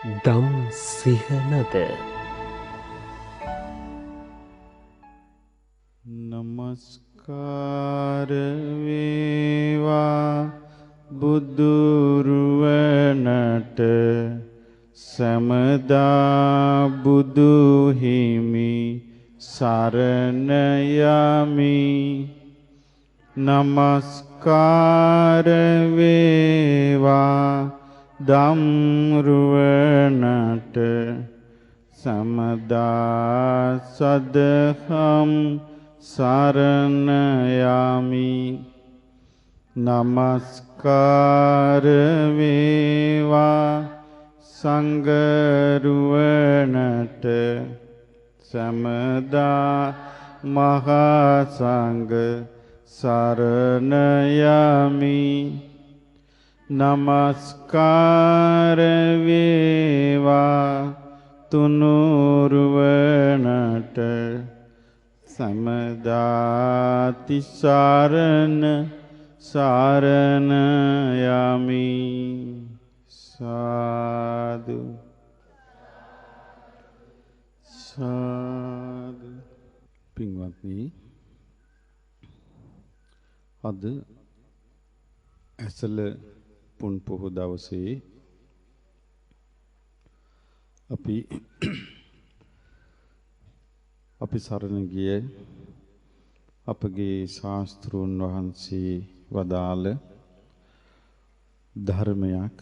දම් සිහනද නමස්කාර වේවා බුදුරුවනට සමදා බුදු හිමි සරණ යමි. නමස්කාර වේවා ධම්රුවනට සමදා සදහම් සරණ යමි. නමස්කාර වේවා සංඝරුවනට සමදා මහා සංඝ සරණ යමි. නමස්කාර වේවා තුනුරුවනට සමදා තිසරණ සරණ යමි. සාදු සාදු. පින්වත්නි, අද ඇසළ පුන් පොහොය දවසේ අපි සරණ ගිය අපගේ ශාස්ත්‍රූන් වහන්සේ වදාළ ධර්මයක්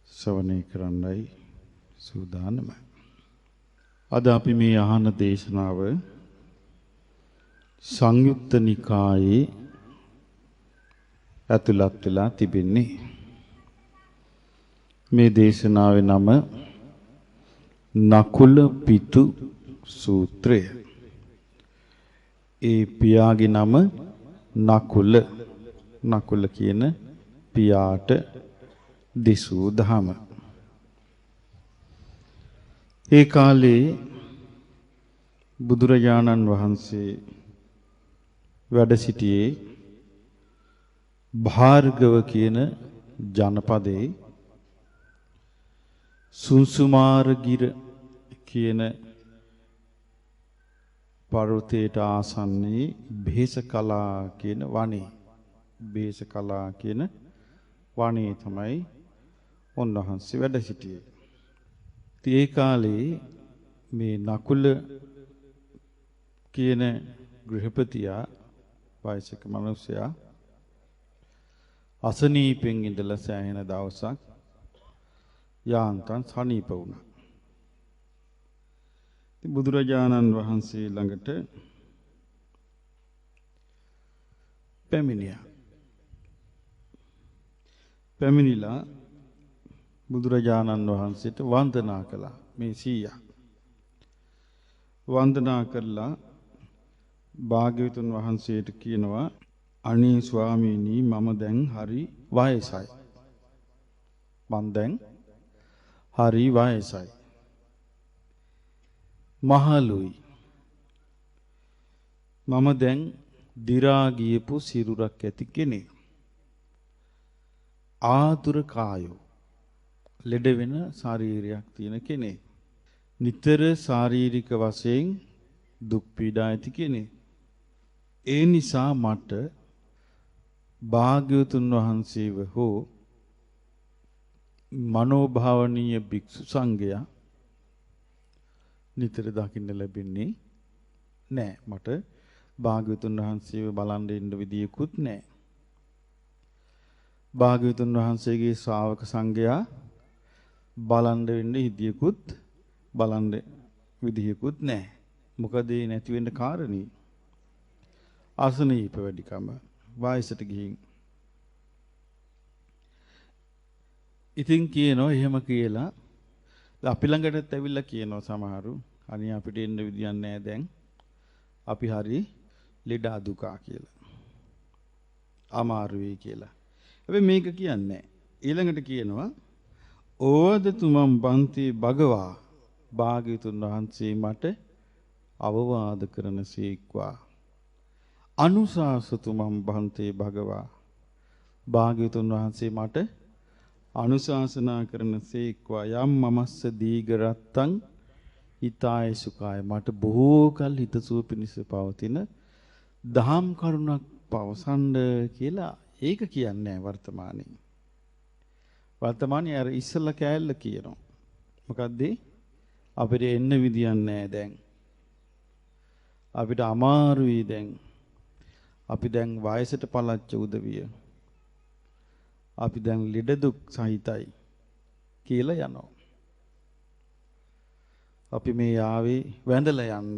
ශ්‍රවණය කරන්නයි සූදානම. අද අපි මේ අහන දේශනාව සංයුත්ත නිකායේ ඇතුළත් වෙලා තිබෙන්නේ. මේ දේශනාවේ නම නකුල පිටු සූත්‍රය. ඒ පියාගේ නම නකුල. නකුල කියන පියාට දෙසූ දහම. ඒ කාලේ බුදුරජාණන් වහන්සේ වැඩ සිටියේ භාර්ගව කියන ජනපදයේ සුන්සුමාරගිර කියන පර්වතයට ආසන්නයේ භේසකලා කියන වනයේ. භේසකලා කියන වනයේ තමයි උන්වහන්සේ වැඩ සිටියේ. ඒ කාලේ මේ නකුල කියන ගෘහපතියා වයසක මිනිසයා අසනීපෙන් ඉඳලා සෑහෙන දවසක් යාන්තම් සනීප වුණා. ඉතින් බුදුරජාණන් වහන්සේ ළඟට පැමිණියා. පැමිණිලා බුදුරජාණන් වහන්සේට වන්දනා කළා. මේ සීයා වන්දනා කළා භාග්‍යවතුන් වහන්සේට කියනවා, අනේ ස්වාමීනි, මම දැන් හරි වයසයි. මං දැන් හරි වයසයි. මහලුයි. මම දැන් දි รา ගියපු සිරුරක් ඇති කෙනෙක්. ආතුර කායෝ. ලෙඩ වෙන ශරීරයක් තියෙන කෙනෙක්. නිතර ශාරීරික වශයෙන් දුක් පීඩා ඇති කෙනෙක්. ඒ නිසා මට භාග්‍යවතුන් වහන්සේව හෝ මනෝභාවනීය භික්ෂු සංඝයා නිතර දකින්න ලැබෙන්නේ නැහැ. මට භාග්‍යවතුන් වහන්සේව බලන් ඉන්න විදියකුත් නැහැ. භාග්‍යවතුන් වහන්සේගේ ශ්‍රාවක සංඝයා බලන් වෙන්න හිදියකුත් බලන් විදියකුත් නැහැ. මොකද ඒ නැති වෙන්න කාරණේ අසනීප වැඩිකම, වයසට ගිහින්. ඉතින් කියනවා එහෙම කියලා අපි ළඟටත් ඇවිල්ලා කියනවා සමහරු, අනේ අපිට එන්න විදියක් නැහැ දැන්. අපි හරි ලෙඩ අදුකා කියලා. අමාරුයි කියලා. හැබැයි මේක කියන්නේ ඊළඟට කියනවා ඕවද තුමන් බන්ති භගවා, භාග්‍යවතුන් වහන්සේ මට අවවාද කරන සීක්වා. අනුශාසතු මම් බන්තේ භගවා, භාග්‍යවතුන් වහන්සේ මට අනුශාසනා කරනසේක්වා යම් මමස්ස දීඝරත්තං හිතාය සුඛාය මට බොහෝ කල හිතසුව පිණිස පවතින දහම් කරුණක් පවසන්න කියලා ඒක කියන්නේ වර්තමානයේ. වර්තමානයේ අර ඉස්සලා කෑල්ල කියනවා. මොකද්ද? අපිට එන්න විදියක් නැහැ දැන්. අපිට අමාරුයි දැන්. අපි දැන් වයසට පලච්ච උදවිය. අපි දැන් ලෙඩ දුක් සහිතයි කියලා යනවා. අපි මේ ආවේ වැඳලා යන්න.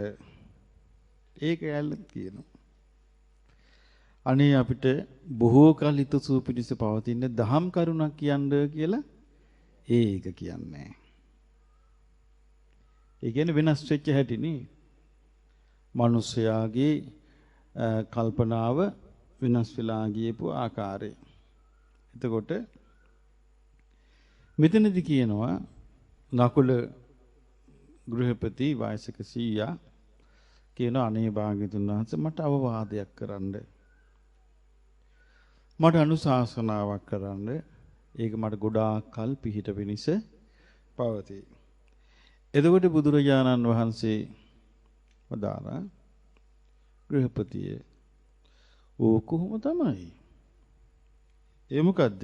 ඒක ඇල්ලත් කියනවා. අනේ අපිට බොහෝ කල හිතසුව පිණිස පවතින දහම් කරුණක් කියන්න කියලා ඒක කියන්නේ. ඒ කියන්නේ වෙනස් වෙච්ච හැටි නේ. මිනිස්යාගේ කල්පනාව වෙනස් වෙලා ගියපු ආකාරය. එතකොට මෙතනදී කියනවා නකුල ගෘහපති වයසක සීයා කියන අනේ භාග්‍යතුන් වහන්සේ මට අවවාදයක් කරන්න. මට අනුශාසනාවක් කරන්න. ඒක මට ගොඩාක් කල් පිහිට වෙනිස පවතී. එතකොට බුදුරජාණන් වහන්සේ වදාළා ගෘහපතිය ඕක කොහොම තමයි? ඒ මොකද්ද?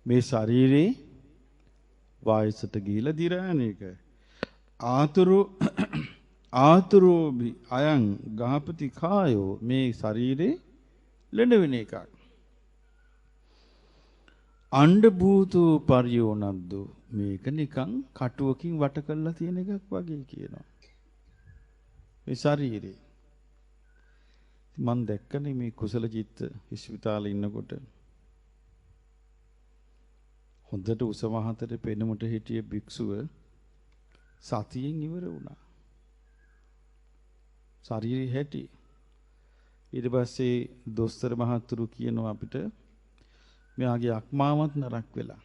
මේ ශරීරේ වයසට ගිහිලා දිරාන එක. ආතුරෝබි අයං ගහපති කායෝ මේ ශරීරේ ලෙඩ වෙන එකක්. අණ්ඩ භූතු පරියෝනද්දු මේක නිකන් කටුවකින් වට කරලා තියෙන එකක් වගේ කියනවා. මේ ශරීරේ මම දැක්කනේ මේ කුසල චිත්ත ඉස්පිතාලේ ඉන්නකොට හොඳට උස මහතට පෙනුමට හිටිය භික්ෂුව සතියෙන් ඉවර වුණා. ශරීරය හැටි. ඊට පස්සේ දොස්තර මහතුරු කියනවා අපිට මෙයාගේ අක්මාවත් නරක් වෙලා.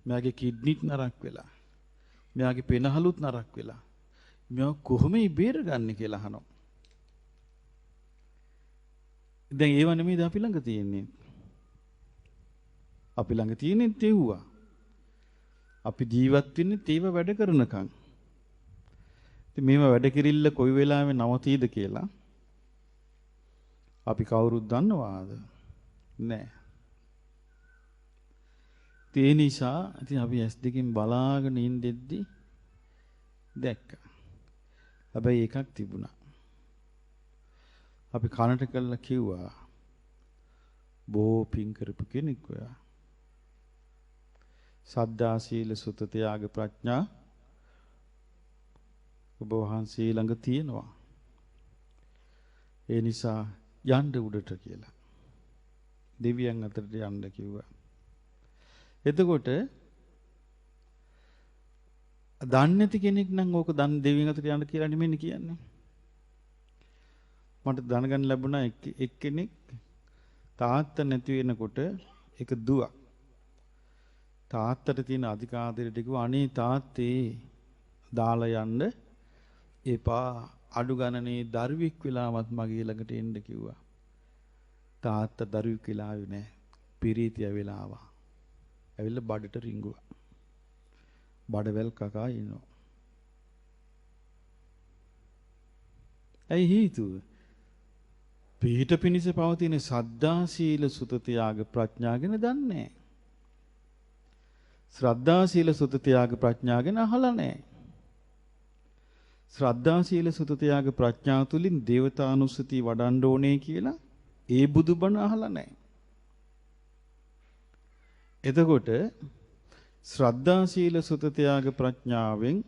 මෙයාගේ කිඩ්නිත් නරක් වෙලා. මෙයාගේ පෙනහලුත් නරක් වෙලා. මෙයා කොහොමද බේරගන්නේ කියලා අහනවා. දැන් ඒව නෙමෙයිද අපි ළඟ තියෙන්නේ. අපි ළඟ තියෙන්නේ තෙව්වා. අපි ජීවත් වෙන්නේ තේව වැඩ කරනකම්. ඉතින් මේව වැඩ කිරිල්ල කොයි වෙලාවෙ නවතීද කියලා අපි කවුරුත් දන්නවාද? නැහැ. ඒ නිසා ඉතින් අපි S2කින් බලාගෙන ඉඳෙද්දි දැක්කා. හැබැයි එකක් තිබුණා. අපි කනට කළා කිව්වා බොහෝ පින් කරපු කෙනෙක් ඔයා. සද්ධා සීල සුත ත්‍යාග ප්‍රඥා ඔබ වහන්සේ ළඟ තියෙනවා. ඒ නිසා යන්න උඩට කියලා. දෙවියන් අතරට යන්න කිව්වා. එතකොට දන්නේ නැති කෙනෙක් නම් ඕක දන් දෙවියන් අතරට යන්න කියලා නෙමෙයි කියන්නේ. මට දැනගන්න ලැබුණා එක්කෙනෙක් තාත්තා නැති වෙනකොට ඒක දුවක්. තාත්තට තියෙන අධිකාරයට කිව්වා අනේ තාත්තේ දාලා යන්න එපා අඩු ගණනේ දරුවෙක් වෙලාවත් මගේ ළඟට එන්න කිව්වා. තාත්තා දරුවෙක් වෙලා ආවේ නැහැ. පිරිතිය වෙලා ආවා. ඇවිල්ලා බඩට රිංගුවා. බඩවැල් කකා ඉන්නවා. ඇයි හේතුව? පිහිට පිනිස පවතින සද්ධා සීල සුත ත්‍යාග ප්‍රඥා ගැන දන්නේ නැහැ. ශ්‍රද්ධා සීල සුත ත්‍යාග ප්‍රඥා ගැන අහලා නැහැ. ශ්‍රද්ධා සීල සුත ත්‍යාග ප්‍රඥා තුලින් දේවතානුස්සති වඩන්න ඕනේ කියලා ඒ බුදුබණ අහලා නැහැ. එතකොට ශ්‍රද්ධා සීල සුත ත්‍යාග ප්‍රඥාවෙන්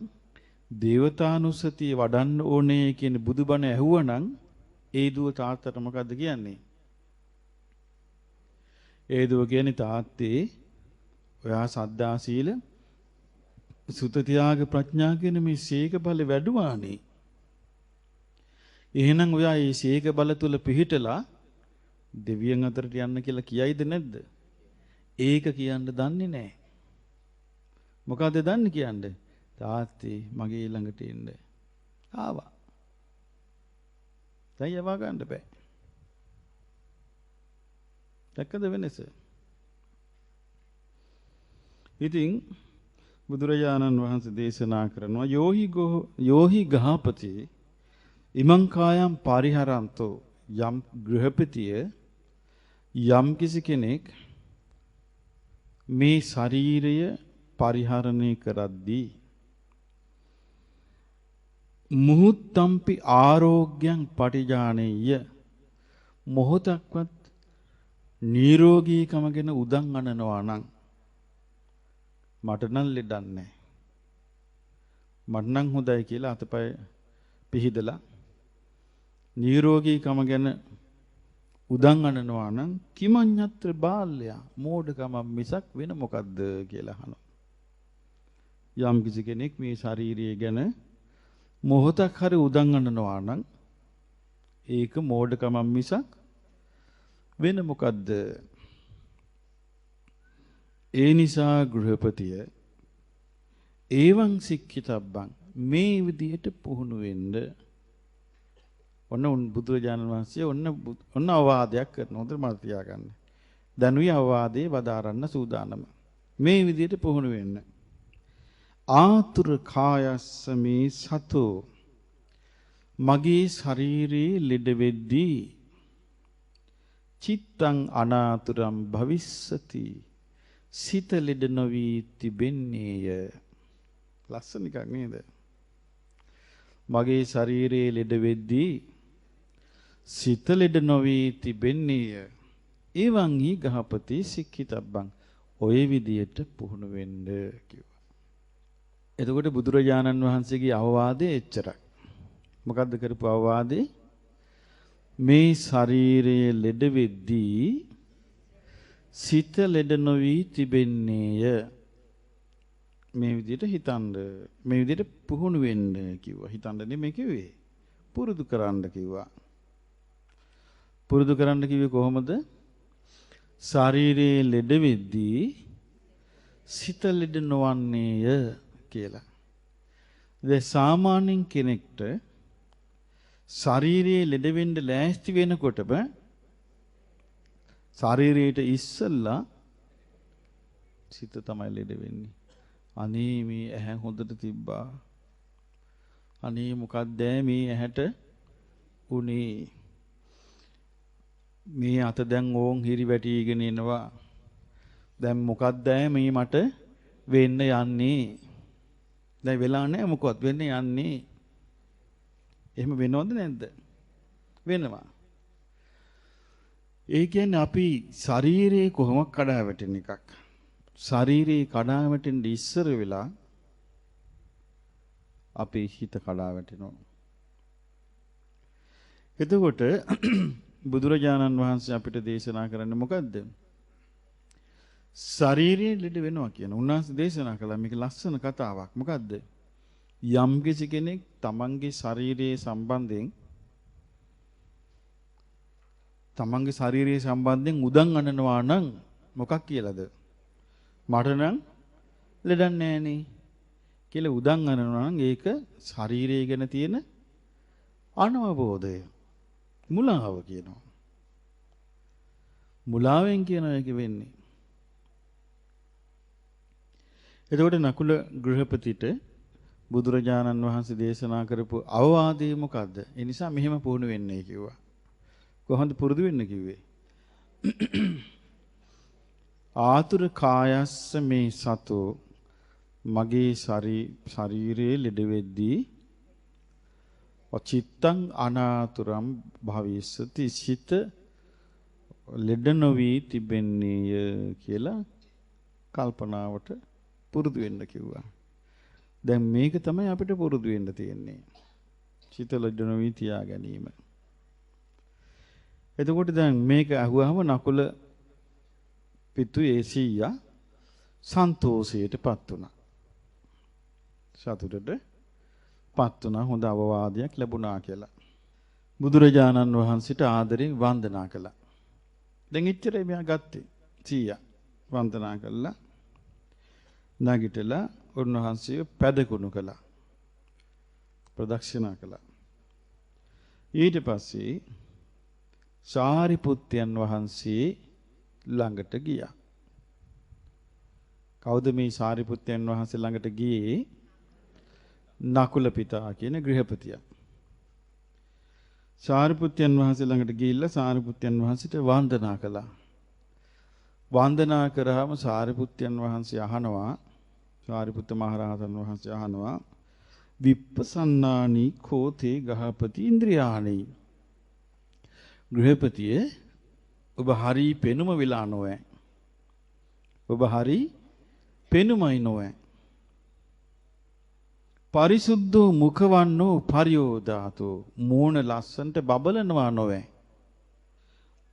දේවතානුස්සතිය වඩන්න ඕනේ කියන බුදුබණ ඇහුවනම් ඒ දුව තාත්තට මොකද්ද කියන්නේ? ඒ දුව කියන්නේ තාත්තේ ඔයා සද්ධා සීල සුත ත්‍යාග ප්‍රඥා කියන මේ සීක බල වැඩුවානේ. එහෙනම් ඔයා මේ සීක බල තුල පිහිටලා දෙවියන් අතරට යන්න කියලා කියයිද නැද්ද? ඒක කියන්න දන්නේ නැහැ. මොකද්ද දන්නේ කියන්නේ? තාත්තේ මගේ ළඟට එන්න. ආවා. දැන් යවා ගන්න බෑ. දැක්කද වෙනස? ඉතින් බුදුරජාණන් වහන්සේ දේශනා කරනවා යෝහි ගහපති ඉමං කායම් පරිහරන්තෝ යම් ගෘහපතිය යම් කිසි කෙනෙක් මේ ශරීරය පරිහරණය කරද්දී මුහුත්තම්පි ආරෝග්‍යං පටිජානෙය්‍ය මොහොතක්වත් නිරෝගීකම ගැන උදන් අනනවා නම් මට නම් ලෙඩක් නැහැ. මට නම් හොඳයි කියලා අතපය පිහිදලා නිරෝගීකම ගැන උදන් අනනවා නම් කිමඤ්ඤත්‍ර බාල්‍ය මෝඩකම මිසක් වෙන මොකද්ද කියලා අහනවා. යම් කිසි කෙනෙක් මේ ශාරීරිය ගැන මොහොතක් හරි උදන් අනනවා නම් ඒක මෝඩකම මිසක් වෙන මොකද්ද? ඒ නිසා ගෘහපතිය ඒවං සික්ඛිතබ්බං මේ විදියට පුහුණු වෙන්න ඔන්න බුදුරජාණන් වහන්සේ ඔන්න අවවාදයක් කරන හොඳට මතක තියාගන්න. දැනුයි අවවාදේ වදාරන්න සූදානම. මේ විදියට පුහුණු වෙන්න. ආතුර කායස්ස මේ සතෝ මගේ ශරීරයේ ලෙඩ වෙද්දී චිත්තං අනාතුරම් භවිස්සති සිත ලෙඩ නොවි තිබෙන්නේය. ලස්සන එකක් නේද? මගේ ශරීරයේ ලෙඩ වෙද්දී සිත ලෙඩ නොවි තිබෙන්නේය. එවං හි ගහපති සික්ඛිතබ්බං ඔය විදියට පුහුණු වෙන්න කිව්වා. එතකොට බුදුරජාණන් වහන්සේගේ අවවාදය එච්චරයි. මොකද්ද කරපු අවවාදේ? මේ ශරීරයේ ලෙඩ වෙද්දී සිත ලෙඩ නොවි තිබෙන්නේය. මේ විදිහට හිතන්න, මේ විදිහට පුහුණු වෙන්න කිව්වා. හිතන්න නෙමෙයි කිව්වේ. පුරුදු කරන්න කිව්වා. පුරුදු කරන්න කිව්වේ කොහොමද? ශරීරයේ ලෙඩ වෙද්දී සිත ලෙඩ නොවන්නේය කියලා. දැන් සාමාන්‍යයෙන් කෙනෙක්ට ශරීරයේ ලෙඩ වෙන්න ලෑස්ති වෙනකොටම ශරීරයට ඉස්සල්ලා සිත තමයි ලෙඩ වෙන්නේ. අනේ මේ ඇහැ හොඳට තිබ්බා. අනේ මොකක්ද මේ ඇහැට උනේ? මේ අත දැන් ඕන් හිරි වැටිගෙන එනවා. දැන් මොකක්ද මේ මට වෙන්න යන්නේ? දැන් වෙලා නැහැ මොකවත් වෙන්න යන්නේ. එහෙම වෙනවද නැද්ද? වෙනවා. ඒ කියන්නේ අපි ශරීරයේ කොහොමද කඩා වැටෙන එකක්. ශරීරයේ කඩා වැටෙන්න ඉස්සර වෙලා අපේ හිත කඩා වැටෙනවා. එතකොට බුදුරජාණන් වහන්සේ අපිට දේශනා කරන්නේ මොකද්ද? ශරීරයේ ලෙඩ වෙනවා කියන. උන්වහන්සේ දේශනා කළා මේක ලස්සන කතාවක්. මොකද්ද? යම් කිසි කෙනෙක් තමන්ගේ ශරීරයේ සම්බන්ධයෙන් උදන් අනනවා නම් මොකක් කියලාද? මට නම් ලෙඩක් නැහනේ කියලා උදන් අනනවා නම් ඒක ශරීරය ගැන තියෙන අනවබෝධය. මුලාව කියනවා. මුලාවෙන් කියන එක වෙන්නේ. එතකොට නකුල ගෘහපතිට බුදුරජාණන් වහන්සේ දේශනා කරපු අවවාදය මොකද්ද? ඒ නිසා මෙහෙම පුහුණු වෙන්නේ කිව්වා. කොහොමද පුරුදු වෙන්න කිව්වේ? ආතුර කායස්ස මේ සතෝ මගේ ශරීරයේ ලෙඩ වෙද්දී චිත්තං අනාතුරම් භවිස්සති සිත ලෙඩ නොවි තිබෙන්නේය කියලා කල්පනාවට පුරුදු වෙන්න කිව්වා. දැන් මේක තමයි අපිට පුරුදු වෙන්න තියෙන්නේ. සිත ලෙඩ නොවි තියා ගැනීම. එතකොට දැන් මේක අහුවහම නකුල පිටු ඒසීයා සන්තෝෂයටපත් වුණා. සතුටටපත් වුණා. හොඳ අවවාදයක් ලැබුණා කියලා. බුදුරජාණන් වහන්සේට ආදරෙන් වන්දනා කළා. දැන් ඉච්චරයි මෙයා ගත්තේ. සීයා වන්දනා කළා. නැගිටලා උන්වහන්සේව පැදකුණු කළා. ප්‍රදක්ෂිනා කළා. ඊට පස්සේ සාරිපුත්යන් වහන්සේ ළඟට ගියා. කවුද මේ සාරිපුත්තයන් වහන්සේ ළඟට ගියේ? නකුල පිතා කියන ගෘහපතියා. සාරිපුත්තයන් වහන්සේ ළඟට ගිහිල්ලා සාරිපුත්තයන් වහන්සේට වන්දනා කළා. වන්දනා කරාම සාරිපුත්තයන් වහන්සේ අහනවා, සාරිපුත්ත මහරහතන් වහන්සේ අහනවා, විප්පසන්නානි කෝතේ ගහපති ඉන්ද්‍රියානි. ගෘහපතියේ ඔබ හරි පෙනුම විලා නොවේ. ඔබ හරි පෙනුමයි නොවේ. පරිසුද්ධෝ මුඛවන්නෝ පරියෝදාතෝ. මූණ ලස්සන්ට බබලනවා නොවේ.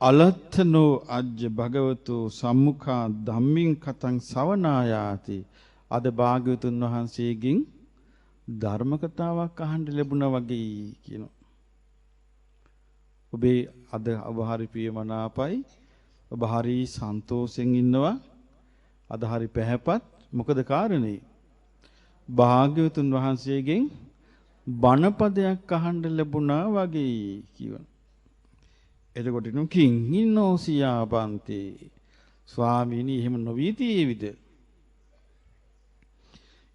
අලත්තනෝ අජ්ජ භගවතු සම්මුඛා ධම්මින් කතං සවනායාති. අද භාග්‍යවතුන් වහන්සේගෙන් ධර්ම කතාවක් අහන්න ලැබුණා වගේ කියනවා. ඔබේ අද ඔබ හරි ප්‍රියමනාපයි. ඔබ හරි සන්තෝෂෙන් ඉන්නවා. අද හරි පැහැපත්. මොකද කාරණේ? භාග්‍යවතුන් වහන්සේගෙන් බණපදයක් අහන්න ලැබුණා වගේ කියනවා. එතකොට කිං හින්නෝසියාපන්ති. ස්වාමීනි එහෙම නොවී තියේවිද?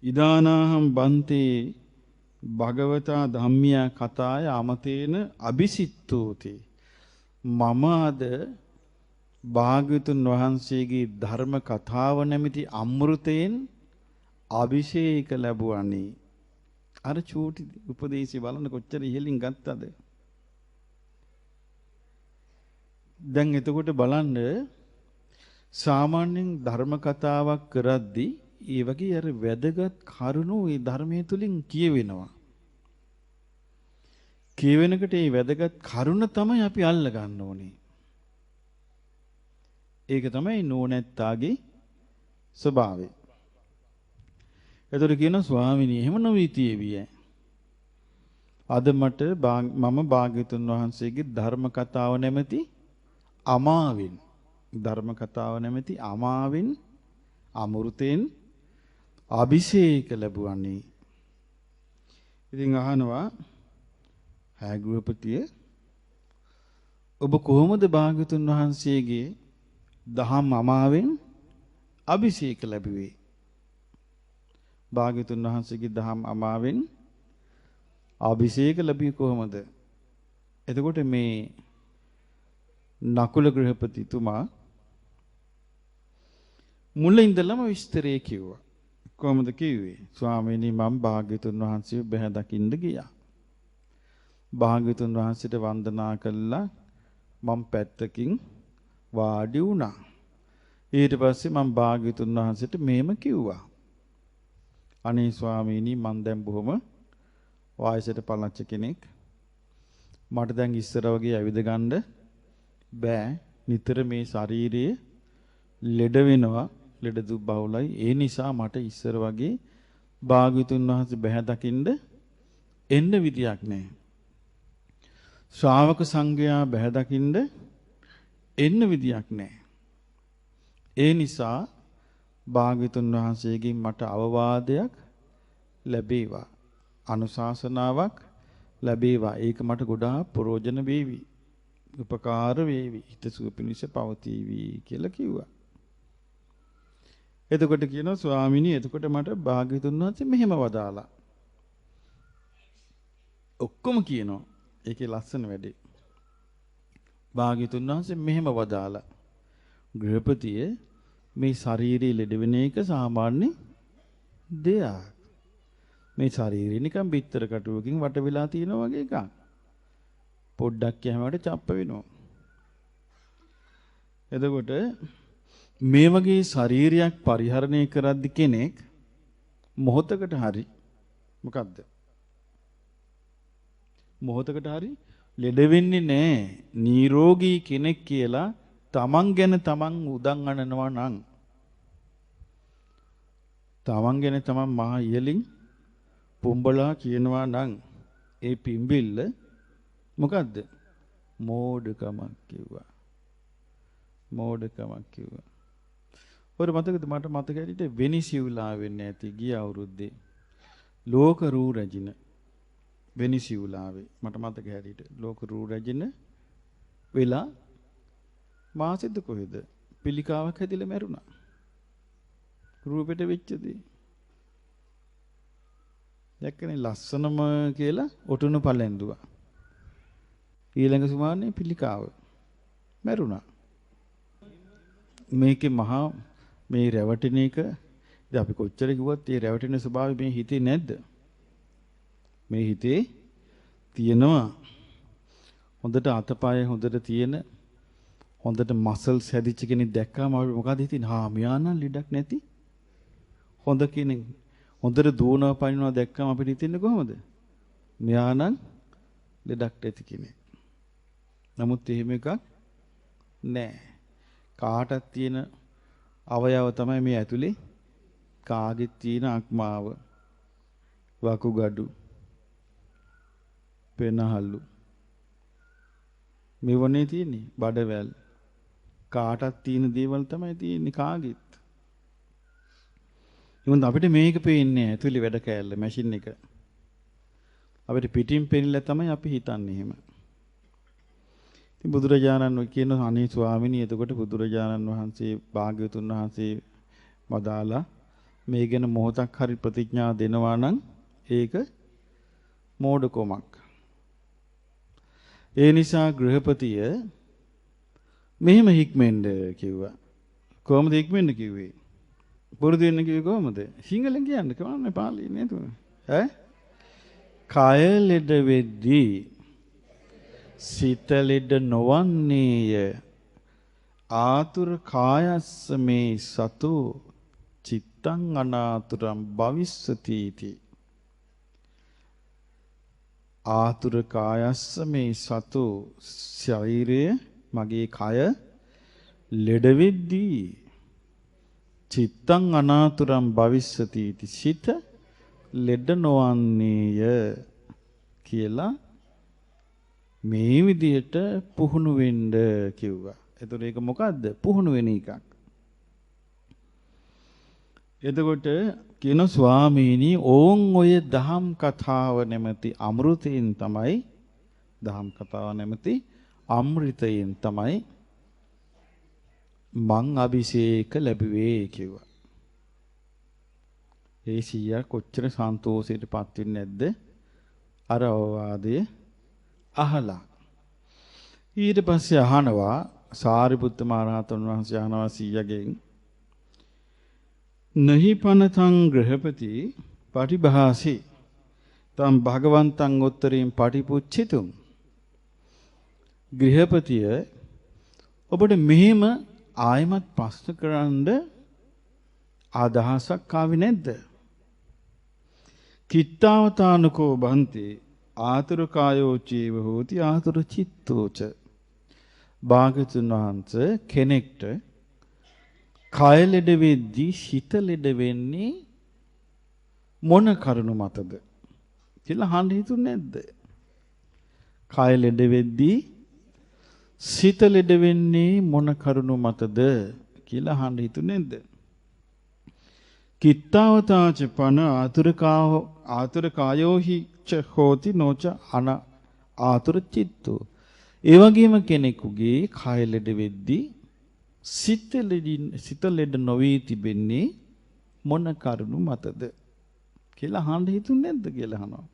ඉදානාහම් බන්තේ භගවතා ධම්මියා කතාය අමතේන අபிසිත්තෝති. මම අද භාග්‍යවතුන් වහන්සේගේ ධර්ම කතාව නැමැති අමෘතයෙන් අභිෂේක ලැබුවානේ. අර චූටි උපදේශي බලන්න කොච්චර ඉහළින් ගත්තද? දැන් එතකොට බලන්න සාමාන්‍යයෙන් ධර්ම කතාවක් කරද්දී ඒ වගේ අර වැදගත් කරුණු ඒ ධර්මයේ තුලින් කියවෙනවා. කියවෙනකොට ඒ වැදගත් කරුණ තමයි අපි අල්ල ගන්න ඕනේ. ඒක තමයි නෝනැත්තාගේ ස්වභාවය. එතකොට කියන ස්වාමිනී එහෙම නොවීතියේවිය. අද මට මම භාග්‍යතුන් වහන්සේගේ ධර්ම කතාව නැමැති අමාවෙන් ධර්ම කතාව නැමැති අමාවෙන් අමෘතෙන් අභිෂේක ලැබුවානේ. ඉතින් අහනවා හැග්‍රහපතිය ඔබ කොහොමද භාග්‍යතුන් වහන්සේගේ දහම් අමාවෙන් අභිෂේක ලැබුවේ? භාග්‍යතුන් වහන්සේගේ දහම් අමාවෙන් අභිෂේක ලැබුවේ කොහොමද? එතකොට මේ නකුල ගෘහපතිතුමා මුල ඉඳලම විස්තරේ කිව්වා. කොහොමද කිව්වේ? ස්වාමීනි මම භාග්‍යතුන් වහන්සේ බැහැ දකින්න ගියා. භාග්‍යතුන් වහන්සේට වන්දනා කළා. මම පැත්තකින් වාඩි වුණා. ඊට පස්සේ මම භාග්‍යතුන් වහන්සේට මෙහෙම කිව්වා. අනේ ස්වාමීනි මම දැන් බොහොම වයසට පලච්ච කෙනෙක්. මට දැන් ඉස්සර වගේ ඇවිද ගන්න බෑ. නිතර මේ ශරීරයේ ලෙඩ වෙනවා. ලෙඩ දුක් බහුලයි. ඒ නිසා මට ඉස්සර වගේ භාග්‍යතුන් වහන්සේ බැහැ දකින්න එන්න විදියක් නැහැ. ශ්‍රාවක සංඝයා බැහැ දකින්න එන්න විදියක් නැහැ. ඒ නිසා භාග්‍යතුන් වහන්සේගෙන් මට අවවාදයක් ලැබේවා. අනුශාසනාවක් ලැබේවා. ඒක මට ගොඩාක් ප්‍රයෝජන වේවි. උපකාර වේවි. හිතසුව පිණිස පවතිවි කියලා කිව්වා. එතකොට කියනවා ස්වාමීනි එතකොට මට භාග්‍යතුන් වහන්සේ මෙහෙම වදාලා. ඔක්කොම කියනවා. ඒකේ ලස්සන වැඩේ. භාග්‍යතුන් වහන්සේ මෙහෙම වදාලා. ගෘහපතිය මේ ශාරීරික ලෙඩ වෙන එක සාමාන්‍ය දෙයක්. මේ ශාරීරික නිකන් බිත්තර කටුවකින් වට වෙලා තියෙනවා වගේ එකක්. පොඩ්ඩක් යෑමකට චප්ප වෙනවා. එතකොට මේ වගේ ශරීරයක් පරිහරණය කරද්දි කෙනෙක් මොහොතකට හරි මොකද්ද? මොහොතකට හරි ලෙඩ වෙන්නේ නැහැ. නිරෝගී කෙනෙක් කියලා තමන් ගැන තමන් උදන් අනනවා නම් තමන් ගැන තමන් මහා ඉහලින් පුඹලා කියනවා නම් ඒ පිම්බිල්ල මොකද්ද? මෝඩකමක් කිව්වා. මෝඩකමක් කිව්වා. ඔර මතකද මට මතක ඇරිට වෙනිසිව්ලා වෙන්නේ නැති ගිය අවුරුද්දේ ලෝක රූ රැජින වෙනිසිව්ලාවේ මට මතක ඇරිට ලෝක රූ රැජින වෙලා මාසෙද කොහෙද පිළිකාවක් හැදිලා මැරුණා. රූපෙට වෙච්ච දේ. දැක්කනේ ලස්සනම කියලා ඔටුනු පළෙන්දුවා. ඊළඟ සුමානේ පිළිකාව. මැරුණා. මේකේ මහා මේ රැවටෙන එක ඉතින් අපි කොච්චර කිව්වත් මේ රැවටෙන ස්වභාවය මේ හිතේ නැද්ද? මේ හිතේ තියෙනවා. හොඳට අතපය හොඳට තියෙන හොඳට මසල්ස් හැදිච්ච කෙනෙක් දැක්කම මොකද හිතෙන්නේ? හා මෙයා නම් ලෙඩක් නැති හොඳ කෙනෙක්. හොඳට දුවනවා පනිනවා දැක්කම අපිට හිතෙන්නේ කොහොමද? මෙයා නම් ලෙඩක් නැති කෙනෙක්. නමුත් එහෙම එකක් නැහැ. කාටත් තියෙන අවයව තමයි මේ ඇතුලේ. කාගෙත් තියෙන අක්මාව, වකුගඩු, පෙනහළු මේවනේ තියෙන්නේ. බඩවැල් කාටත් තියෙන දේවල් තමයි තියෙන්නේ කාගෙත්. ඉතින් අපිට මේක පේන්නේ ඇතුලේ වැඩ කෑල්ල මැෂින් එක. අපිට පිටින් පෙනිලා තමයි අපි හිතන්නේ එහෙම. ඉතින් බුදුරජාණන් වහන්සේ කියන අනේ ස්වාමිනී එතකොට බුදුරජාණන් වහන්සේ භාග්‍යවතුන් වහන්සේ වදාලා මේ ගැන මොහොතක් හරි ප්‍රතිඥා දෙනවා නම් ඒක මෝඩකමක්. ඒ නිසා ගෘහපතිය මෙහෙම හික්මෙන්න කිව්වා. කොහොමද හික්මෙන්න කිව්වේ? පුරුදු වෙන්න කිව්වේ කොහොමද? සිංහලෙන් කියන්න කවන්නේ පාලියේ නේද? ඈ? කය ලෙඩ වෙද්දී සිත ලෙඩ නොවන්නේය. ආතුර කායස්ස මේ සතු චිත්තං අනාතුරං භවිස්සති इति. ආතුර කායස්ස මේ සතු ශරීරය මගේ කය ලෙඩ වෙද්දී චිත්තං අනාතුරං භවිස්සති इति. සිත ලෙඩ නොවන්නේය කියලා මේ විදියට පුහුණු වෙන්න කිව්වා. එතකොට ඒක මොකද්ද? පුහුණු වෙන එකක්. එතකොට කියන ස්වාමීනි ඕන් ඔය දහම් කතාව නැමැති අමෘතයෙන් තමයි දහම් කතාව නැමැති අමෘතයෙන් තමයි මං අභිෂේක ලැබුවේ කිව්වා. ඒ සියා කොච්චර සන්තෝෂයටපත් වෙන්නේ නැද්ද? අර අවවාදය අහලා. ඊට පස්සේ අහනවා සාරිපුත්ත මහ රහතන් වහන්සේ අහනවා සියගෙන් නහි පනතං ගෘහපති පටිභාසි තම් භගවන්තං උත්තරීන් පටිපුච්චිතුම්. ගෘහපතිය ඔබට මෙහෙම ආයමත් ප්‍රශ්න කරන්න අදහසක් ආවේ නැද්ද? කිත්තාවතානකෝ බන්ති ආතුර කායෝ චේව හෝති ආතුර චිත්තෝච. භාග්‍යවතුන් වහන්සේ කෙනෙක්ට කය ලෙඩ වෙද්දී හිත ලෙඩ වෙන්නේ මොන කරුණු මතද කියලා අහන්න හිතුනේ නැද්ද? කය ලෙඩ වෙද්දී සිත ලෙඩ වෙන්නේ මොන කරුණු මතද කියලා අහන්න හිතුනේ නැද්ද? කිත්තාවතාච පන ආතුර කායෝහි ච හෝති නොච අන ආතුර චිත්තෝ. ඒ වගේම කෙනෙකුගේ කය ලෙඩ වෙද්දී සිත ලෙඩ නොවී තිබෙන්නේ මොන කරුණු මතද කියලා අහන්න හිතුනේ නැද්ද කියලා අහනවා.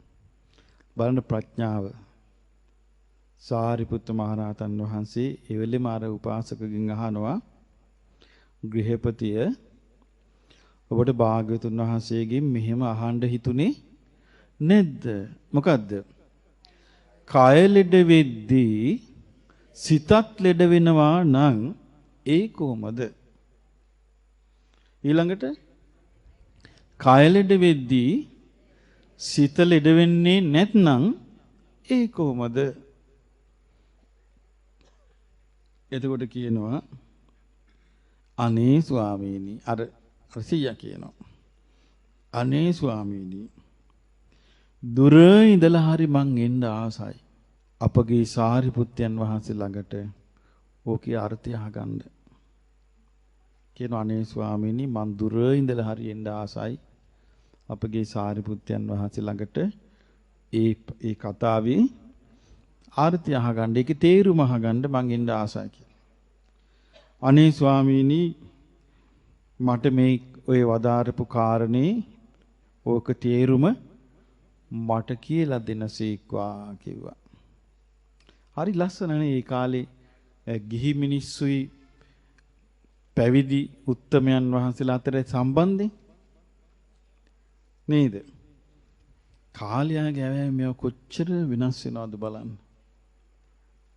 බලන්න ප්‍රඥාව. සාරිපුත්ත මහ රහතන් වහන්සේ ඒ වෙලෙම අර උපාසකගෙන් අහනවා ගෘහපතිය ඔබට භාග්‍යවතුන් වහන්සේගෙන් මෙහෙම අහන්න හිතුනේ නැද්ද? මොකද්ද? කය ලෙඩ වෙද්දී සිතත් ලෙඩ වෙනවා නම් ඒ කොහොමද? ඊළඟට කය ලෙඩ වෙද්දී සිත ලෙඩ වෙන්නේ නැත්නම් ඒ කොහොමද? එතකොට කියනවා අනේ ස්වාමීනි අර රසියා කියනවා අනේ ස්වාමීනි දුර ඉඳලා හරි මං එන්න ආසයි අපගේ සාරිපුත්යන් වහන්සේ ළඟට ඕකේ අර්ථය අහගන්න කියනවා. අනේ ස්වාමීනි මං දුර ඉඳලා හරි එන්න ආසයි අපගේ සාරිපුත්යන් වහන්සේ ළඟට ඒ කතාවේ අර්ථය අහගන්න ඒකේ තේරුම අහගන්න මං එන්න ආසයි කියලා. අනේ ස්වාමීනි මට මේ ඔය වදාරපු කාරණේ ඕක තේරුම මට කියලා දෙනසේක්වා කිව්වා. හරි ලස්සනනේ මේ කාලේ ගිහි මිනිස්සුයි පැවිදි උත්තමයන් වහන්සේලා අතර සම්බන්ධය නේද? කාලයගේ ඇවෑම මේව කොච්චර වෙනස් වෙනවද බලන්න.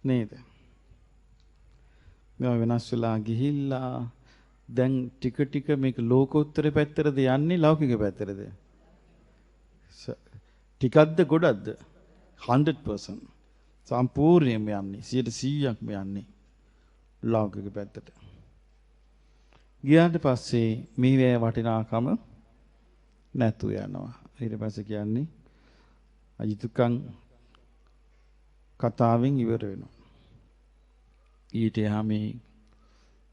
නේද? මේව වෙනස් වෙලා ගිහිල්ලා දැන් ටික ටික මේක ලෝකෝත්තර පැත්තටද යන්නේ ලෞකික පැත්තටද? ටිකක්ද ගොඩක්ද? 100% සම්පූර්ණයෙන්ම යන්නේ 100%ක්ම යන්නේ ලෞකික පැත්තට. ගියාට පස්සේ මේ වටිනාකම නැතු යනවා. ඊට පස්සේ කියන්නේ අයිතුකම් කතාවෙන් ඉවර වෙනවා. ඊට එහා මේ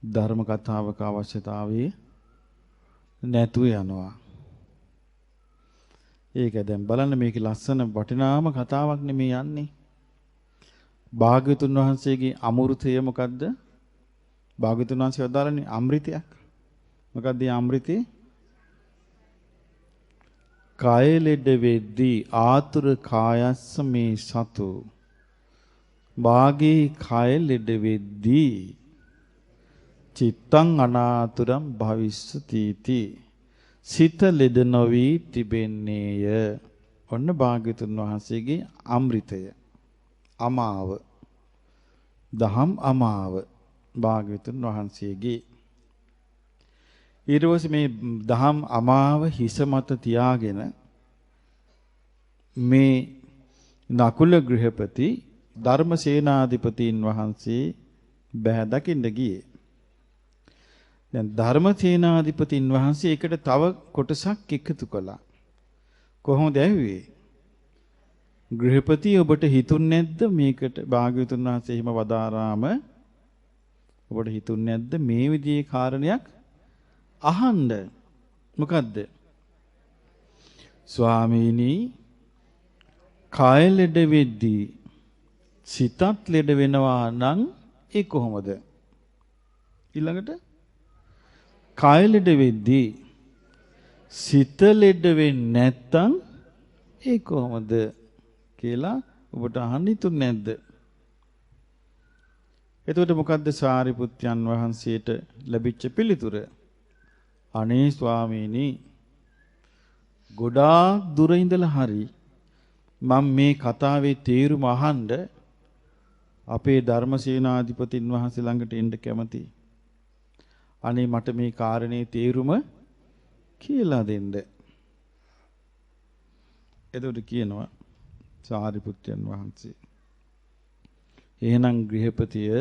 ධර්ම කතාවක අවශ්‍යතාවය නැතු යනවා. ඒක දැන් බලන්න මේකේ ලස්සන වටිනාම කතාවක් නෙමේ යන්නේ. භාග්‍යවතුන් වහන්සේගේ අමෘතය මොකද්ද? භාග්‍යවතුන් වහන්සේ වදාළන්නේ අමෘතයක්. මොකද්ද මේ අමෘතේ? කාය ලෙඩ වෙද්දී ආතුර කායස්ස මේ සතු. වාගේ කාය ලෙඩ වෙද්දී චිත්තං අනාතුරම් භවිස්සතිති. සිත ලෙඩ නොවි තිබෙන්නේය. ඔන්න භාග්‍යවතුන් වහන්සේගේ අමෘතය. අමාව. දහම් අමාව භාග්‍යවතුන් වහන්සේගේ. ඊට පස්සේ මේ දහම් අමාව හිස මත තියාගෙන මේ නකුල ගෘහපති ධර්මසේනාධිපතීන් වහන්සේ බෑ දකින්න ගියේ. දැන් ධර්මසේනාධිපතීන් වහන්සේ ඒකට තව කොටසක් එකතු කළා. කොහොමද ඇහුවේ? ගෘහපති ඔබට හිතුන්නේ නැද්ද මේකට භාග්‍යවතුන් වහන්සේ එහෙම වදාරාම ඔබට හිතුන්නේ නැද්ද මේ විදිහේ කාරණයක් අහන්න? මොකද්ද? ස්වාමීනි කාය ලෙඩ වෙද්දී සිතත් ලෙඩ වෙනවා නම් ඒ කොහොමද? ඊළඟට කාය ලෙඩ වෙද්දී සිත ලෙඩ වෙන්නේ නැත්තම් ඒ කොහොමද කියලා ඔබට අහන්න හිතුන්නේ නැද්ද? එතකොට මොකද්ද සාරිපුත්යන් වහන්සේට ලැබිච්ච පිළිතුර? අනේ ස්වාමීනි ගොඩාක් දුර ඉඳලා හරි මම මේ කතාවේ තේරුම අහන්න අපේ ධර්මසේනාධිපතින් වහන්සේ ළඟට එන්න කැමතියි. අනේ මට මේ කාරණේ තේරුම කියලා දෙන්න. එතකොට කියනවා සාරිපුත්යන් වහන්සේ එහෙනම් ගෘහපතිය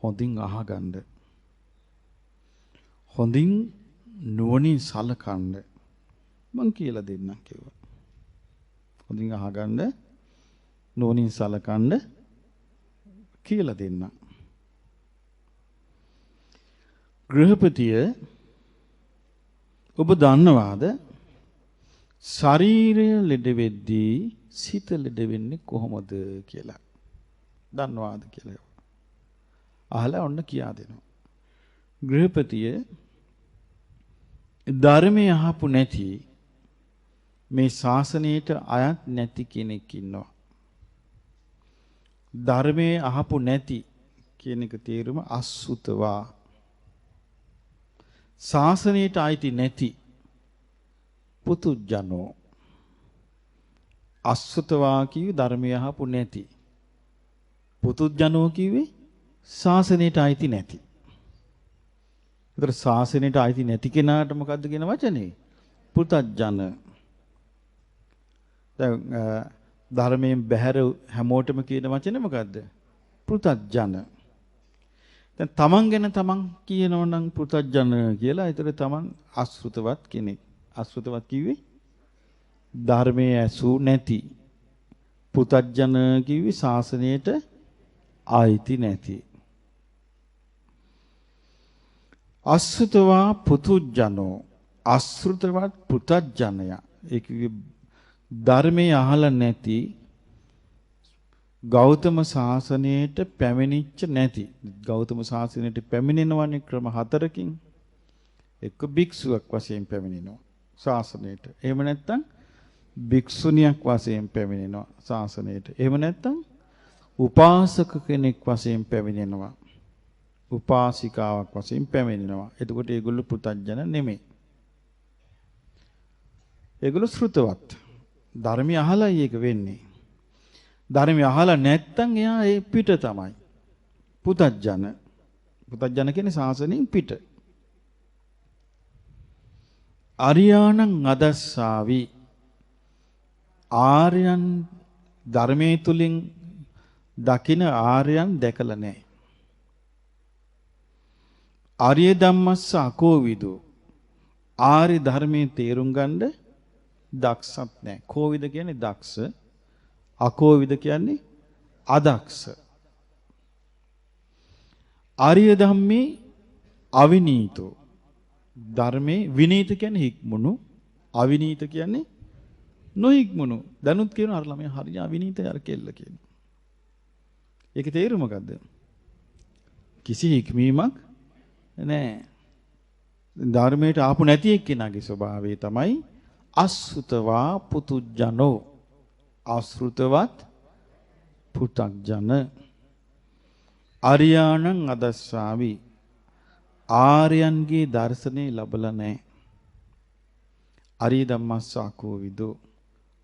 හොඳින් අහගන්න. හොඳින් නුවණින් සලකන්න මං කියලා දෙන්නම් කිව්වා. හොඳින් අහගන්න නුවණින් සලකන්න කියලා දෙන්නම්. ගෘහපතිය ඔබ දන්නවාද ශරීරය ලෙඩ වෙද්දී සිත ලෙඩ වෙන්නේ කොහොමද කියලා? දන්නවාද කියලා. අහලා ඔන්න කියා දෙනවා. ගෘහපතිය ධර්මය අහපු නැති මේ ශාසනයට අයත් නැති කෙනෙක් ඉන්නවා. ධර්මයේ අහපු නැති කියන එක තේරුම අසුතවා. ශාසනයට අයිති නැති පුතුජනෝ. අසුතවා කිව්වේ ධර්මය අහපු නැති. පුතුජනෝ කිව්වේ ශාසනයට අයිති නැති. ඒතර ශාසනයට අයිති නැති කෙනාට මොකද්ද කියන වචනේ? පුතජන. දැන් ධර්මයෙන් බැහැර හැමෝටම කියන වචනේ මොකද්ද? පුතජන. දැන් තමන් ගැන තමන් කියනවා නම් පුතජන කියලා. ඒතර තමන් අසෘතවත් කෙනෙක්. අසෘතවත් කිව්වේ ධර්මයේ ඇසූ නැති. පුතජන කිව්වේ ශාසනයට ආයිති නැති. අසෘතවා පුතුජනෝ. අසෘතවත් පුතජනය. ඒක ධර්මයේ අහලා නැති ගෞතම සාසනයට පැමිණිච්ච නැති. ගෞතම සාසනයට පැමිණෙනවනේ ක්‍රම 4කින්. එක්ක භික්ෂුවක් වශයෙන් පැමිණෙනවා ශාසනයට. එහෙම නැත්නම් භික්ෂුණියක් වශයෙන් පැමිණෙනවා ශාසනයට. එහෙම නැත්නම් උපාසක කෙනෙක් වශයෙන් පැමිණෙනවා. උපාසිකාවක් වශයෙන් පැමිණෙනවා. එතකොට ඒගොල්ලෝ පුතඥන නෙමෙයි. ඒගොල්ලෝ ශ්‍රුතවත්. ධර්මය අහලයි ඒක වෙන්නේ. ධර්මය අහලා නැත්නම් එයා ඒ පිට තමයි. පුතඥන. පුතඥන කියන්නේ ශාසනයෙන් පිට. අරියාණං අදස්සාවි. ආර්යයන් ධර්මයේ තුලින් දකින ආර්යයන් දැකලා නැහැ. ආර්ය ධම්මස්ස අකෝවිදු. ආර්ය ධර්මයේ තේරුම් ගන්න දක්ෂත් නැහැ. කෝවිද කියන්නේ දක්ෂ. අකෝවිද කියන්නේ අදක්ෂ. ආර්ය ධම්මේ අවිනීතෝ. ධර්මයේ විනීත කියන්නේ හික්මුණු. අවිනීත කියන්නේ නොහික්මුණු. දැනුත් කියන අර ළමයා හරිය අවිනීතයි අර කෙල්ල කියන. ඒකේ තේරුම මොකද්ද? කිසි හික්මීමක් නැහැ. ධර්මයට ආපු නැති එක්කෙනාගේ ස්වභාවය තමයි අසුතවා පුතුජනෝ. අසෘතවත් පුතග්ජන. අරියාණං අදස්සාවි. ආර්යයන්ගේ දර්ශනේ ලැබලා නැහැ. අරිය ධම්මස්සාකෝ විදෝ.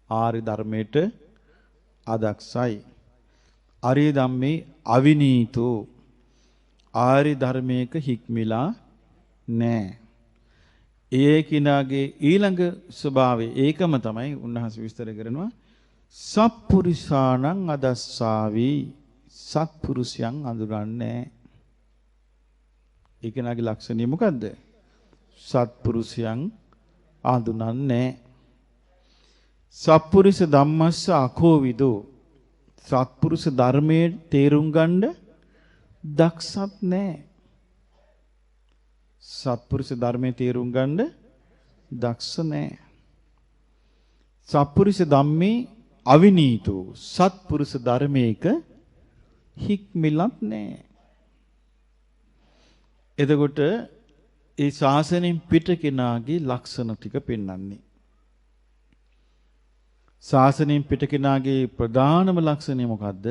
ආර්ය ධර්මයට අදක්ෂයි. ආර්ය ධම්මේ අවිනීතෝ. ආර්ය ධර්මයක හික්මිලා නැහැ. ඒ කිනාගේ ඊළඟ ස්වභාවය ඒකම තමයි උන්වහන්සේ විස්තර කරනවා. සත්පුරිසාණං අදස්සාවි. සත්පුරුෂයන් අඳුරන්නේ. ඒ කිනාගේ ලක්ෂණය මොකද්ද? සත්පුරුෂයන් අඳුනන්නේ. සත්පුරුෂ ධම්මස්ස අකෝවිදෝ. සත්පුරුෂ ධර්මයේ තේරුම් ගන්න දක්ෂත් නැහැ. සත්පුරුෂ ධර්මයේ තේරුම් ගන්න දක්ෂ නැහැ. සත්පුරුෂ ධම්මේ අවිනීතෝ. සත්පුරුෂ ධර්මයක හික්මිලත් නැහැ. එතකොට ඒ ශාසනයෙන් පිට කෙනාගේ ලක්ෂණ ටික පෙන්වන්නේ. ශාසනයෙන් පිට කෙනාගේ ප්‍රධානම ලක්ෂණය මොකද්ද?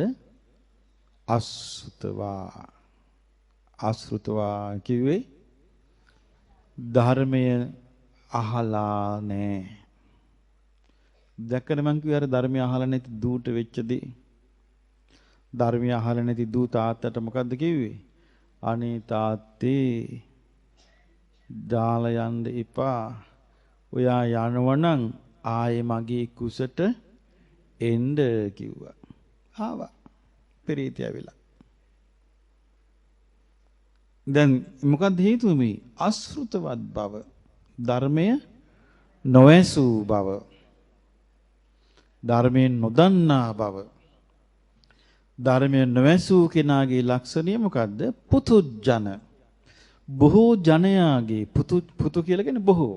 අසුතවා. අසෘතවා කිව්වේ ධර්මය අහලා නැහැ. දැක්කද මං කිව්වේ අර ධර්මය අහලා නැති දූට වෙච්ච දේ. ධර්මය අහලා නැති දූ තාත්තට මොකද්ද කිව්වේ? අනේ තාත්තේ දාලා යන්න එපා. ඔයා යනවනම් ආයේ මගේ කුසට එන්න කිව්වා. ආවා. පෙරේතය වෙලා. දැන් මොකක්ද හේතුව මේ? අසෘතවත් බව. ධර්මය නොඇසූ බව. ධර්මයෙන් නොදන්නා බව. ධර්මයෙන් නොඇසූ කෙනාගේ ලක්ෂණය මොකද්ද? පුතුජන. බොහෝ ජනයාගේ පුතු කියලා කියන්නේ බොහෝ.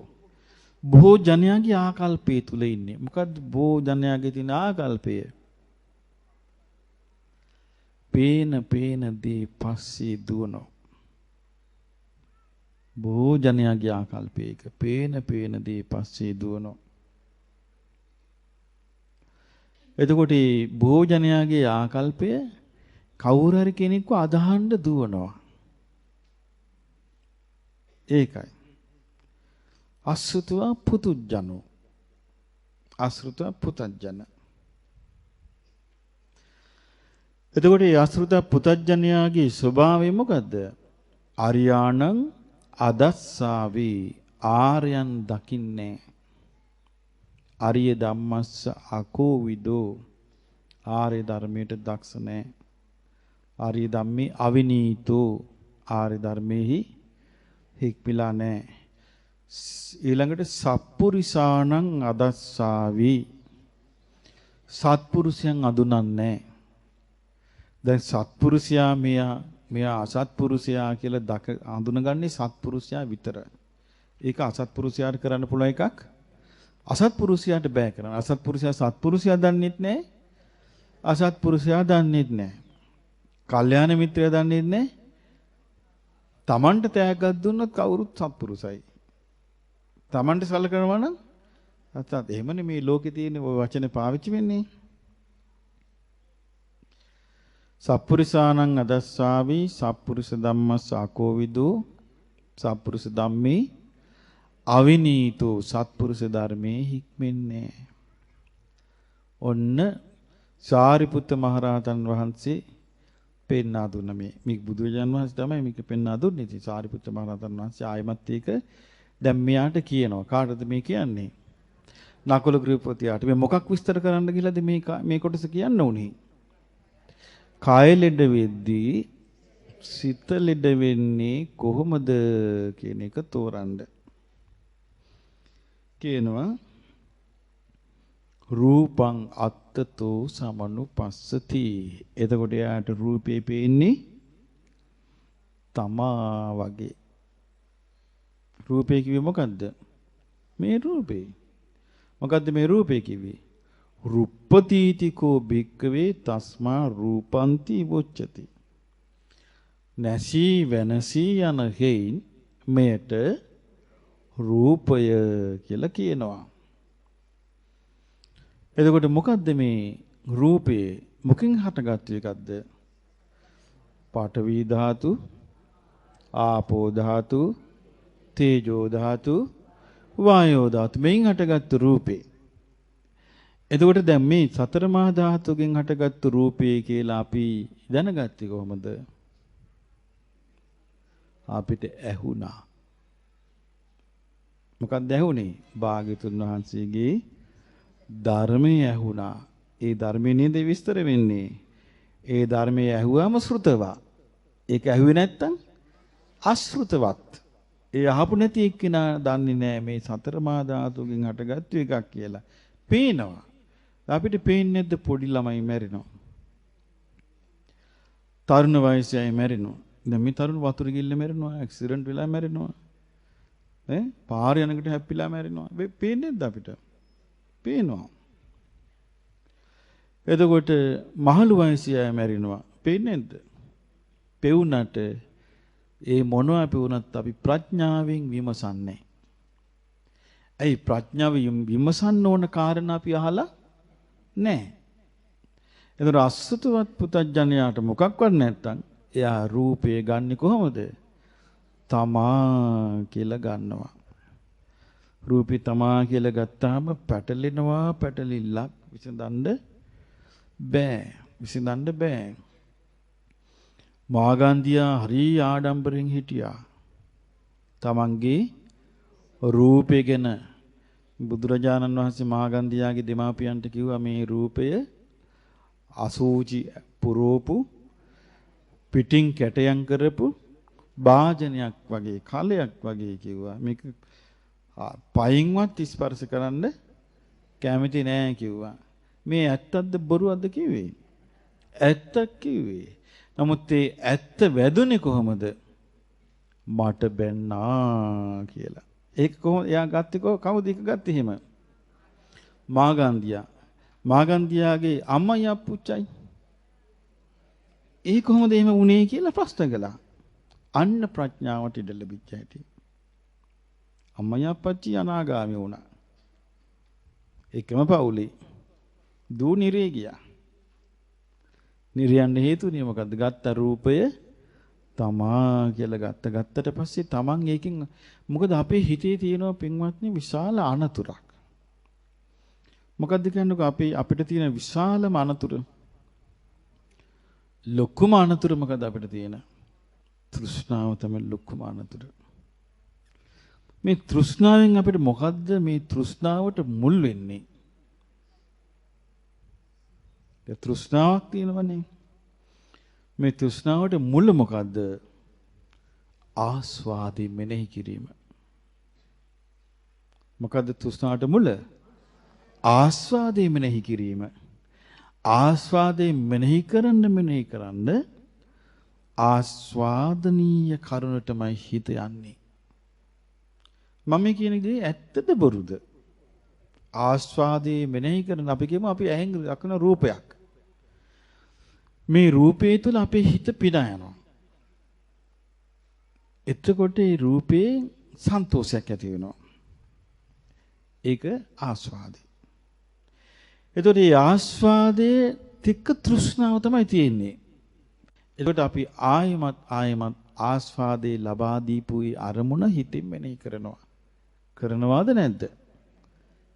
බොහෝ ජනයාගේ ආකල්පය තුල ඉන්නේ. මොකද්ද බොහෝ ජනයාගේ තියෙන ආකල්පය? පේන දේ පස්සේ දුවනවා. බොහෝ ජනයාගේ ආකල්පයක පේන දේ පස්සේ දුවනවා. එතකොට මේ බොහෝ ජනයාගේ ආකල්පය කවුරු හරි කෙනෙක්ව අදහන්න දුවනවා. ඒකයි. අසෘතව පුතුජනෝ. අසෘතව පුතජන. එතකොට මේ අසෘත පුතජනයාගේ ස්වභාවය මොකද්ද? අරියාණං අදස්සාවි. ආර්යයන් දකින්නේ. අරිය ධම්මස්ස අකෝවිදෝ. ආර්ය ධර්මයට දක්ෂ නැහැ. ආර්ය ධම්මේ අවිනීතෝ. ආර්ය ධර්මෙහි හික්මිලා නැහැ. ඊළඟට සත්පුරිසාණං අදස්සාවි. සත්පුරුෂයන් අඳුනන්නේ. දැන් සත්පුරුෂයා මෙයා අසත්පුරුෂයා කියලා හඳුනගන්නේ සත්පුරුෂයා විතරයි. ඒක අසත්පුරුෂයාට කරන්න පුළුවන් එකක් අසත්පුරුෂයාට බෑ කරන්න. අසත්පුරුෂයා සත්පුරුෂයා දන්නෙත් නැහැ. අසත්පුරුෂයා දන්නෙත් නැහැ. කල්යාණ මිත්‍රයා දන්නෙත් නැහැ. Tamanට තෑග්ගක් දුන්නොත් කවුරුත් සත්පුරුෂයි. Tamanට සලකනවා නම් අතත් එහෙමනේ මේ ලෝකේ තියෙන ඔය වචනේ පාවිච්චි වෙන්නේ. සප්පුරිසානං අදස්සාවි සප්පුරිස ධම්මස් ආකෝවිදෝ සප්පුරිස ධම්මේ අවිනීතෝ සත්පුරුෂ ධර්මයේ හික්මෙන්නේ. ඔන්න සාරිපුත්ත මහරහතන් වහන්සේ පෙන්වා දුන්න මේ බුදුරජාණන් වහන්සේ තමයි මේක පෙන්වා දුන්නේ. ඉතින් සාරිපුත්ත මහරහතන් වහන්සේ ආයමත් ඒක දැන් මෙයාට කියනවා. කාටද මේ කියන්නේ? නකුල ගෘහපතියාට. මේ මොකක් විස්තර කරන්න කියලාද මේ කොටස කියන්න උනේ? කාය ලෙඩ වෙද්දී සිත ලෙඩ වෙන්නේ කොහොමද කියන එක තෝරන්න. කියනවා රූපං අත්තතෝ සමනුපස්සති. එතකොට යාට රූපේ පේන්නේ තමා වගේ. රූපේ කිව්වේ මොකද්ද? මේ රූපේ. මොකද්ද මේ රූපේ කිව්වේ? රුප්පතිතිකෝ භික්කවේ තස්මා රූපන්ති වොච්චති. නැසී වෙනසී යන හේයින් මෙයට රූපය කියලා කියනවා. එතකොට මොකද්ද මේ රූපේ? මොකෙන් හටගත්තු එකක්ද? පඨවි ධාතු, ආපෝ ධාතු, තේජෝ ධාතු, වායෝ ධාතු මෙයින් හටගත්තු රූපේ. එතකොට දැන් මේ සතර මහා ධාතුගෙන් හටගත්තු රූපේ කියලා අපි දැනගත්තේ කොහොමද? අපිට ඇහුණා. මොකක්ද ඇහුනේ? භාග්‍යතුන් වහන්සේගේ ධර්මයේ ඇහුණා. ඒ ධර්මයේ නේද විස්තර වෙන්නේ. ඒ ධර්මයේ ඇහුවාම ශ්‍රුතවා. ඒක ඇහුවේ නැත්තම් අශ්‍රුතවත්. ඒ අහපු නැති එක්කිනා දන්නේ නැහැ මේ සතර මහා ධාතුගෙන් හටගත්තු එකක් කියලා. පේනවා. අපිට පේන්නේ නැද්ද පොඩි ළමයි මැරෙනවා. තරුණ වයසේ අය මැරෙනවා. දැන් මේ තරුණ වතුර ගිල්ල මැරෙනවා, ඇක්සිඩන්ට් වෙලා මැරෙනවා. පාර යනකට හැප්පිලා මැරෙනවා. පේන්නේ නැද්ද අපිට? පේනවා. එතකොට මහලු වයසේ අය මැරෙනවා. පේන්නේ නැද්ද? පෙවුනට ඒ මොනවා පෙවුනත් අපි ප්‍රඥාවෙන් විමසන්නේ. ඇයි ප්‍රඥාවෙන් විමසන්න ඕන කාරණා අපි අහලා නැහැ. එතකොට අසුතවත් පුතඥයාට මොකක්වත් නැත්තම් එයා රූපේ ගන්නෙ කොහොමද? තමා කියලා ගන්නවා. රූපේ තමා කියලා ගත්තාම පැටලෙනවා. පැටලිල්ලක් විසඳන්න බෑ. මාගන්ධියා හරි ආඩම්බරෙන් හිටියා. තමන්ගේ රූපේ ගැන බුදුරජාණන් වහන්සේ මාගන්ධියාගේ දෙමාපියන්ට කිව්වා මේ රූපය අසූචි පුරෝපු පිටින් කැටයන් කරපු භාජනයක් වගේ කලයක් වගේ කිව්වා. මේක පයින්වත් ස්පර්ශ කරන්න කැමති නෑ කිව්වා. මේ ඇත්තක්ද බොරුවක්ද කිව්වේ? ඇත්තක් කිව්වේ. නමුත් ඒ ඇත්ත වැදුනේ කොහොමද? මට බැන්නා කියලා. ඒක කොහොමද එයා ගත්තේ? කවුද ඒක ගත්තේ එහෙම? මාගන්ධියා. මාගන්ධියාගේ අම්මයි අප්පුච්චයි. ඒ කොහොමද එහෙම වුනේ කියලා ප්‍රශ්න කළා. අන්න ප්‍රඥාවට ඉඩ ලැබිච්ච හැටි. අම්මයි අප්පච්චි අනාගාමී වුණා. එකම පවුලේ දූ නිරේ ගියා. නිරයන් හේතුනේ මොකද්ද? ගත්ත රූපය තමා කියලා ගත්තට පස්සේ තමන් ඒකෙන් මොකද අපේ හිතේ තියෙනවා පින්වත්නි විශාල අනතුරක්. මොකද්ද කියන්නේ? අපිට තියෙන විශාලම අනතුර ලොකුම අනතුර මොකද අපිට තියෙන? තෘෂ්ණාව තමයි ලොකුම අනතුර. මේ තෘෂ්ණාවෙන් අපිට මොකද්ද මේ තෘෂ්ණාවට මුල් වෙන්නේ? ඒ තෘෂ්ණාවක් තියෙනවනේ. මේ තෘෂ්ණාවට මුල මොකද්ද? ආස්වාදී මෙනෙහි කිරීම. මොකද්ද තෘෂ්ණාවට මුල? ආස්වාදී මෙනෙහි කිරීම. ආස්වාදේ මෙනෙහි කරන්න ආස්වාදනීය කරුණටමයි හිත යන්නේ. මම කියන දේ ඇත්තද බොරුද? ආස්වාදේ මෙනෙහි කරන අපි කියමු අපි ඇහෙන් දකින රූපයක්. මේ රූපේ තුල අපේ හිත පිනා යනවා. එතකොට මේ රූපේ සන්තෝෂයක් ඇති වෙනවා. ඒක ආස්වාදේ. එතකොට මේ ආස්වාදයේ තික්ක තෘෂ්ණාව තමයි තියෙන්නේ. එතකොට අපි ආයමත් ආස්වාදේ ලබා දීපුයි අරමුණ හිතින් මෙනෙහි කරනවා. කරනවාද නැද්ද?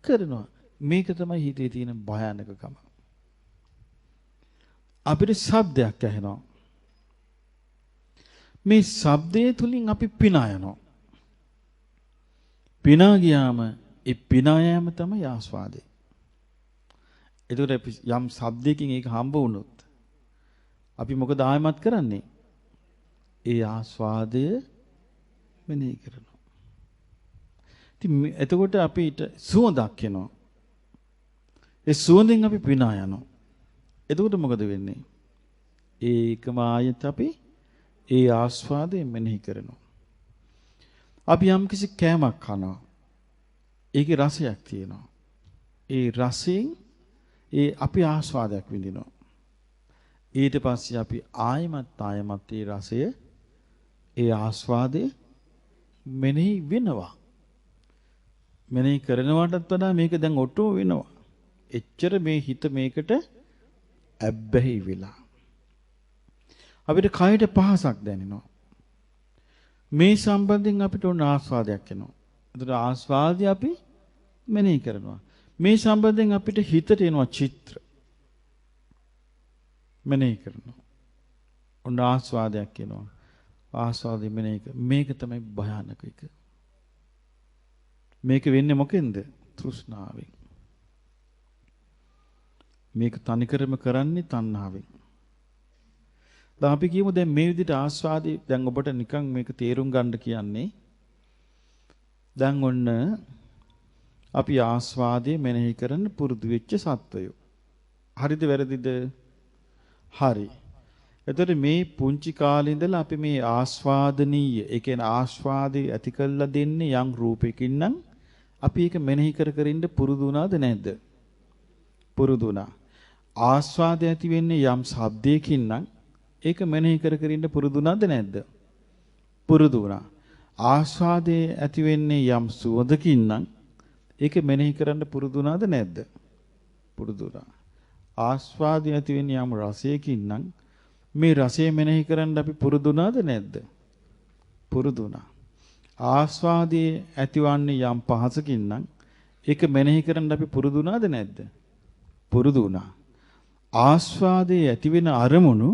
කරනවා. මේක තමයි හිතේ තියෙන භයානකකම. අපිට ශබ්දයක් ඇහෙනවා. මේ ශබ්දයේ තුලින් අපි පිනා යනවා. පිනා ගියාම ඒ පිනා යෑම තමයි ආස්වාදේ. එතකොට යම් ශබ්දයකින් ඒක හම්බ වුණොත් අපි මොකද ආයමත් කරන්නේ? ඒ ආස්වාදය මෙනෙහි කරනවා. ඉතින් එතකොට අපිට සුවඳක් එනවා. ඒ සුවඳෙන් අපි පිනා යනවා. එතකොට මොකද වෙන්නේ? ඒකම ආයත අපි ඒ ආස්වාදයෙන් මෙනෙහි කරනවා. අපි යම් කිසි කෑමක් කනවා. ඒකේ රසයක් තියෙනවා. ඒ රසයෙන් අපි ආස්වාදයක් විඳිනවා. ඊට පස්සේ අපි ආයමත් ඒ රසය ඒ ආස්වාදයේ මෙනෙහි වෙනවා. මෙනෙහි කරනවටත් වඩා මේක දැන් ඔටෝ වෙනවා. එච්චර මේ හිත මේකට ඇබ්බැහි වෙලා. අපිට කයට පහසක් දැනෙනවා. මේ සම්බන්ධයෙන් අපිට උන ආස්වාදයක් එනවා. ඒතර ආස්වාදය අපි මෙනෙහි කරනවා. මේ සම්බන්ධයෙන් අපිට හිතට එනවා චිත්‍ර. මෙනෙහි කරනවා. උන ආස්වාදයක් එනවා. ආස්වාදය මෙනෙහි කර. මේක තමයි භයානක එක. මේක වෙන්නේ මොකෙන්ද? තෘෂ්ණාවෙන්. මේක තනිකරම කරන්නේ තණ්හාවෙන්. දැන් අපි කියමු දැන් මේ විදිහට ආස්වාදේ දැන් ඔබට නිකන් මේක තේරුම් ගන්න කියන්නේ දැන් ඔන්න අපි ආස්වාදයේ මෙනෙහි කරන්න පුරුදු වෙච්ච සත්වයෝ. හරිද වැරදිද? හරි. එතකොට මේ පුංචි කාලේ ඉඳලා අපි මේ ආස්වාදනීය, ඒ කියන්නේ ආස්වාදේ ඇති කළා දෙන්නේ යම් රූපයකින් නම් අපි ඒක මෙනෙහි කර කර ඉන්න පුරුදු වුණාද නැද්ද? පුරුදු වුණා. ආස්වාදය ඇති වෙන්නේ යම් ශබ්දයකින් නම් ඒක මෙනෙහි කර කර ඉන්න පුරුදු වුණාද නැද්ද? පුරුදු වුණා. ආස්වාදයේ ඇති වෙන්නේ යම් සුවඳකින් නම් ඒක මෙනෙහි කරන්න පුරුදු වුණාද නැද්ද? පුරුදු වුණා. ආස්වාදයේ ඇති වෙන්නේ යම් රසයකින් නම් මේ රසය මෙනෙහි කරන්න අපි පුරුදු වුණාද නැද්ද? පුරුදු වුණා. ආස්වාදයේ ඇතිවන්නේ යම් පහසකින් නම් ඒක මෙනෙහි කරන්න අපි පුරුදු වුණාද නැද්ද? පුරුදු වුණා. ආස්වාදයේ ඇති වෙන අරමුණු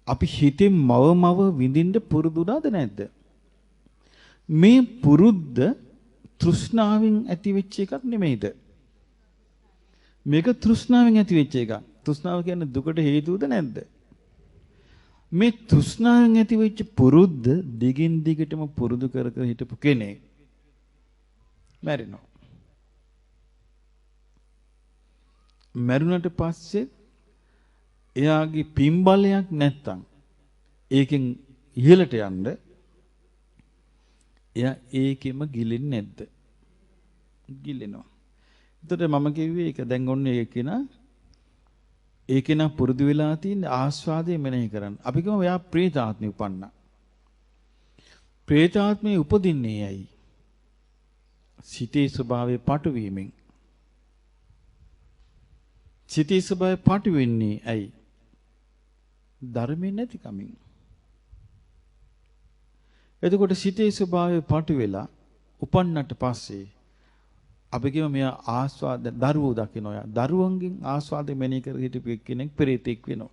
අපි හිතෙන් මව විඳින්න පුරුදු වුණාද නැද්ද? මේ පුරුද්ද තෘෂ්ණාවෙන් ඇති වෙච්ච එකක් නෙමෙයිද? මේක තෘෂ්ණාවෙන් ඇති වෙච්ච එකක්. තෘෂ්ණාව කියන්නේ දුකට හේතුවද නැද්ද? මේ තෘෂ්ණාවෙන් ඇති වෙච්ච පුරුද්ද දිගින් දිගටම පුරුදු කර කර හිටපු කෙනෙක් මැරෙනවා. මැරුණට පස්සේ එයාගේ පින්බලයක් නැත්තම් ඒකෙන් ඉහළට යන්න එයා ඒකෙම ගිලෙන්නේ නැද්ද? ගිලෙනවා. එතකොට මම කිව්වේ ඒක දැන් ඔන්න ඒකේන පුරුදු වෙලා තියෙන ආස්වාදය මෙනෙහි කරන්න. අපි කියමු එයා ප්‍රේතාත්මෙ උපන්නා. ප්‍රේතාත්මෙ උපදින්නේ ඇයි? සිතේ ස්වභාවය පටු වීමෙන්. සිතේ ස්වභාවය පටු වෙන්නේ ඇයි? ධර්මයෙන් නැතිකමින්. එතකොට සිතේ ස්වභාවය පටු වෙලා උපන්නට පස්සේ අපි කියමු මෙයා ආස්වාද දරුවෝ දකිනවා. යා දරුවන්ගෙන් ආස්වාදෙ මෙනෙහි කර හිටපු කෙනෙක් පෙරේතෙක් වෙනවා.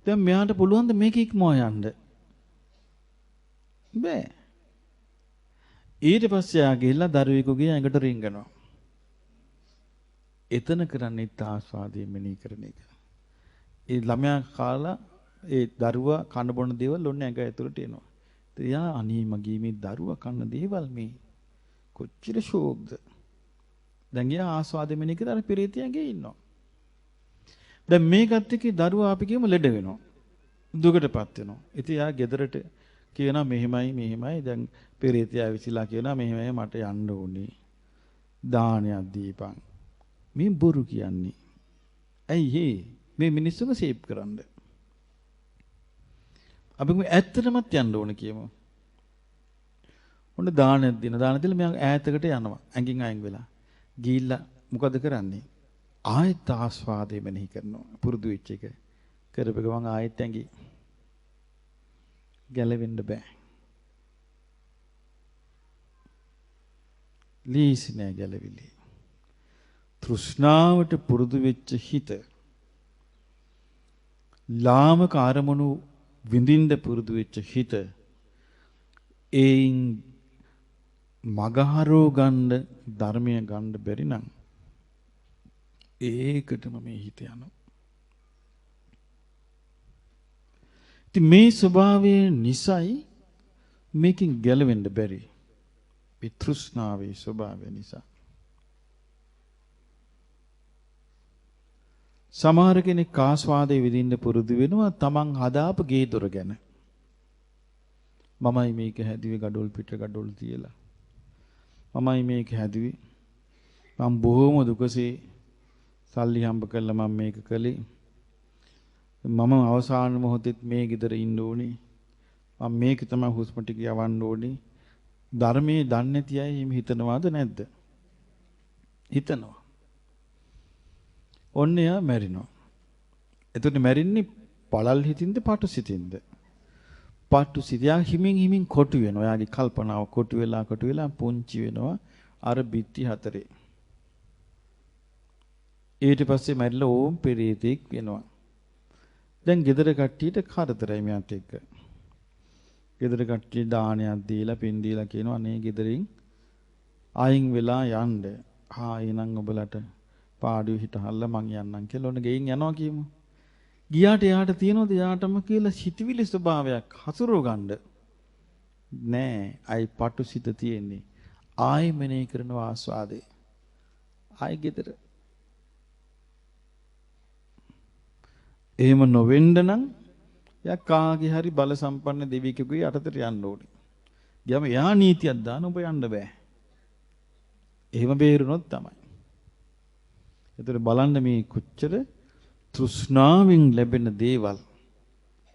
දැන් මෙයාට පුළුවන් ද මේක ඉක්මවා යන්න? බෑ. ඊට පස්සේ යා ගිහිල්ලා දරුවෙකුගේ ඇඟට රිංගනවා. එතන කරන්නේ ආස්වාදය මෙනෙහි කරන එක. ඒ ළමයා කාලා ඒ දරුවා කන බොන දේවල් ඔන්න ඇඟ ඇතුළට එනවා. ඉතින් යා අනේ මගේ මේ දරුවා කන දේවල් මේ කොච්චර ෂෝක්ද. දැන් යා ආස්වාදෙ මෙනෙහි කරලා පෙරේතයන්ගේ ඉන්නවා. දැන් මේකත් එක්ක දරුවා අපි කියමු ලෙඩ වෙනවා. දුකටපත් වෙනවා. ඉතින් යා ගෙදරට කියනවා මෙහෙමයි දැන් පෙරේතයා විසිලා කියනවා මෙහෙමයි මට යන්න ඕනේ. දානයක් දීපන්. මේ බොරු කියන්නේ. ඇයි මේ මිනිස්සුම සේව් කරන්න. අපි ඇත්තටමත් යන්න ඕන කියමු. ඔන්න දානෙත් දින දාන දීලා මම ඈතකට යනවා. ඇඟින් අයින් වෙලා. ගිහිල්ලා මොකද කරන්නේ? ආයෙත් ආස්වාදේ මෙනෙහි කරනවා. පුරුදු වෙච්ච එක. කරපෙක මං ආයෙත් ඇඟි ගැලවෙන්න බෑ. ලීසි නෑ ගැලවිලි. තෘෂ්ණාවට පුරුදු වෙච්ච හිත ලාමක අරමුණු විඳින්න පුරුදු වෙච්ච හිත ඒයින් මගහරෝ ගන්න ධර්මය ගන්න බැරි නම් ඒකටම මේ හිත යනවා. ඉතින් මේ ස්වභාවය නිසයි මේකෙන් ගැලවෙන්න බැරි. තෘෂ්ණාවේ ස්වභාවය නිසා. සමහර කෙනෙක් ආස්වාදයේ විඳින්න පුරුදු වෙනවා තමන් හදාපු ගේ දොර ගැන. මමයි මේක හැදුවේ gadol පිට gadol තියලා. මමයි මේක හැදුවේ. මම බොහොම දුකසේ සල්ලි හම්බ කරලා මම මේක කළේ. මම අවසාන මොහොතෙත් මේ ගෙදර ඉන්න ඕනේ. මම මේක තමයි හුස්ම ටික යවන්න ඕනේ. ධර්මයේ දන්නේ නැති අය එහෙම හිතනවාද නැද්ද? හිතනවා. ඔන්න එයා මැරිනවා. එතකොට මැරින්නේ පළල් හිතින්ද පටු සිතින්ද? පටු සිතියා හිමින් කොටු වෙනවා. එයාගේ කල්පනාව කොටු වෙලා පුංචි වෙනවා අර බිත්ති හතරේ. ඊට පස්සේ මැරිලා ඕම් පෙරේතෙක් වෙනවා. දැන් ගෙදර කට්ටියට කරදරයි මෙයාට එක්ක. ගෙදර කට්ටිය දානයක් දීලා පින් දීලා කියනවා අනේ ගෙදරින් අයින් වෙලා යන්න. එනං ඔබලට පාඩුවේ හිටහල්ලා මං යන්නම් කියලා ඔන්න ගෙයින් යනවා කියමු. ගියාට එයාට තියනෝද එයාටම කියලා හිතවිලි ස්වභාවයක් හසුරව ගන්න. නෑ අයි පටු සිත තියෙන්නේ. ආයි මෙනේ කරන ආස්වාදේ. ආයි ගෙදර. එහෙම නොවෙන්න නම් යා කාගේ හරි බල සම්පන්න දෙවියෙකුගේ යටතට යන්න ඕනේ. ගියාම එයා නීතියක් දාන ඔබ යන්න බෑ. එහෙම බේරුණොත් තමයි. ඒතර බලන්න මේ කොච්චර තෘෂ්ණාවෙන් ලැබෙන දේවල්.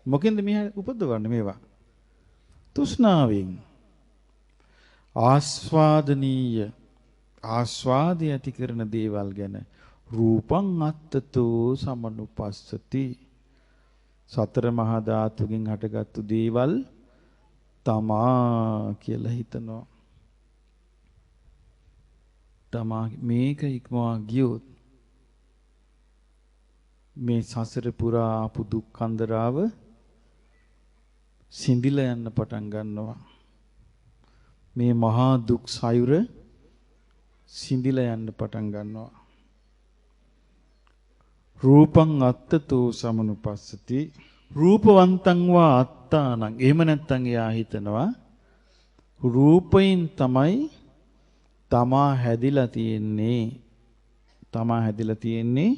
මොකෙන්ද මේ උපදවන්නේ මේවා? තෘෂ්ණාවෙන්. ආස්වාදනීය ආස්වාදය ඇති කරන දේවල් ගැන රූපං අත්තතෝ සමනුපස්සති. සතර මහා ධාතුකින් හටගත්තු දේවල් තමා කියලා හිතනවා. තමා මේක ඉක්මවා ගියොත් මේ සසර පුරා ආපු දුක් කන්දරාව සිඳිලා යන්න පටන් ගන්නවා. මේ මහා දුක් සයුර සිඳිලා යන්න පටන් ගන්නවා. රූපං අත්තතෝ සමනුපස්සති. රූපවන්තං වා අත්තානං. එහෙම නැත්නම් එයා හිතනවා රූපයෙන් තමයි තමා හැදිලා තියෙන්නේ. තමා හැදිලා තියෙන්නේ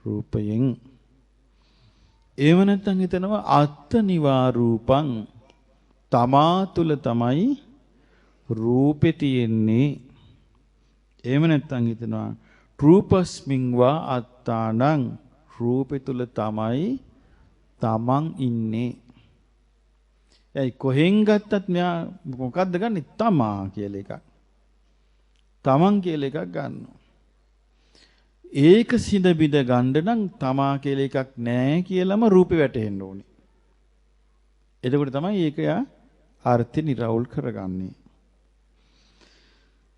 රූපයෙන්. එහෙම නැත්නම් හිතනවා අත්තනිවා රූපං. තමා තුල තමයි රූපේ තියෙන්නේ. එහෙම නැත්නම් හිතනවා රූපස්මින් වා අත්තානං. රූපේ තුල තමයි තමන් ඉන්නේ. එයි කොහෙන් ගත්තත් මෙයා මොකද්ද ගන්නෙ? තමා කියලා එකක්. තමන් කියලා එකක් ගන්නවා. ඒක සිඳ බිඳ ගන්න නම් තමා කියලා එකක් නැහැ කියලාම රූපේ වැටෙන්න ඕනේ. එතකොට තමයි ඒක යා අර්ථය නිරවුල් කරගන්නේ.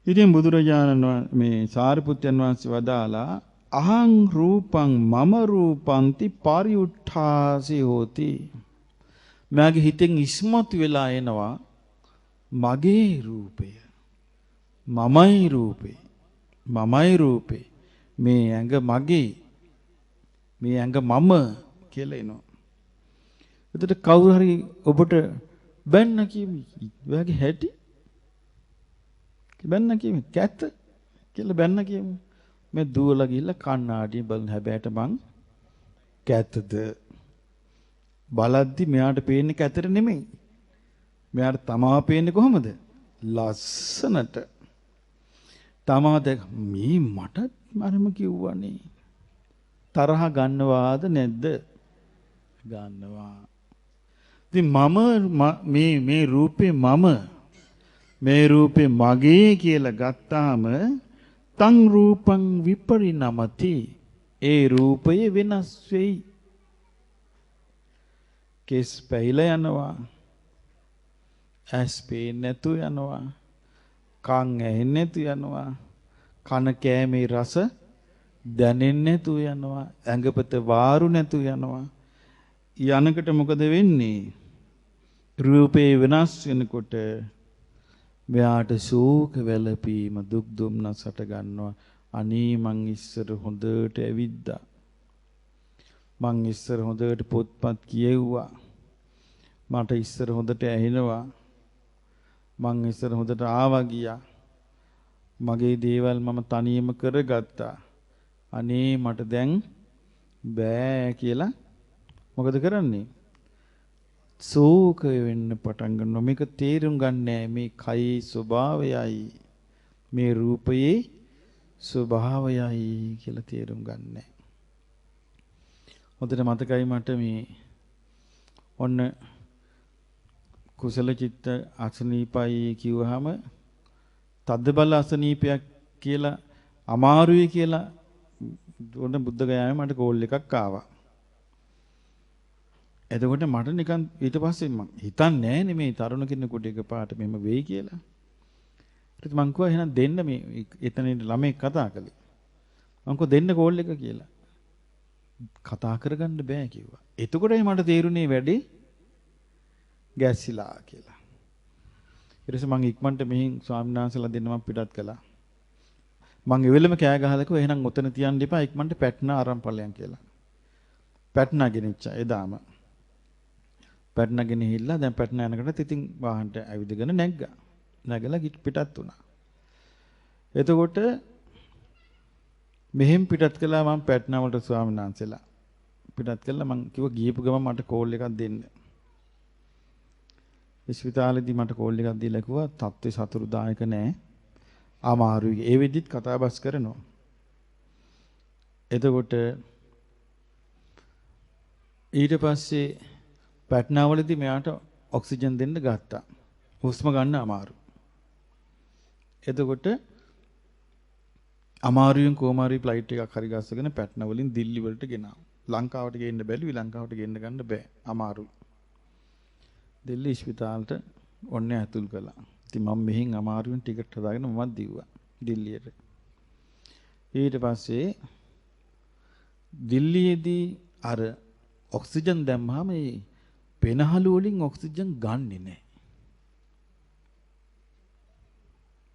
ඉතින් බුදුරජාණන් මේ සාරිපුත්යන් වහන්සේ වදාලා අහං රූපං මම රූපන්ති පරිඋත්ථාසී හෝති. මගේ හිතෙන් ඉස්මතු වෙලා එනවා මගේ රූපය. මමයි රූපේ. මමයි රූපේ. මේ ඇඟ මගේ. මේ ඇඟ මම කියලා එනවා. එතකොට කවුරු හරි ඔබට බැන්න කියමි. ඔයාගේ හැටි බැන්න කියමි. කැත කියලා බැන්න කියමු. මේ දුවලා ගිහිල්ලා කණ්ණාඩියෙන් බලන හැබැයිට මං කැතද බලද්දි මෙයාට පේන්නේ කැතට නෙමෙයි. මෙයාට තමා පේන්නේ කොහමද? ලස්සනට. තමා දැක් මේ මට මරම කිව්වනේ. තරහ ගන්නවාද නැද්ද? ගන්නවා. ඉතින් මම මේ රූපේ මම මේ රූපේ මගේ කියලා ගත්තාම තං රූපං විපරිණමති. ඒ රූපය වෙනස් වෙයි. කෙස් පැහිලා යනවා. ඇස් පේන්නේ නැතු යනවා. කන් ඇහෙන්නේ නැතු යනවා. කන කෑමේ රස දැනෙන්නේ නැතු යනවා. ඇඟපත වාරු නැතු යනවා. යනකට මොකද වෙන්නේ? රූපේ වෙනස් වෙනකොට මෙයාට ශෝක වැළපීම දුක් දුම්නසට ගන්නවා. අනේ මං ඉස්සර හොඳට ඇවිද්දා. මං ඉස්සර හොඳට පොත්පත් කියෙව්වා. මට ඉස්සර හොඳට ඇහෙනවා. මං ඉස්සර හොඳට ආවා ගියා. මගේ දේවල් මම තනියම කරගත්තා. අනේ මට දැන් බෑ කියලා මොකද කරන්නේ? ශෝක වෙන්න පටන් ගන්නවා. මේක තේරුම් ගන්නෑ මේ කයේ ස්වභාවයයි මේ රූපයේ ස්වභාවයයි කියලා තේරුම් ගන්නෑ. හොඳට මතකයි මට මේ ඔන්න කුසල චිත්ත අසනීපයි කිව්වහම තද්ද බල අසනීපයක් කියලා අමාරුයි කියලා උඩ බුද්ධ ගයාවේ මට කෝල් එකක් ආවා. එතකොට මට නිකන් ඊට පස්සේ මං හිතන්නේ නෑනේ මේ තරුණ කෙනෙකුට එකපාරට මෙහෙම වෙයි කියලා. ඊට මං කිව්වා එහෙනම් දෙන්න මේ එතන ළමයි කතා කළේ. මං කිව්වා දෙන්න කෝල් එක කියලා. කතා කරගන්න බෑ කිව්වා. එතකොටයි මට තේරුනේ වැඩි ගැස්සිලා කියලා. ඊට පස්සේ මං ඉක්මනට මෙහින් ස්වාමීන් වහන්සේලා දෙන්න මං පිටත් කළා. මං එවෙලම කෑ ගහලා කිව්වා එහෙනම් ඔතන තියන්න එපා ඉක්මනට පැට්නා අරන් ඵලයන් කියලා. පැට්නා ගෙනිච්චා එදාම. පැට්නා ගෙනහිල්ලා දැන් පැට්නා යනකොට ඉතින් වාහනට ඇවිදගෙන නැග්ගා. නැගලා පිටත් වුණා. එතකොට මෙහෙම පිටත් කළා මම පැට්නා වලට ස්වාමීන් වහන්සේලා. පිටත් කළා මං කිව්වා ගියපු ගමන් මට කෝල් එකක් දෙන්න. ඉස්පිතාලෙදී මට කෝල් එකක් දීලා කිව්වා තත්ත්වේ සතුරුදායක නෑ. අමාරුයි. ඒ වෙද්දිත් කතා බස් කරනවා. එතකොට ඊට පස්සේ පැට්නාවලදී මෙයාට ඔක්සිජන් දෙන්න ගත්තා. හුස්ම ගන්න අමාරු. එතකොට අමාරුවෙන් කොමාරි ෆ්ලයිට් එකක් හරි ගස්සගෙන පැට්නා වලින් දිල්ලි වලට ගෙනාවා. ලංකාවට ගේන්න බැලුවි ලංකාවට ගෙන්න ගන්න බෑ. අමාරුයි. දිල්ලි ඉස්පිතාලට ඔන්නේ ඇතුල් කළා. ඉතින් මම මෙහින් අමාරුවෙන් ටිකට් හදාගෙන මමත් දිව්වා දිල්ලියට. ඊට පස්සේ දිල්ලියේදී අර ඔක්සිජන් දැම්මහම මේ පෙනහළු වලින් ඔක්සිජන් ගන්නෙ නෑ.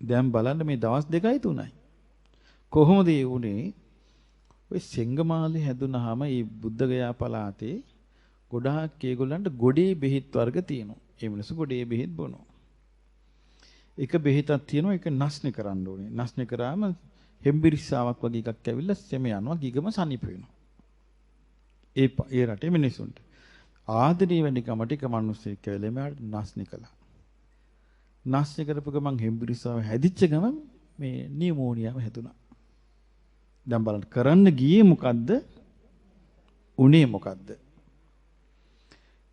දැන් බලන්න මේ දවස් 2යි 3යි. කොහොමද ඒ උනේ? ඔය සෙංගමාලේ හැදුනහම මේ බුද්ධගයා පළාතේ ගොඩාක් ඒගොල්ලන්ට ගොඩේ බෙහෙත් වර්ග තියෙනවා. ඒ මිනිස්සු ගොඩේ බෙහෙත් බොනවා. එක බෙහෙතක් තියෙනවා ඒක නස්නේ කරන්න ඕනේ. නස්නේ කරාම හෙම්බිරිස්සාවක් වගේ එකක් ඇවිල්ලා සෙම යනවා ගිගම සනීප වෙනවා. ඒ රටේ මිනිසුන්ට ආදරේ වෙන කමට එක මිනිස්සෙක් කියලා එයාට නස්නේ කළා. නස්නේ කරපු ගමන් හෙම්බිරිස්සාව හැදිච්ච ගමන් මේ නියුමෝනියාව හැදුනා. දැන් බලන්න කරන්න ගියේ මොකද්ද? උනේ මොකද්ද?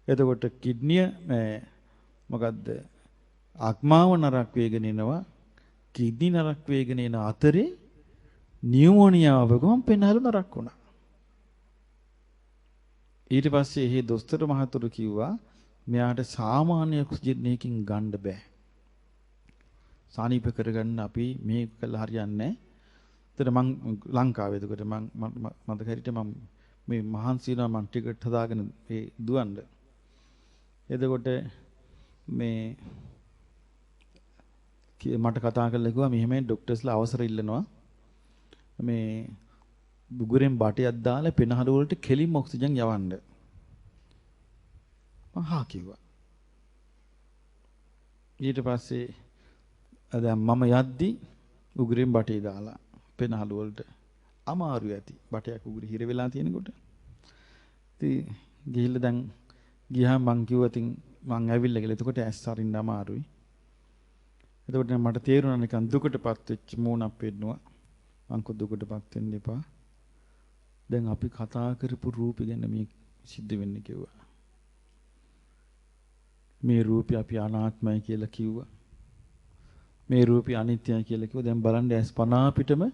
එතකොට කිඩ්නිය මොකද්ද? අක්මාව නරක් වේගෙන එනවා. කිඩ්නි නරක් වේගෙන එන අතරේ නියුමෝනියාව වගම පෙනහළු නරක් වුණා. ඊට පස්සේ එහි දොස්තර මහතුරු කිව්වා මෙයාට සාමාන්‍ය ඔක්සිජන් එකකින් ගන්න බෑ. සානීප කරගන්න අපි මේක කළා හරියන්නේ නැහැ. ඒතර මං ලංකාවේ එතකොට මං මතක හැටියට මම මේ මහන්සි වෙනවා මං ටිකට් හදාගෙන ඒ දුවන්න. එතකොට මේ මට කතා කරලා කිව්වා මෙහෙමයි ડોක්ටර්ස්ලා අවසර ඉල්ලනවා. මේ බුගුරෙන් බටයක් දාලා පෙනහළු වලට කෙලින්ම ඔක්සිජන් යවන්න. මං හා කිව්වා. ඊට පස්සේ දැන් මම යද්දි උගුරෙන් බටේ දාලා පෙනහළු වලට අමාරු ඇති. බටයක් උගුරේ හිර වෙලා තියෙනකොට. ඉතින් ගිහිල්ලා දැන් ගියාම මං කිව්වා ඉතින් මං ඇවිල්ලා කියලා. එතකොට ඇස් අරින්න අමාරුයි. එතකොට මට තේරුණා නිකන් දුකටපත් වෙච්ච මූණක් පෙන්නවා. මං කො දුකටපත් වෙන්න එපා. දැන් අපි කතා කරපු රූපය ගැන මේ සිද්ධ වෙන්නේ කිව්වා. මේ රූපය අපි අනාත්මයි කියලා කිව්වා. මේ රූපي අනිත්‍යයි කියලා කිව්ව. දැන් බලන්න ඇස් පන පිටම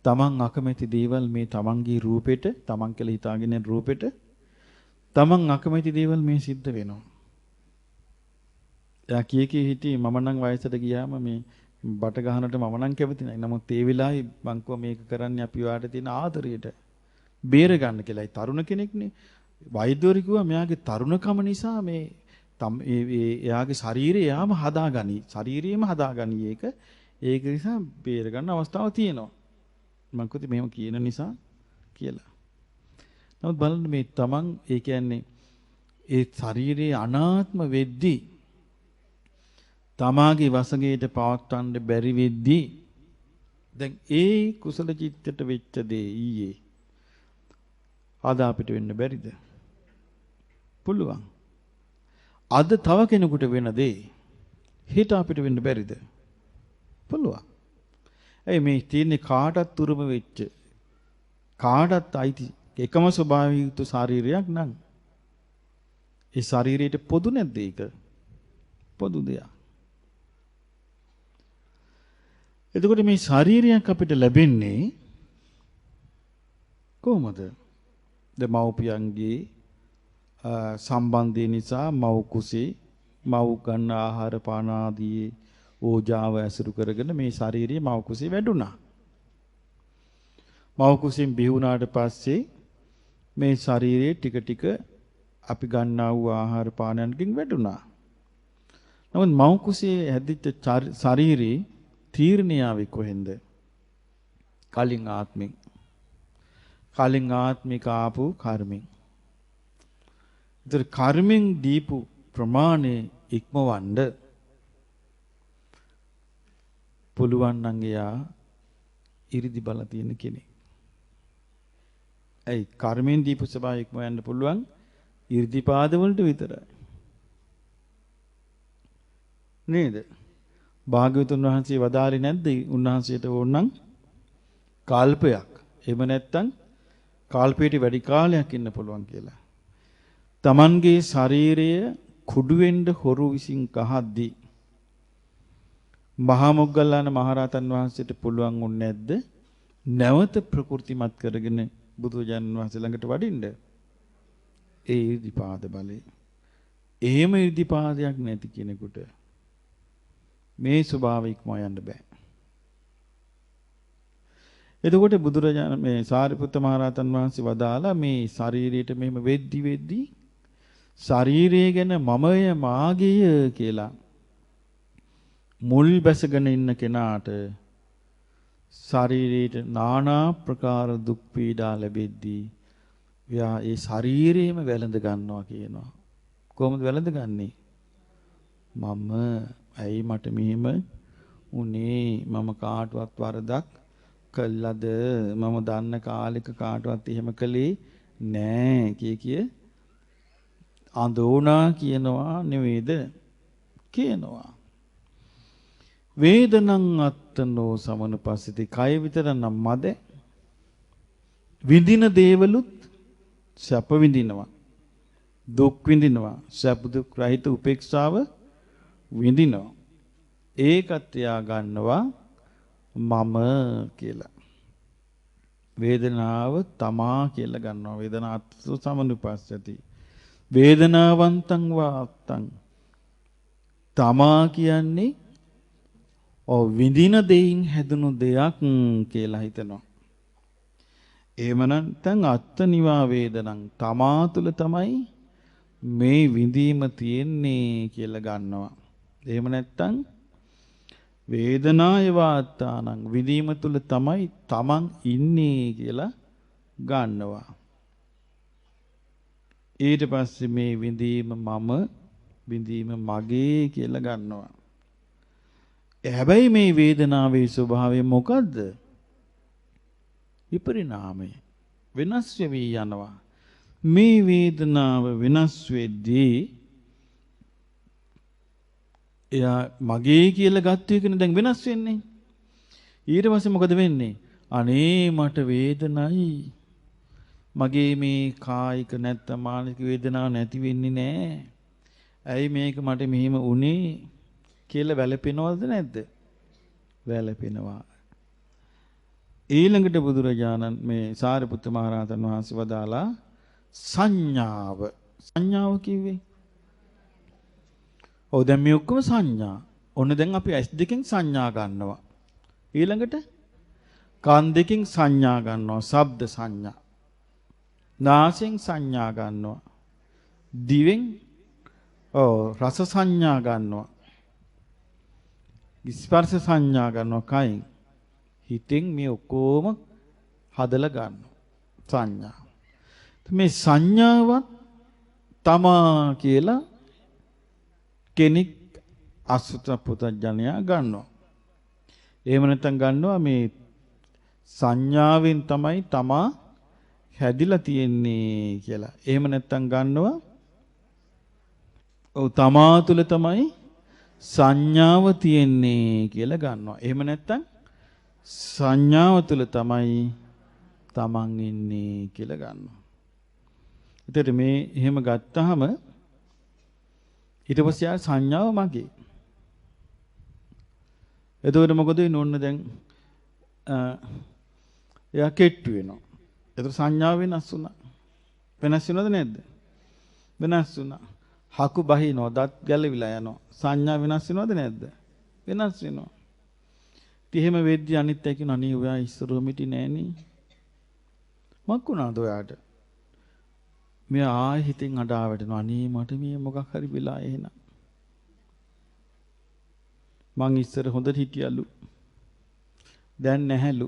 තමන් අකමැති දේවල් මේ තමන්ගේ රූපෙට, තමන් කියලා හිතාගෙන ඉන්න රූපෙට තමන් අකමැති දේවල් මේ සිද්ධ වෙනවා. එයා කී හිටියේ මම නම් වයසට ගියාම මේ බට ගහනට මම නම් කැමති නැහැ. නමුත් ඒ වෙලාවේ බංකුව මේක කරන්නේ අපි වාට තියෙන ආදරයට බේර ගන්න කියලායි. තරුණ කෙනෙක්නේ. වෛද්‍යවරු කිව්වා මෙයාගේ තරුණකම නිසා මේ එයාගේ ශරීරය යාම හදාගනි. ශරීරයම හදාගනි ඒක. ඒක නිසා බේර ගන්න අවස්ථාවක් තියෙනවා. මම කිව්වා මෙහෙම කියන නිසා කියලා. නමුත් බලන්න මේ තමන් ඒ කියන්නේ ඒ ශරීරයේ අනාත්ම වෙද්දී තමාගේ වසඟයට පවත්වන්න බැරි වෙද්දී දැන් ඒ කුසල චිත්තයට වෙච්ච දේ ඊයේ අද අපිට වෙන්න බැරිද? පුළුවන්. අද තව කෙනෙකුට වෙන දේ හෙට අපිට වෙන්න බැරිද? පුළුවන්. ඒ මේ තියෙන්නේ කාටත් උරුම වෙච්ච කාටත් අයිති එකම ස්වභාවය යුතු ශරීරයක් නම් ඒ ශරීරයට පොදු නැද්ද ඒක? පොදු දෙයක්. එතකොට මේ ශරීරයක් අපිට ලැබෙන්නේ කොහොමද? දෙමව්පියන්ගේ සම්බන්ධය නිසා මව් කුසේ මව් ගන්න ආහාර පාන ආදී ඕජාව ඇසුරු කරගෙන මේ ශාරීරිය මව් කුසේ වැඩුණා. මව් කුසෙන් බිහි වුණාට පස්සේ මේ ශාරීරිය ටික ටික අපි ගන්නා වූ ආහාර පානයන්ගෙන් වැඩුණා. නමුත් මව් කුසේ හැදිච්ච ශාරීරිය තීර්ණය ආවේ කොහෙන්ද? කලින් ආත්මෙන්. කලින් ආත්මික ආපු කර්මෙන්. ඒතර කර්මෙන් දීපු ප්‍රමාණය ඉක්මවන්න පුළුවන් නම් එයා ඉරිදි බල තියෙන කෙනෙක්. ඒ කර්මෙන් දීපු ස්වභාවය ඉක්මවන්න පුළුවන් ඉරිදි පාද වලට විතරයි. නේද? භාග්‍යවතුන් වහන්සේ වදාරේ නැද්ද? උන්වහන්සේට ඕනනම් කල්පයක්. එහෙම නැත්නම් කල්පයට වැඩි කාලයක් ඉන්න පුළුවන් කියලා. Tamanගේ ශරීරය කුඩු වෙන්න හොරු විසින් කහද්දී මහා මොග්ගල්ලාන මහරහතන් වහන්සේට පුළුවන් වුනේ නැද්ද? නැවත ප්‍රකෘතිමත් කරගෙන බුදුජානන් වහන්සේ ළඟට වඩින්න. ඒ ඉර්ධිපාද බලය. එහෙම ඉර්ධිපාදයක් නැති කෙනෙකුට මේ ස්වභාවය ඉක්මව යන්න බෑ. එතකොට බුදුරජාණන් මේ සාරිපුත්ත මහරහතන් වහන්සේ වදාලා මේ ශරීරයට මෙහෙම වෙද්දි ශරීරය ගැන මමය මාගේය කියලා මුල් බැසගෙන ඉන්න කෙනාට ශරීරයට নানা ප්‍රකාර දුක් පීඩා ලැබෙද්දී එයා ඒ ශරීරයම වැළඳ ගන්නවා කියනවා. කොහොමද වැළඳගන්නේ? මම ඇයි මට මෙහෙම උනේ? මම කාටවත් වරදක් කළාද? මම දන්න කාලෙක කාටවත් එහෙම කළේ නෑ කිය අඳෝනා කියනවා නෙවෙයිද? කියනවා. වේදනං අත්තනෝ සමනුපස්සිතී. කය විතර නම් මද විඳින දේවලුත් සැප විඳිනවා. දුක් විඳිනවා. සැප දුක් රහිත උපේක්ෂාව විඳිනවා. ඒකත් එයා ගන්නවා මම කියලා. වේදනාව තමා කියලා ගන්නවා. වේදනාත්සු සමනුපස්සති. වේදනාවන්තං වාත්තං. තමා කියන්නේ විඳින දෙයින් හැදුණු දෙයක් කියලා හිතනවා. එහෙම නැත්නම් අත්නිවා වේදනං. තමා තුල තමයි මේ විඳීම තියෙන්නේ කියලා ගන්නවා. එහෙම නැත්නම් වේදනාය වාත්තානං. විඳීම තුල තමයි තමන් ඉන්නේ කියලා ගන්නවා. ඊට පස්සේ මේ විඳීම මම, විඳීම මගේ කියලා ගන්නවා. හැබැයි මේ වේදනාවේ ස්වභාවය මොකද්ද? විපරිණාමය. වෙනස් වෙවි යනවා. මේ වේදනාව වෙනස් වෙද්දී එයා මගේ කියලා ගත්ත එකනේ දැන් වෙනස් වෙන්නේ. ඊට පස්සේ මොකද වෙන්නේ? අනේ මට වේදනයි. මගේ මේ කායික නැත්නම් මානසික වේදනාවක් නැති වෙන්නේ නැහැ. ඇයි මේක මට මෙහෙම වුනේ කියලා වැළපෙනවද නැද්ද? වැළපෙනවා. ඊළඟට බුදුරජාණන් මේ සාරිපුත්ත මහ රහතන් වහන්සේ වදාලා සංඥාව. සංඥාව කිව්වේ. ඔව් දැන් මේ ඔක්කොම සංඥා. ඔන්න දැන් අපි ඇස් දෙකෙන් සංඥා ගන්නවා. ඊළඟට කන් දෙකෙන් සංඥා ගන්නවා. ශබ්ද සංඥා. නාසයෙන් සංඥා ගන්නවා. දිවෙන් රස සංඥා ගන්නවා. ස්පර්ශ සංඥා ගන්නවා. කයින් හිතෙන් මේ ඔක්කොම හදලා ගන්නවා. සංඥා. මේ සංඥාවත් තමා කියලා කෙනෙක් අසුත පුතඥයා ගන්නවා. එහෙම නැත්නම් ගන්නවා මේ සංඥාවෙන් තමයි තමා හැදිලා තියෙන්නේ කියලා. එහෙම නැත්නම් ගන්නවා ඔව් තමා තුළ තමයි සංඥාව තියෙන්නේ කියලා ගන්නවා. එහෙම නැත්නම් සංඥාව තුළ තමයි තමන් ඉන්නේ කියලා ගන්නවා. එතකොට මේ එහෙම ගත්තාම ඊට පස්සේ ආ සංඥාව මගේ. එතකොට මොකද වෙන්නේ? ඕන්න දැන් එයා කෙට්ටු වෙනවා. එතකොට සංඥාව වෙනස් වුණා. වෙනස් වෙනවද නැද්ද? වෙනස් වුණා. හකු බහිනවා, දත් ගැලවිලා යනවා. සංඥා වෙනස් වෙනවද නැද්ද? වෙනස් වෙනවා. ඉතින් එහෙම වෙද්දී අනිත් අය කියන අනේ ඔයා ඉස්සරහම හිටි නෑනේ. මොකක් වුණාද ඔයාට? මෙයා ආයෙ හිතෙන් අඩා වැටෙනවා. අනේ මට මේ මොකක් හරි වෙලා එහෙනම්. මං ඉස්සර හොඳට හිටියලු. දැන් නැහැලු.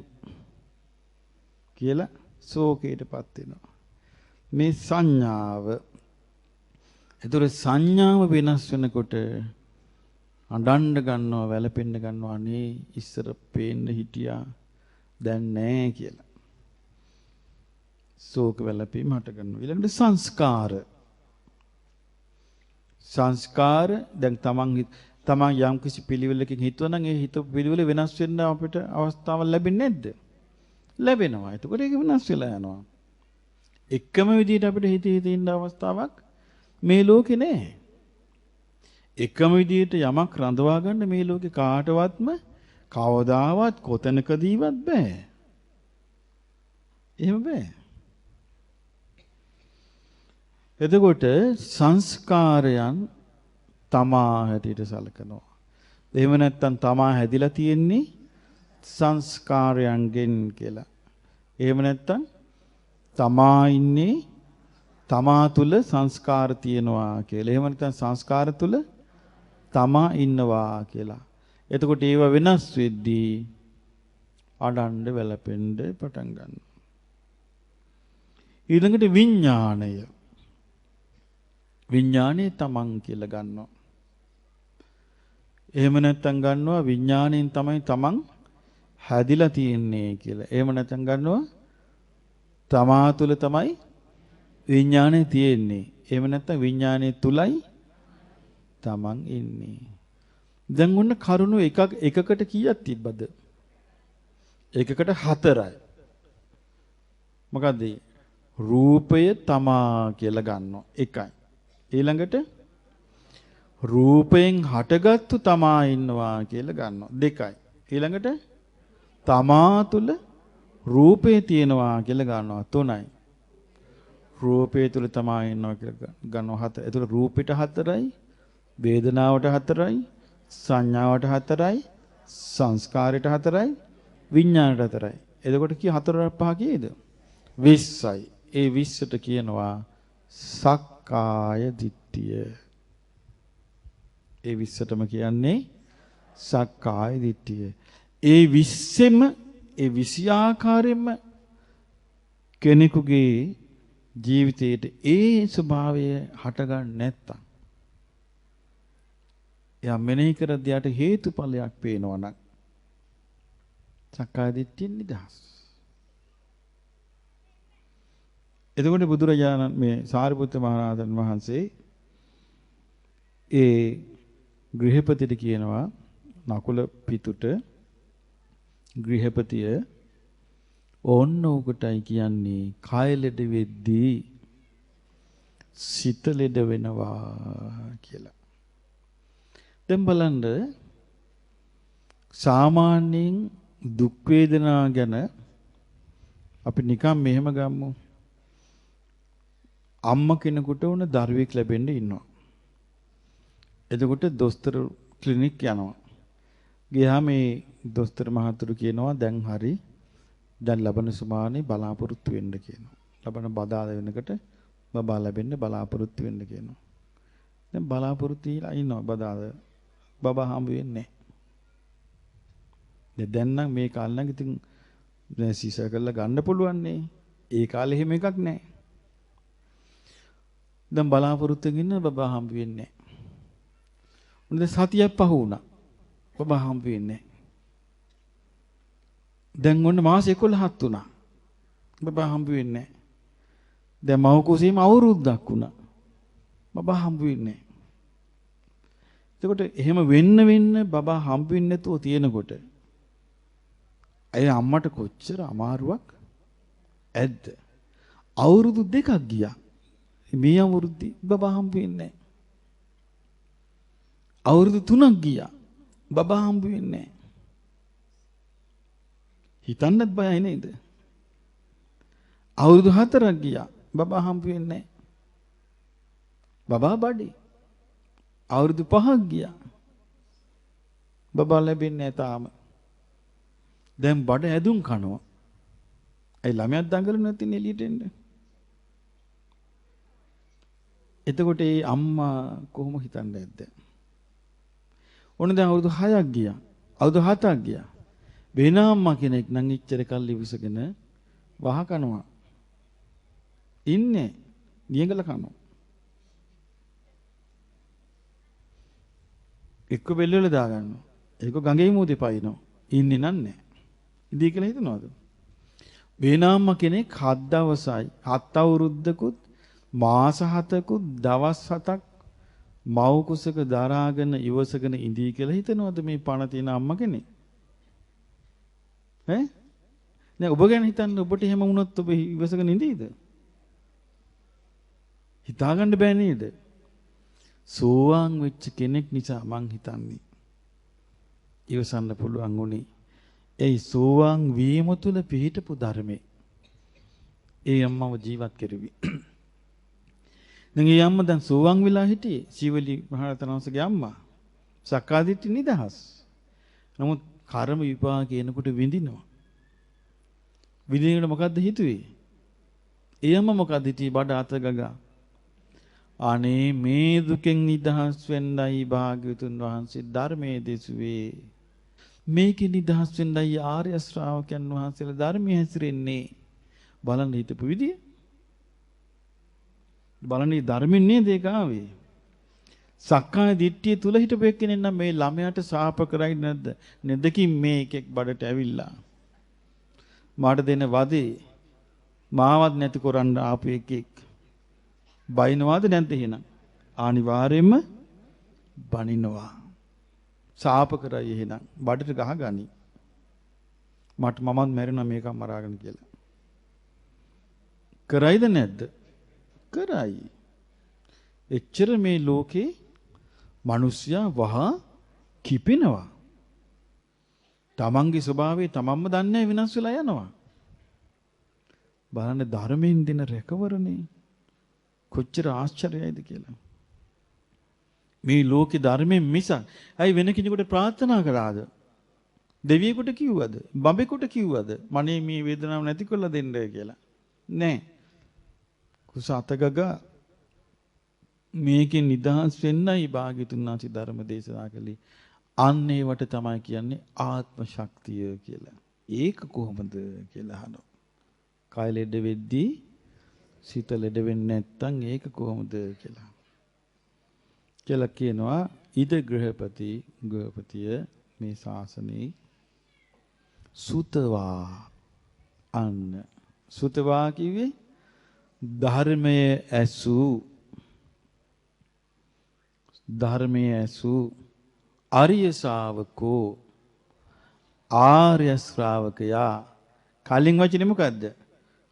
කියලා ශෝකයටපත් වෙනවා. මේ සංඥාව. ඒතර සංඥාව වෙනස් වෙනකොට අඬන්න ගන්නවා, වැළපෙන්න ගන්නවා. අනේ ඉස්සර පේන්න හිටියා. දැන් නැහැ කියලා. ශෝක වැළපීම හට ගන්නවා. ඊළඟට සංස්කාර. සංස්කාර දැන් තමන් යම් කිසි පිළිවෙලකින් හිතුවනම් ඒ හිත පිළිවෙල වෙනස් වෙන්න අපිට අවස්ථාවක් ලැබෙන්නේ නැද්ද? ලැබෙනවා. එතකොට ඒක වෙනස් වෙලා යනවා. එකම විදිහට අපිට හිත ඉන්න අවස්ථාවක් මේ ලෝකේ නැහැ. එකම විදිහට යමක් රඳවා ගන්න මේ ලෝකේ කාටවත්ම කවදාවත් කොතනකදීවත් බෑ. එහෙම බෑ. එතකොට සංස්කාරයන් තමා හැටියට සලකනවා. එහෙම නැත්නම් තමා හැදිලා තියෙන්නේ සංස්කාරයන්ගෙන් කියලා. එහෙම නැත්නම් තමා ඉන්නේ තමා තුල සංස්කාර තියෙනවා කියලා. එහෙම නැත්නම් සංස්කාර තුල තමා ඉන්නවා කියලා. එතකොට ඒව වෙනස් වෙද්දී අඩන්න වැළපෙන්න පටන් ගන්නවා. ඊළඟට විඥාණය. විඥානේ තමන් කියලා ගන්නවා. එහෙම නැත්නම් ගන්නවා විඥාණයෙන් තමයි තමන් හැදිලා තියෙන්නේ කියලා. එහෙම නැත්නම් ගන්නවා තමා තුල තමයි විඥානේ තියෙන්නේ. එහෙම නැත්නම් විඥානේ තුලයි තමන් ඉන්නේ. දැන් ඔන්න කරුණු එකකට කීයක් තිබ්බද? එකකට 4යි. මොකද රූපය තමා කියලා ගන්නවා. එකයි. ඊළඟට රූපයෙන් හටගත්තු තමා ඉන්නවා කියලා ගන්නවා. දෙකයි. ඊළඟට තමා තුල රූපේ තියෙනවා කියලා ගන්නවා. තුනයි. රූපේ තුල තමා ඉන්නවා කියලා ගන්නවා. හත. ඒතකොට රූපෙට 4යි, වේදනාවට 4යි, සංඥාවට 4යි, සංස්කාරයට 4යි, විඥාණයට 4යි. එතකොට කී 4 5 කීයද? 20යි. ඒ 20ට කියනවා සක්කාය දිට්ඨිය. ඒ 20ටම කියන්නේ සක්කාය දිට්ඨිය. ඒ 20ෙම ඒ 20 ආකාරයෙන්ම කෙනෙකුගේ ජීවිතයේට ඒ ස්වභාවය හටගන්නේ නැත්තම් එයා මෙනෙහි කරද්දී යට හේතුඵලයක් පේනවා නම් සක්කාය දිට්ඨියෙන් නිදහස්. එතකොට බුදුරජාණන් මේ සාරිපුත්ත මහ රහතන් වහන්සේ ඒ ගෘහපතිට කියනවා නකුල පිටුට ගෘහපතිය ඕන්න උකටයි කියන්නේ කාය ලෙඩ වෙද්දී සිත ලෙඩ වෙනවා කියලා. දැන් බලන්න සාමාන්‍යයෙන් දුක් වේදනා ගැන අපි නිකන් මෙහෙම ගමු. අම්මා කෙනෙකුට උන දරුවෙක් ලැබෙන්න ඉන්නවා. එතකොට දොස්තර ක්ලිනික් යනවා. ගියාම මේ දොස්තර මහතුරු කියනවා දැන් හරි දැන් ලබන සුමානේ බලාපොරොත්තු වෙන්න කියනවා. ලබන බදාද වෙනකොට බබා ලැබෙන්න බලාපොරොත්තු වෙන්න කියනවා. දැන් බලාපොරොත්තු වෙලා ඉන්නවා බදාද. බබා හම්බ වෙන්නේ නැහැ. දැන් නම් මේ කාලේ නම් ඉතින් දැන් සීසර් කරලා ගන්න පුළුවන් නේ. ඒ කාලේ එහෙම එකක් නැහැ. දැන් බලාපොරොත්තු වෙන්න බබා හම්බ වෙන්නේ නැහැ. උන් දැන් සතියක් පහ වුණා. බබා හම්බ වෙන්නේ නැහැ. දැන් ඔන්න මාස 11ක් වුණා. බබා හම්බ වෙන්නේ නැහැ. දැන් මව කුසීම අවුරුද්දක් වුණා. බබා හම්බ වෙන්නේ නැහැ. එතකොට එහෙම වෙන්න බබා හම්බ වෙන්නේ නැතුව තියෙනකොට අය අම්මට කොච්චර අමාරුවක් ඇද්ද? අවුරුදු 2ක් ගියා. මේ අවුරුද්දේ බබා හම්බ වෙන්නේ නැහැ. අවුරුදු 3ක් ගියා. බබා හම්බ වෙන්නේ නැහැ. හිතන්නත් බයයි නේද? අවුරුදු 4ක් ගියා. බබා හම්බ වෙන්නේ නැහැ. බබා බඩේ. අවුරුදු 5ක් ගියා. බබා ලැබෙන්නේ නැහැ තාම. දැන් බඩ ඇදුම් කනවා. ඒ ළමයක් දඟලන නැතිනේ එළියට එන්න. එතකොට ඒ අම්මා කොහොම හිතන්නේ නැද්ද? ඕන දැන් අවුරුදු 6ක් ගියා. අවුරුදු 7ක් ගියා. වෙන අම්මා කෙනෙක් නම් ඉච්චර කල් ඉවසගෙන වහ කනවා. ඉන්නේ නියඟල කනවා. එක්ක බෙල්ල වල දාගන්නවා. ඒක ගඟේ මූදේ පයින්නවා. ඉන්නේ නන්නේ. ඉදී කියලා හිතනවද? වෙනාම්ම කෙනෙක් 7 දවසයි 7 අවුරුද්දකුත් මාස 7කුත් දවස් 7ක් මව් කුසක දරාගෙන ඉවසගෙන ඉඳී කියලා හිතනවද මේ පණ තියෙන අම්මා කෙනෙක්? ඈ? දැන් ඔබ ගැන හිතන්න ඔබට එහෙම වුණොත් ඔබ ඉවසගෙන ඉඳීද? හිතාගන්න බෑ නේද? සෝවාන් වෙච්ච කෙනෙක් නිසා මං හිතන්නේ ඉවසන්න පුළුවන් උනේ. ඒ සෝවාන් වීම තුල පිහිටපු ධර්මේ. ඒ අම්මව ජීවත් කෙරුවි. දැන් ඒ අම්මා දැන් සෝවාන් වෙලා හිටියේ සීවලි මහරතනන්සගේ අම්මා. සක්කාදිට්ඨි නිදහස්. නමුත් කර්ම විපාක කියනකොට විඳිනවා. විඳිනකොට මොකද්ද හිතුවේ? ඒ අම්මා මොකද්ද හිතුවේ බඩ අත ගගා? අනේ මේ දුකෙන් නිදහස් වෙන්නයි භාග්‍යවතුන් වහන්සේ ධර්මයේ දෙසුවේ. මේකේ නිදහස් වෙන්නයි ආර්ය ශ්‍රාවකයන් වහන්සේලා ධර්මයේ හැසිරෙන්නේ. බලන්න හිතපු විදිය. බලන්නේ ධර්මෙන් නේද ඒක ආවේ. සක්කාය දිට්ඨිය තුල හිටපු එක්කෙනෙක් නම් මේ ළමයාට ශාප කරයි නැද්ද? නෙදකින් මේ එකෙක් බඩට ඇවිල්ලා. මාට දෙන වදේ මාවත් නැති කරන්න ආපු එකෙක්. බයිනවාද නැද්ද එහෙනම්? අනිවාර්යයෙන්ම බනිනවා. ශාප කරයි එහෙනම් බඩට ගහගනි. මමත් මැරෙනවා මේක මරාගෙන කියලා. කරයිද නැද්ද? කරයි. එච්චර මේ ලෝකේ මිනිස්සයා වහා කිපෙනවා. තමන්ගේ ස්වභාවය තමන්ම දන්නේ වෙනස් වෙලා යනවා. බලන්න ධර්මයෙන් දෙන රැකවරණේ කොච්චර ආශ්චර්යයිද කියලා. මේ ලෝකේ ධර්මයෙන් මිසක් ඇයි වෙන කෙනෙකුට ප්‍රාර්ථනා කළාද? දෙවියෙකුට කිව්වද? බඹෙකුට කිව්වද? මනේ මේ වේදනාව නැති කරලා දෙන්න කියලා. නෑ. කුස අතගග මේකෙන් නිදහස් වෙන්නයි භාග්‍යතුන් වහන්සේ ධර්ම දේශනා කළේ. අන්න ඒවට තමයි කියන්නේ ආත්ම ශක්තිය කියලා. ඒක කොහොමද කියලා අහනවා. කය ලෙඩ වෙද්දී සිත ලෙඩ වෙන්නේ නැත්නම් ඒක කොහොමද කියලා. කියලා කියනවා ඉද ගෘහපතිය මේ ශාසනයේ සුතවා අන්න සුතවා කිව්වේ ධර්මයේ ඇසු ආර්ය ශ්‍රාවකෝ ආර්ය ශ්‍රාවකයා කලින් වචනේ මොකද්ද?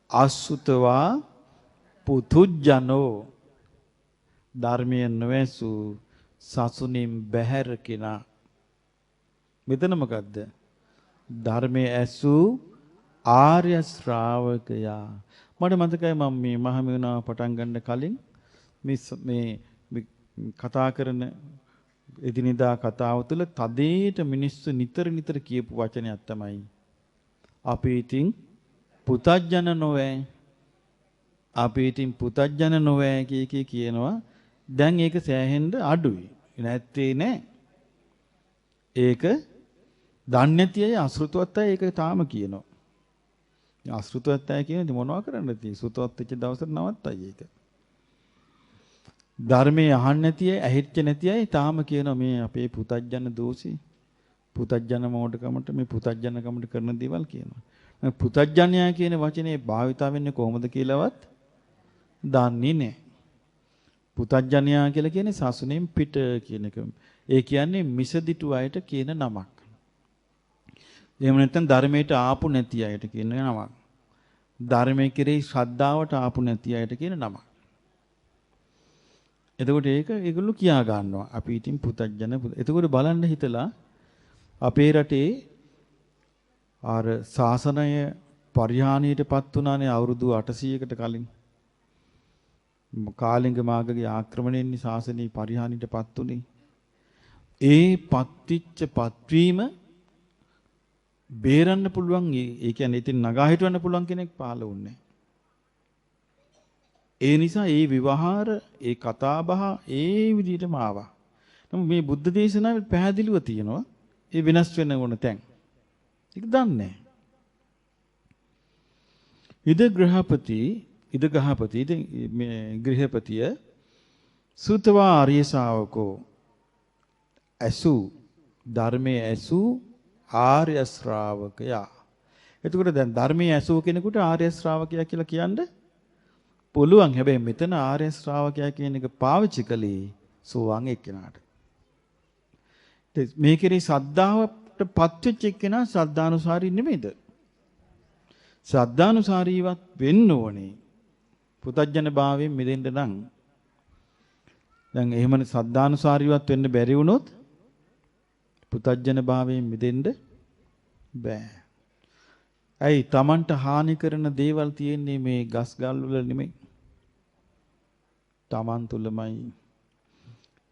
අසුතවා පුතුජනෝ ධර්මයේ නොඇසු සසුනින් බැහැර කෙනා මෙතන මොකද්ද? ධර්මයේ ඇසූ ආර්ය ශ්‍රාවකයා. මට මතකයි මම මේ මහමෙවුනාව පටන් ගන්න කලින් මේ කතා කරන එදිනෙදා කතාව තුළ තදේට මිනිස්සු නිතර කියපු වචනයක් තමයි අපි ඉතින් පුතඥන නොවේ. අපි ඉතින් පුතඥන නොවේ කියනවා. දැන් ඒක සෑහෙන්න අඩුයි. නැත්තේ නෑ. ඒක දන්නේ නැති අය අසෘතවත් අය ඒක තාම කියනවා. අසෘතවත් අය කියන්නේ මොනවා කරන්නද තියෙන්නේ? සෘතවත් වෙච්ච දවසට නවත්තයි ඒක. ධර්මයේ අහන්න නැති අය, ඇහිච්ච නැති අය තාම කියනවා මේ අපේ පුතඥන දෝෂي. පුතඥන මොඩකමට මේ පුතඥකමට කරන දේවල් කියනවා. මේ පුතඥයා කියන වචනේ භාවිතා වෙන්නේ කොහොමද කියලාවත් දන්නේ නැහැ. පුතඥයා කියලා කියන්නේ සසුනෙන් පිට කියන එක. ඒ කියන්නේ මිසදිටු අයට කියන නමක්. එහෙම නැත්නම් ධර්මයට ආපු නැති අයට කියන නමක්. ධර්මයේ කෙරෙහි ශ්‍රද්ධාවට ආපු නැති අයට කියන නමක්. එතකොට ඒගොල්ලෝ කියා ගන්නවා. අපි ඉතින් පුතඥන. එතකොට බලන්න හිතලා අපේ රටේ ආර ශාසනය පරිහානියටපත් වුණානේ අවුරුදු 800කට කලින්. කාලිංග මාගගේ ආක්‍රමණයෙන් ශාසනය පරිහානියටපත් උනේ. ඒ පත්විච්ච පත්වීම බේරන්න පුළුවන්. ඒ කියන්නේ ඉතින් නගා හිටවන්න පුළුවන් කෙනෙක් පහළ වුණේ. ඒ නිසා ඒ විවහාර, ඒ කතාබහ ඒ විදිහටම ආවා. නමුත් මේ බුද්ධ දේශනාවේ පැහැදිලිව තියෙනවා ඒ වෙනස් වෙන ඕන තැන්. ඒක දන්නේ. ඉද ගෘහපතිය සුතවා ආර්ය ශාවකෝ ඇසු ධර්මයේ ඇසු ආර්ය ශ්‍රාවකයා. එතකොට දැන් ධර්මයේ ඇසු කෙනෙකුට ආර්ය ශ්‍රාවකයා කියලා කියන්න පුළුවන්. හැබැයි මෙතන ආර්ය ශ්‍රාවකයා කියන එක පාවිච්චි කළේ සෝවාන් එක්කෙනාට. මේකේ ශ්‍රද්ධාවට පත්වෙච්ච එක්කෙනා ශ්‍රද්ධානුසාරී නෙමෙයිද? ශ්‍රද්ධානුසාරීවත් වෙන්න ඕනේ. පුතඥන භාවයෙන් මිදෙන්න නම් දැන් එහෙමනේ ශ්‍රද්ධානුසාරීවත් වෙන්න බැරි වුණොත් පුතඥන භාවයෙන් මිදෙන්න බෑ. ඇයි Tamanට හානි කරන දේවල් තියෙන්නේ මේ ගස් ගල් වල නෙමෙයි. Taman තුලමයි.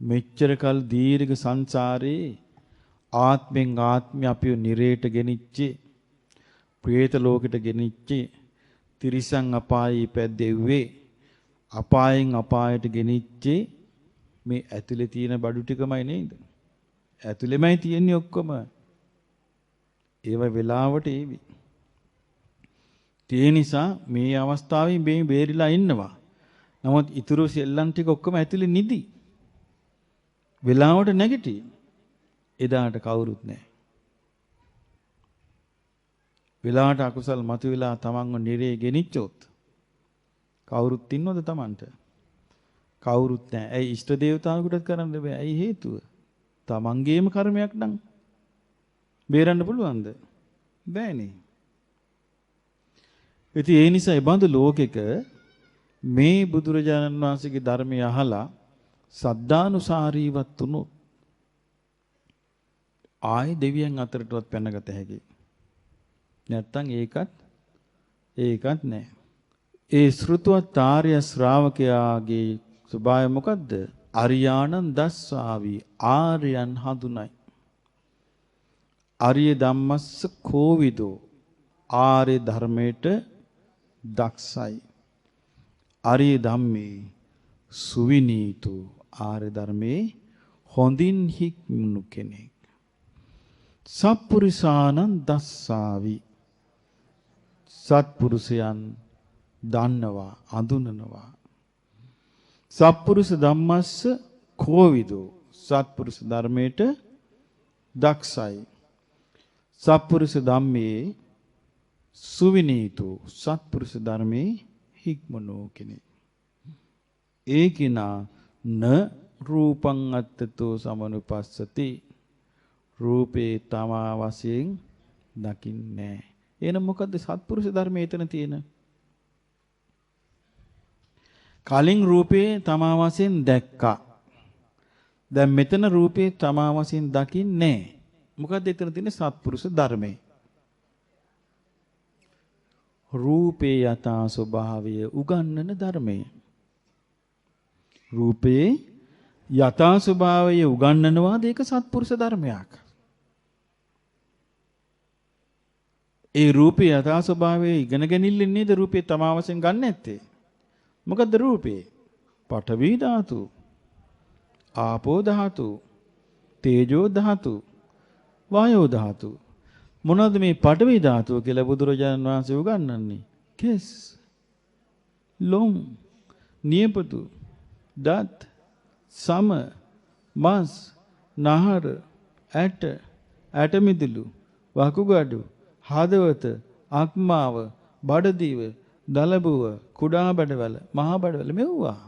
මෙච්චර කල් දීර්ඝ සංසාරේ ආත්මෙන් ආත්මය අපිව නිරේට ගෙනිච්චේ, ප්‍රේත ලෝකෙට ගෙනිච්චේ, තිරිසන් අපායේ පැද්දෙව්වේ, අපායෙන් අපායට ගෙනිච්චේ මේ ඇතුලේ තියෙන බඩු ටිකමයි නේද? ඇතුලෙමයි තියෙන්නේ ඔක්කොම. ඒව වෙලාවට ඒවි. ඒ නිසා මේ අවස්ථාවේ මේ බේරිලා ඉන්නවා. නමුත් ඊතුරු සෙල්ලම් ටික ඔක්කොම ඇතුලේ නිදි. වෙලාවට නැගිටි. එදාට කවුරුත් නැහැ. වෙලාවට අකුසල් මතුවලා තමන්ව නිරේ ගෙනිච්චොත් කවුරුත් ඉන්නවද තමන්ට? කවුරුත් නැහැ. ඇයි ඉෂ්ට දේවතාවුන්ටත් කරන්න බෑ. ඇයි හේතුව? තමන්ගේම කර්මයක් නම් බේරන්න පුළුවන්ද? බෑනේ. ඉතින් ඒ නිසා ඒ බඳු ලෝකෙක මේ බුදුරජාණන් වහන්සේගේ ධර්මය අහලා සද්ධානුසාරීවත් වුණොත් ආයේ දෙවියන් අතරටවත් පැනගත හැකියි. නැත්තම් ඒකත් නැහැ. ඒ ශ්‍රුතවත් ආර්ය ශ්‍රාවකයාගේ ස්වභාවය මොකද්ද? අරියාණං දස්සාවි ආර්යයන් හඳුනයි. ආර්ය ධම්මස්ස කෝවිදෝ ආර්ය ධර්මයට දක්ෂයි. ආර්ය ධම්මේ සුවිනීතෝ ආර්ය ධර්මේ හොඳින් හික්මුණු කෙනෙක්. සත්පුරුෂානං දස්සාවි සත්පුරුෂයන් දන්නවා අඳුනනවා. සත්පුරුෂ ධම්මස්ස කෝවිදෝ සත්පුරුෂ ධර්මයට දක්ෂයි. සත්පුරුෂ ධම්මේ සුවිනීතෝ සත්පුරුෂ ධර්මේ හික්මනෝ කෙනෙක්. ඒකිනා න රූපං අත්තතෝ සමනුපස්සති රූපේ තමා වශයෙන් දකින්නේ. එහෙනම් මොකද්ද සත්පුරුෂ ධර්මයේ එතන තියෙන? කලින් රූපේ තමා වශයෙන් දැක්කා. දැන් මෙතන රූපේ තමා වශයෙන් දකින්නේ. මොකක්ද එතන තියෙන සත්පුරුෂ ධර්මය? රූපේ යථා ස්වභාවය උගන්වන ධර්මය. රූපේ යථා ස්වභාවය උගන්වනවා දෙක සත්පුරුෂ ධර්මයක්. ඒ රූපේ යථා ස්වභාවය ඉගෙන ගැනීමෙන් නේද රූපේ තමා වශයෙන් ගන්න නැත්තේ. මොකද්ද රූපේ? පඨවි ධාතු, ආපෝ ධාතු, තේජෝ ධාතු, වායෝ ධාතු. මොනවද මේ පඨවි ධාතුව කියලා බුදුරජාණන් වහන්සේ උගන්වන්නේ? කෙස්, ලොම්, නියපොතු, දත්, සම, මස්, නහර, ඇට, ඇටමිදුළු, වකුගඩු, හදවත, අක්මාව, බඩදිව, දලබුව, කුඩා බඩවැල, මහා බඩවැල මෙව්වා.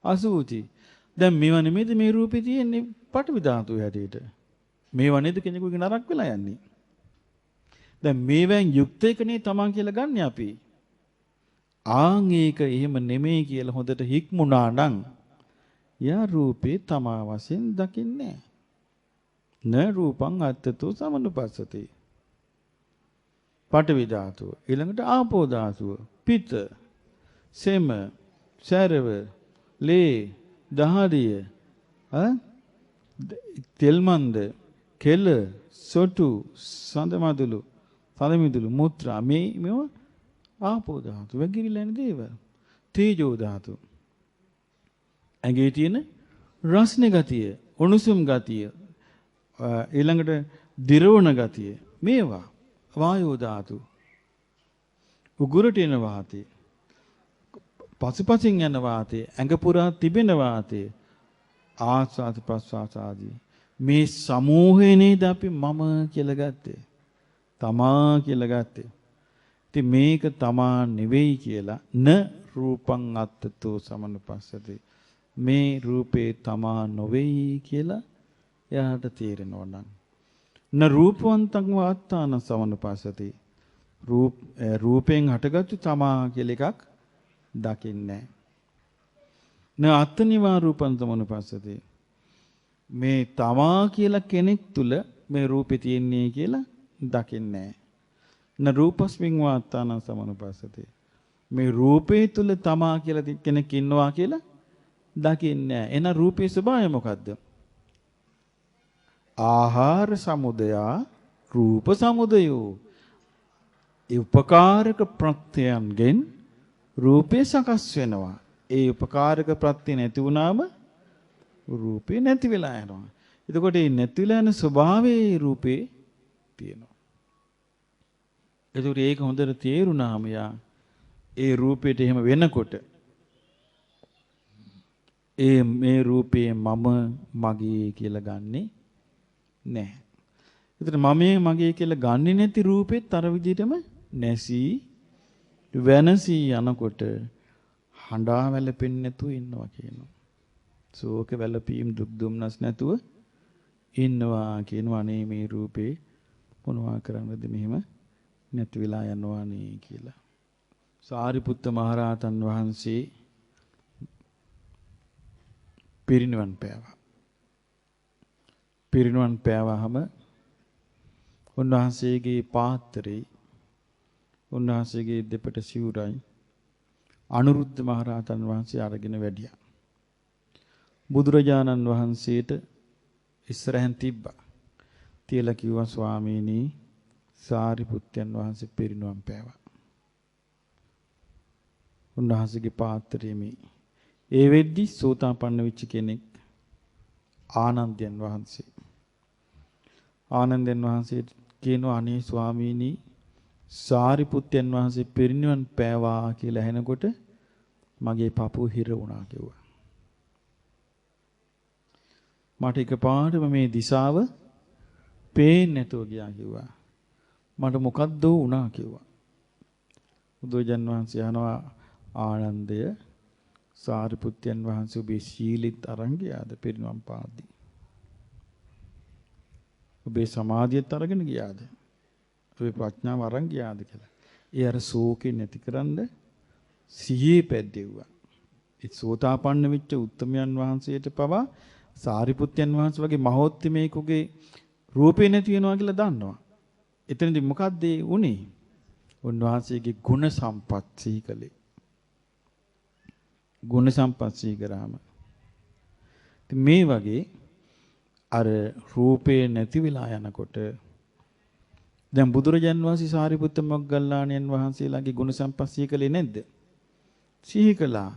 අසුචි. දැන් මේවා නෙමෙයිද මේ රූපේ තියෙන්නේ පඨවි ධාතුවේ හැටියට. මේවා නේද කෙනෙකුගේ නරක වෙලා යන්නේ. දැන් මේවෙන් යුක්ත එකනේ තමන් කියලා ගන්න අපි. ආන් ඒක එහෙම නෙමෙයි කියලා හොඳට හික්මුණා නම් යා රූපේ තමා වශයෙන් දකින්නේ න රූපං අත්තතෝ සමනුපස්සති. පඨවි ධාතුව ඊළඟට ආපෝ ධාතුව පිත සෙම සරව ලේ දහඩිය තෙල් මන්ද කෙල සොටු සඳ මිදුළු මුත්‍රා මේව ආපෝ ධාතු වැගිරිලා යන දේවල්. තේජෝ ධාතු ඇඟේ තියෙන රස්නේ ගතිය උණුසුම් ගතිය ඊළඟට දිරවන ගතිය මේවා. වායෝ ධාතු උගුරට එන වාතය පසුපසින් යන වාතය ඇඟ පුරා තිබෙන වාතය ආස්වාද ප්‍රස්වාස ආදී මේ සමූහේ නේද අපි මම කියලා ගත්තේ තමා කියලා ගත්තේ. ඉතින් මේක තමා නෙවෙයි කියලා න රූපං අත්තතෝ සමනුපස්සති. මේ රූපේ තමා නොවේයි කියලා එයාට තේරෙනවා නම් න රූපවන්තං වාත්තාන සමනුපස්සති. රූපයෙන් හටගත්තු තමා කියලා එකක් දකින්නේ නැහැ. න අත්තනිවා රූපං සමනුපස්සති. මේ තමා කියලා කෙනෙක් තුල මේ රූපේ තියෙන්නේ කියලා දකින්නේ නැහැ. න රූපස්මින් වාත්තාන සමනුපස්සති. මේ රූපේ තුල තමා කියලා කෙනෙක් ඉන්නවා කියලා දකින්නේ නැහැ. එන රූපේ ස්වභාවය මොකද්ද? ආහාර සමුදයා රූප සමුදයෝ. ඒ උපකාරක ප්‍රත්‍යයන්ගෙන් රූපේ සකස් වෙනවා. ඒ උපකාරක ප්‍රත්‍ය නැති වුණාම රූපේ නැති වෙලා යනවා. එතකොට මේ නැති වෙලා යන ස්වභාවයේ රූපේ තියෙනවා. එතකොට ඒක හොඳට තේරුණාම යා ඒ රූපේට එහෙම වෙනකොට මේ රූපේ මම මගේ කියලා ගන්නෙ නැහැ. ඒතර මමයේ මගේ කියලා ගන්නෙ නැති රූපෙත් අර විදිහටම නැසී වෙනසී යනකොට හඬා වැළපෙන්නේ නැතුව ඉන්නවා කියනවා. ශෝක වැළපීම් දුක් දුම්නස් නැතුව ඉන්නවා කියනවා. අනේ මේ රූපේ මොනවා කරන්නද මෙහෙම නැති වෙලා යනවා නේ කියලා. සාරිපුත්ත මහරහතන් වහන්සේ පිරිනිවන් පෑවා. පිරිනිවන් පෑවහම උන්වහන්සේගේ පාත්‍රේ උන්වහන්සේගේ දෙපට සිවුරයි අනුරුද්ධ මහරහතන් වහන්සේ අරගෙන වැඩියා. බුදුරජාණන් වහන්සේට ඉස්සරහෙන් තිබ්බා. තියලා කිව්වා ස්වාමීනි සාරිපුත්තයන් වහන්සේ පිරිනිවන් පෑවා. උන්වහන්සේගේ පාත්‍රයේ මේ ඒ වෙද්දි සෝතාපන්න වෙච්ච කෙනෙක් ආනන්දයන් වහන්සේ. ආනන්දයන් වහන්සේ කියනවා අනේ ස්වාමීනි සාරිපුත්තයන් වහන්සේ පිරිනිවන් පෑවා කියලා ඇහෙනකොට මගේ පපුව හිර වුණා කිව්වා. මට එකපාරටම මේ දිශාව පේන්නේ නැතුව ගියා කිව්වා. මට මොකද්ද වුණා කිව්වා. බුදුජන් වහන්සේ අහනවා ආනන්දය සාරිපුත්තයන් වහන්සේ ඔබේ සීලිත් අරන් ගියාද පිරිනිවන් පාද්දී? ඔබේ සමාධියත් අරගෙන ගියාද? ඔබේ ප්‍රඥාව අරන් ගියාද කියලා. ඒ අර ශෝකේ නැතිකරන්න සිහියේ පැද්දෙව්වා. ඒ සෝතාපන්න වෙච්ච උත්තමයන් වහන්සේට පවා සාරිපුත්යන් වහන්සේ වගේ මහෝත්තමයෙකුගේ රූපේ නැති වෙනවා කියලා දන්නවා. එතනදී මොකද්ද උනේ? උන්වහන්සේගේ ගුණ සම්පත් සිහි කළේ. ගුණ සම්පත් සිහි කරාම මේ වගේ අර රූපේ නැති වෙලා යනකොට දැන් බුදුරජාන් වහන්සේ සාරිපුත්ත මොග්ගල්ලාණන් වහන්සේලාගේ ගුණ සම්පත් සිහි කළේ නැද්ද? සිහි කළා.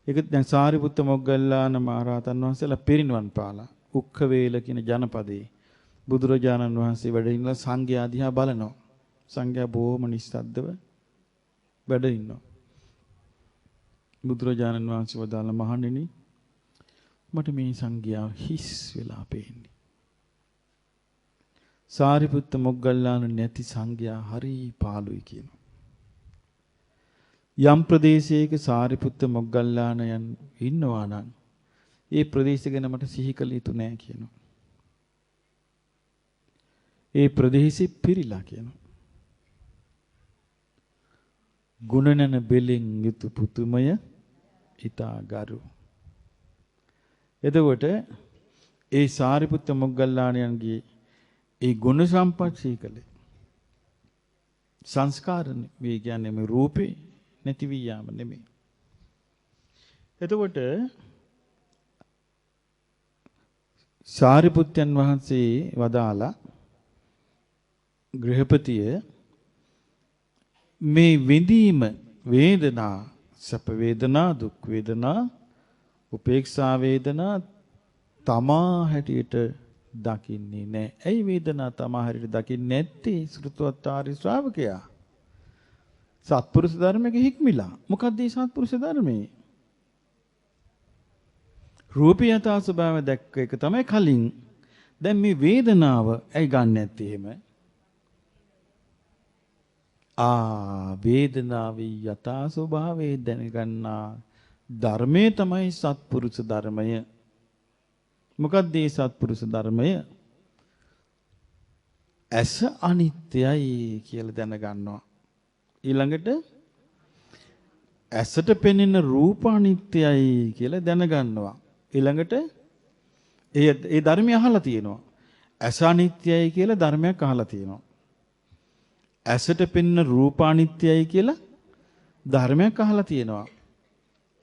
ඒක දැන් සාරිපුත්ත මොග්ගල්ලාන මහරහතන් වහන්සේලා පිරිනිවන් පාලා උක්ඛවේල කියන ජනපදේ බුදුරජාණන් වහන්සේ වැඩ ඉඳලා සංඝයා දිහා බලනවා. සංඝයා බොහොම නිස්සද්දව වැඩ ඉන්නවා. බුදුරජාණන් වහන්සේ වදාළ මහණෙනි මට මේ සංඝයා හිස් වෙලා පේන්නේ. සාරිපුත්ත මොග්ගල්ලාන නැති සංඝයා හරි පාළුයි කියනවා. යම් ප්‍රදේශයක සාරිපුත්ත මොග්ගල්ලානයන් ඉන්නවා නම් ඒ ප්‍රදේශය ගැන මට සිහි කළ යුතු නෑ කියනවා. ඒ ප්‍රදේශෙ පිරීලා කියනවා. ගුණනන බෙලෙන් යුතු පුතුමය ඊතා ගරු. එතකොට ඒ සාරිපුත්ත මොග්ගල්ලාණන්ගේ ඒ ගුණ සම්පත් සිහි කළේ. සංස්කාර මේ කියන්නේ මේ රූපේ නැති වී යාම නෙමෙයි. එතකොට සාරිපුත්යන් වහන්සේ වදාලා ගෘහපතිය මේ විඳීම වේදනා සැප වේදනා දුක් වේදනා උපේක්ෂා වේදනා තමා හැටියට දකින්නේ නැහැ. ඇයි වේදනා තමා හැටියට දකින්නේ නැත්තේ? සෘතවත් ආර්ය ශ්‍රාවකයා. සත්පුරුෂ ධර්මයක හික්මිලා. මොකක්ද මේ සත්පුරුෂ ධර්මයේ? රූපී යථා ස්වභාවය දැක්ක එක තමයි කලින්. දැන් මේ වේදනාව ඇයි ගන්න නැත්තේ එහෙම? වේදනාවේ යථා ස්වභාවය දැනගන්නා ධර්මයේ තමයි සත්පුරුෂ ධර්මය. මොකක්ද මේ සත්පුරුෂ ධර්මය? ඇස අනිත්‍යයි කියලා දැනගන්නවා. ඊළඟට ඇසට පෙනෙන රූප අනිත්‍යයි කියලා දැනගන්නවා. ඊළඟට ඒ ධර්මය අහලා තියෙනවා. ඇස අනිත්‍යයි කියලා ධර්මයක් අහලා තියෙනවා. ඇසට පෙනෙන රූප අනිත්‍යයි කියලා ධර්මයක් අහලා තියෙනවා.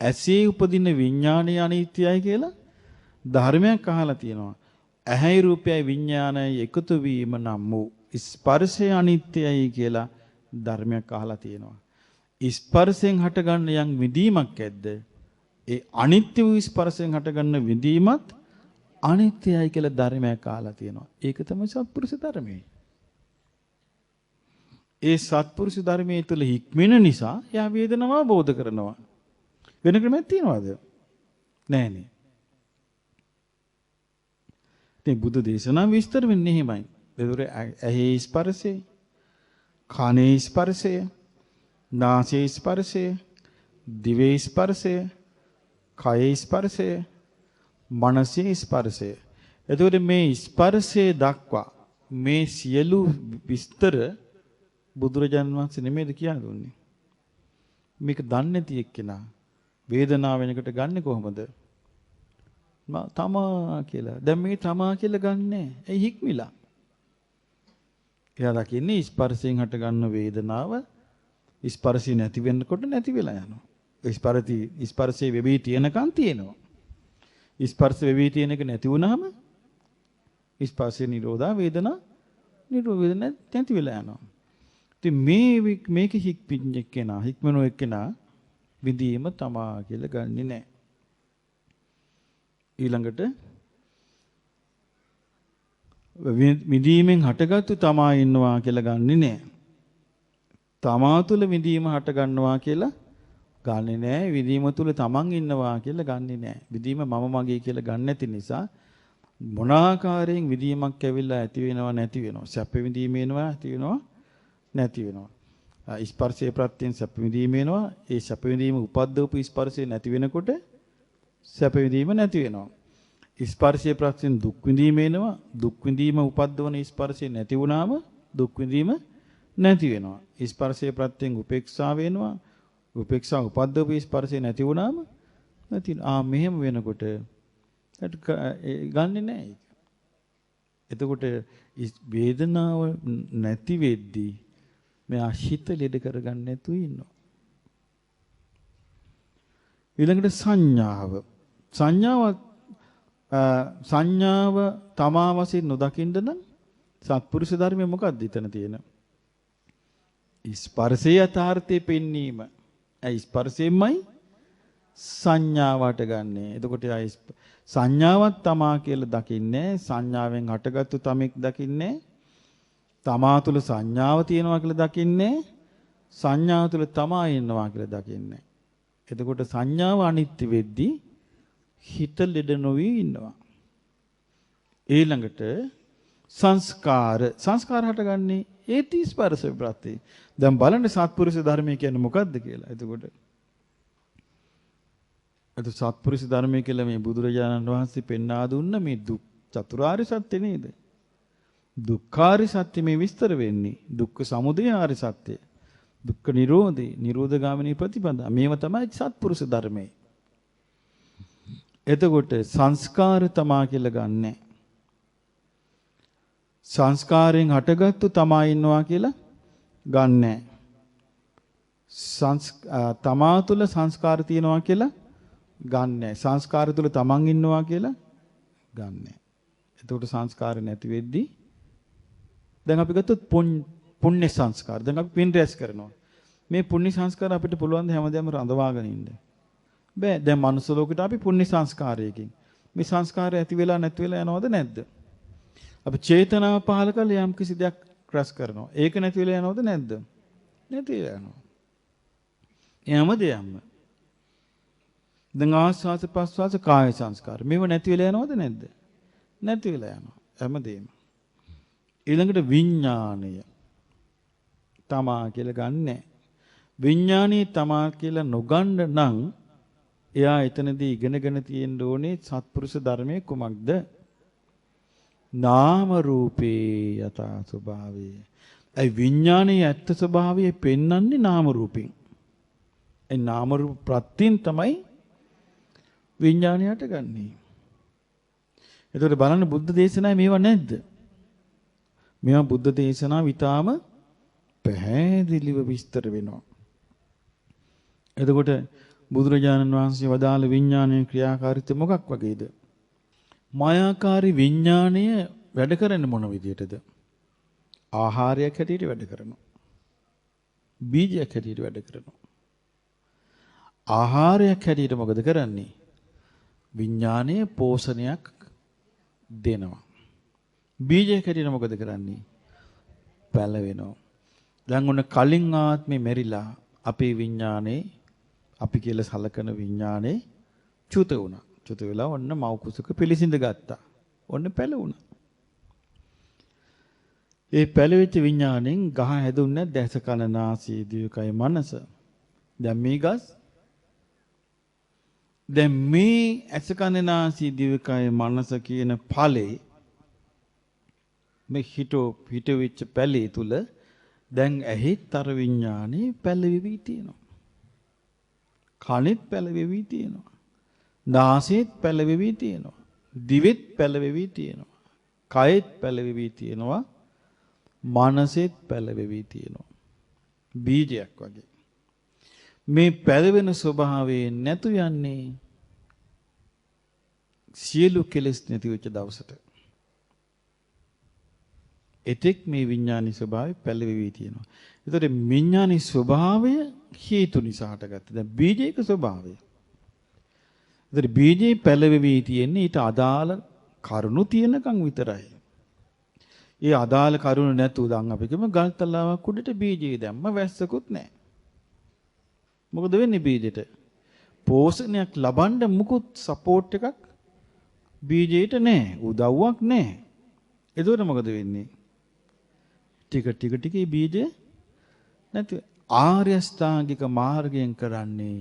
ඇසේ උපදින විඥානය අනිත්‍යයි කියලා ධර්මයක් අහලා තියෙනවා. ඇහැයි රූපයයි විඥානයයි එකතු වීම නම් වූ ස්පර්ශය අනිත්‍යයි කියලා ධර්මයක් අහලා තියෙනවා. ස්පර්ශයෙන් හටගන්න යම් විඳීමක් ඇද්ද? ඒ අනිත්‍ය වූ ස්පර්ශයෙන් හටගන්න විඳීමත් අනිත්‍යයි කියලා ධර්මයක් අහලා තියෙනවා. ඒක තමයි සත්පුරුෂ ධර්මය. ඒ සත්පුරුෂ ධර්මයේ තුල හික්මෙන නිසා එයා වේදනාව අවබෝධ කරනවා. වෙන ක්‍රමයක් තියනවද? නැහැනේ. ඉතින් බුදු දේශනා විස්තර වෙන්නේ එහෙමයි. ඒතර ඇහි ස්පර්ශය, කනේ ස්පර්ශය, නාසයේ ස්පර්ශය, දිවේ ස්පර්ශය, කයේ ස්පර්ශය, මනසේ ස්පර්ශය. එතකොට මේ ස්පර්ශය දක්වා මේ සියලු විස්තර බුදුරජාන් වහන්සේ නෙමෙයිද කියලා දුන්නේ. මේක දන්නේ නැති එක්කෙනා වේදනාව වෙනකොට ගන්නෙ කොහොමද? තමා කියලා. දැන් මේ තමා කියලා ගන්නෑ. ඒ හික්මිලා. එයා දකින්නේ ස්පර්ශයෙන් හට ගන්න වේදනාව ස්පර්ශي නැති වෙනකොට නැති වෙලා යනවා. ස්පර්ශයේ වෙවි තියෙනකන් තියෙනවා. ස්පර්ශ වෙවි තියෙන එක නැති වුනහම ස්පර්ශේ නිරෝධා වේදනා නිරෝධ නැති වෙලා යනවා. ඉතින් මේක හික්මින් එක්කෙනා හික්මනෝ එක්කෙනා විදීම තමා කියලා ගන්නෙ නැහැ. ඊළඟට විදීමෙන් හටගත්තු තමා ඉන්නවා කියලා ගන්නෙ නැහැ. තමා තුළ විදීම හට ගන්නවා කියලා ගන්නෙ නැහැ. විදීම තුළ තමන් ඉන්නවා කියලා ගන්නෙ නැහැ. විදීම මම මගේ කියලා ගන්න නැති නිසා මොනාකාරයෙන් විදීමක් ඇවිල්ලා ඇති වෙනවා නැති වෙනවා. සැප විදීම එනවා ඇති වෙනවා නැති වෙනවා. ස්පර්ශයේ ප්‍රත්‍යයෙන් සැප විදීම එනවා. ඒ සැප විදීම උපද්දවපු ස්පර්ශය නැති වෙනකොට සැප විදීම නැති වෙනවා. ස්පර්ශයේ ප්‍රත්‍යයෙන් දුක් විදීම එනවා. දුක් විදීම උපද්දවන ස්පර්ශය නැති වුණාම දුක් විදීම නැති වෙනවා. ස්පර්ශයේ ප්‍රත්‍යයෙන් උපේක්ෂාව වෙනවා. උපේක්ෂා උපද්දවපු ස්පර්ශය නැති වුණාම නැති. මෙහෙම වෙනකොට ගන්නෙ නැහැ ඒක. එතකොට වේදනාව නැති වෙද්දී මෙයා හිත ලෙඩ කරගන්න නැතුව ඉන්නවා. ඊළඟට සංඥාව තමා වශයෙන් නොදකින්න නම් සත්පුරුෂ ධර්මයේ මොකක්ද එතන තියෙන? ස්පර්ශයේ යථාර්ථය පෙන්වීම. ඒ ස්පර්ශයෙන්මයි සංඥාවට ගන්නෙ. එතකොට සංඥාවක් තමා කියලා දකින්නේ සංඥාවෙන් හටගත්තු තමෙක් දකින්නේ තමා තුළ සංඥාව තියෙනවා කියලා දකින්නේ සංඥාව තුළ තමා ඉන්නවා කියලා දකින්නේ. එතකොට සංඥාව අනිත්‍ය වෙද්දී හිත ලෙඩ නොවි ඉන්නවා. ඊළඟට සංස්කාර හටගන්නේ ඒති ස්පර්ශ ප්‍රත්‍ය. දැන් බලන්න සත්පුරුෂ ධර්මය කියන්නේ මොකක්ද කියලා. එතකොට සත්පුරුෂ ධර්මය කියලා මේ බුදුරජාණන් වහන්සේ පෙන්වා දුන්න මේ චතුරාර්ය සත්‍ය නේද? දුක්ඛාරි සත්‍ය මේ විස්තර වෙන්නේ. දුක්ඛ සමුදය ආරි සත්‍ය. දුක්ඛ නිරෝධේ නිරෝධගාමිනී ප්‍රතිපදා. මේව තමයි සත්පුරුෂ ධර්මයේ. එතකොට සංස්කාර තමා කියලා ගන්නෑ. සංස්කාරයෙන් හටගත්තු තමා ඉන්නවා කියලා ගන්නෑ. තමා තුළ සංස්කාර තියෙනවා කියලා ගන්නෑ. සංස්කාර තුළ තමන් ඉන්නවා කියලා ගන්නෑ. එතකොට සංස්කාර නැති වෙද්දී දැන් අපි ගත්තොත් පුණ්‍ය සංස්කාර. දැන් අපි පින් රැස් කරනවා. මේ පුණ්‍ය සංස්කාර අපිට පුළුවන් ද හැමදේම රඳවාගෙන ඉන්න? බෑ. දැන් මනුස්ස ලෝකෙට අපි පුණ්‍ය සංස්කාරයකින් මේ සංස්කාරය ඇති වෙලා නැති වෙලා යනවද නැද්ද? අපි චේතනාව පහල කරලා යම් කිසි දෙයක් රැස් කරනවා. ඒක නැති වෙලා යනවද නැද්ද? නැති වෙලා යනවා. හැමදේම. දැන් ආස්වාස ප්‍රස්වාස කාය සංස්කාර. මේව නැති වෙලා යනවද නැද්ද? නැති වෙලා යනවා. හැමදේම. ඊළඟට විඥාණය තමා කියලා ගන්නෑ. විඥාණී තමා කියලා නොගන්න නම් එයා එතනදී ඉගෙනගෙන තියෙන්න ඕනේ සත්පුරුෂ ධර්මයේ කුමක්ද? නාම රූපේ යථා ස්වභාවය. ඒ විඥානයේ ඇත්ත ස්වභාවය පෙන්වන්නේ නාම රූපෙන්. ඒ නාම රූප ප්‍රත්‍යයෙන් තමයි විඥානයට ගන්නෙ. එතකොට බලන්න බුද්ධ දේශනාවේ මේවා නැද්ද? මේවා බුද්ධ දේශනාව විතාම පැහැදිලිව විස්තර වෙනවා. එතකොට බුදුරජාණන් වහන්සේ වදාළ විඥානයේ ක්‍රියාකාරීත්වය මොකක් වගේද? මායාකාරී විඥාණය වැඩ කරන්නේ මොන විදියටද? ආහාරයක් හැටියට වැඩ කරනවා. බීජයක් හැටියට වැඩ කරනවා. ආහාරයක් හැටියට මොකද කරන්නේ? විඥාණය පෝෂණයක් දෙනවා. බීජයක් හැටියට මොකද කරන්නේ? පැලවෙනවා. දැන් ඔන්න කලින් ආත්මේ මෙරිලා අපේ විඥානේ අපි කියලා සලකන විඥානේ චුත වුණා. චුත වෙලා ඔන්න මව කුසක පිළිසිඳ ගත්තා. ඔන්න පැලුණා. ඒ පැලවිච්ච විඥාණයෙන් ගහ හැදුන්නේ දැස කන නාසය දිවකය මනස. දැන් මේ ඇස කන නාසය දිවකය මනස කියන ඵලේ මේ හිතවිච්ච පැලේ තුල දැන් ඇහිතර විඥානේ පැලවිවි තියෙනවා. කනෙත් පැලවිවි තියෙනවා. නාසයේත් පැලවිවි තියෙනවා. දිවෙත් පැලවිවි තියෙනවා. කයෙත් පැලවිවි තියෙනවා. මනසෙත් පැලවිවි තියෙනවා. බීජයක් වගේ. මේ පැලවෙන ස්වභාවයෙන් නැතු යන්නේ සියලු කෙලෙස් නැති වෙච්ච දවසට. එතෙක් මේ විඥානී ස්වභාවය පැලවිවි තියෙනවා. ඒතකොට විඥානී ස්වභාවය හේතු නිසා හටගත්තා. දැන් බීජයක ස්වභාවය. ඒතර බීජේ පැලවිවි තියෙන්නේ ඊට අදාළ කරුණු තියෙනකන් විතරයි. ඒ අදාළ කරුණු නැතුව දැන් අපි කියමු ගල් තලාවක් උඩට බීජය දැම්ම වැස්සකුත් නැහැ. මොකද වෙන්නේ බීජෙට? පෝෂණයක් ලබන්න මුකුත් සපෝට් එකක් බීජයට නැහැ. උදව්වක් නැහැ. එතකොට මොකද වෙන්නේ? ටික බීජ නැති ආර්ය අෂ්ටාංගික මාර්ගයෙන් කරන්නේ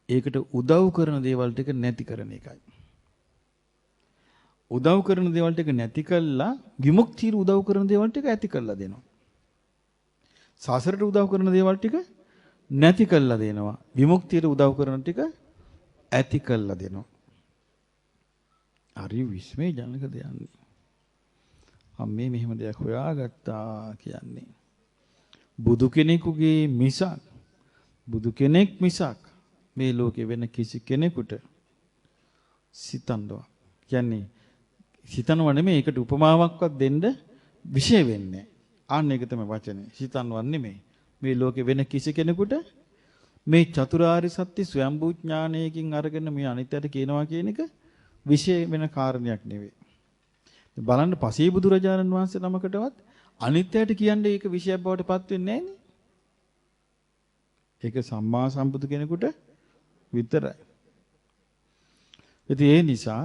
ඒකට උදව් කරන දේවල් ටික නැති කරන එකයි. උදව් කරන දේවල් ටික නැති කළා විමුක්තියට උදව් කරන දේවල් ටික ඇති කළා දෙනවා. සසරට උදව් කරන දේවල් ටික නැති කළා දෙනවා. විමුක්තියට උදව් කරන ටික ඇති කළා දෙනවා. හරි විශ්මේ ජනක දෙයක්. අම්මේ මෙහෙම දෙයක් හොයාගත්තා කියන්නේ. බුදු කෙනෙකුගේ මිසක් බුදු කෙනෙක් මිසක් මේ ලෝකේ වෙන කිසි කෙනෙකුට සිතන්නවා. කියන්නේ සිතනව නෙමෙයි ඒකට උපමාවක්වත් දෙන්න විශේෂ වෙන්නේ. ආන්න ඒක තමයි වචනේ. සිතනවත් නෙමෙයි. මේ ලෝකේ වෙන කිසි කෙනෙකුට මේ චතුරාර්ය සත්‍ය ස්වයම්බූ ඥානයකින් අරගෙන මේ අනිත්‍යයට කියනවා කියන එක විශේෂ වෙන කාරණයක් නෙවෙයි. බලන්න පසේ බුදුරජාණන් වහන්සේ නමකටවත් අනිත්‍යයට කියන්නේ ඒක විශේෂයක් බවට පත් වෙන්නේ නැහනේ. ඒක සම්මා සම්බුදු කෙනෙකුට විතරයි. ඉතින් ඒ නිසා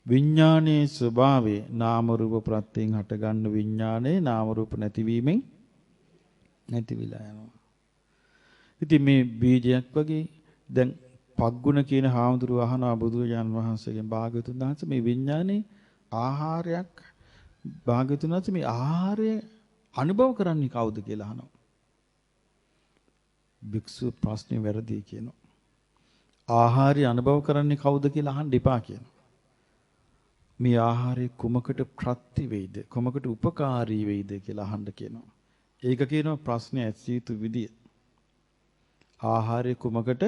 විඥානයේ ස්වභාවය නාම රූප ප්‍රත්‍යයෙන් හටගන්න විඥානයේ නාම රූප නැතිවීමෙන් නැති විලා යනවා. ඉතින් මේ බීජයක් වගේ දැන් පග්ගුණ කියන හාමුදුරුව අහනවා බුදුරජාණන් වහන්සේගෙන් භාග්‍යවතුන් වහන්සේ මේ විඥානේ ආහාරයක් භාග්‍යවතුන් වහන්සේ මේ ආහාරය අනුභව කරන්නේ කවුද කියලා අහනවා. භික්ෂු ප්‍රශ්නේ වැරදි කියනවා. ආහාරය අනුභව කරන්නේ කවුද කියලා අහන්න එපා කියනවා. මේ ආහාරය කුමකට ප්‍රත්‍ය වේද කුමකට උපකාරී වේද කියලා අහන්න කියනවා. ඒක කියනවා ප්‍රශ්නේ ඇසිය යුතු විදිය. ආහාරය කුමකට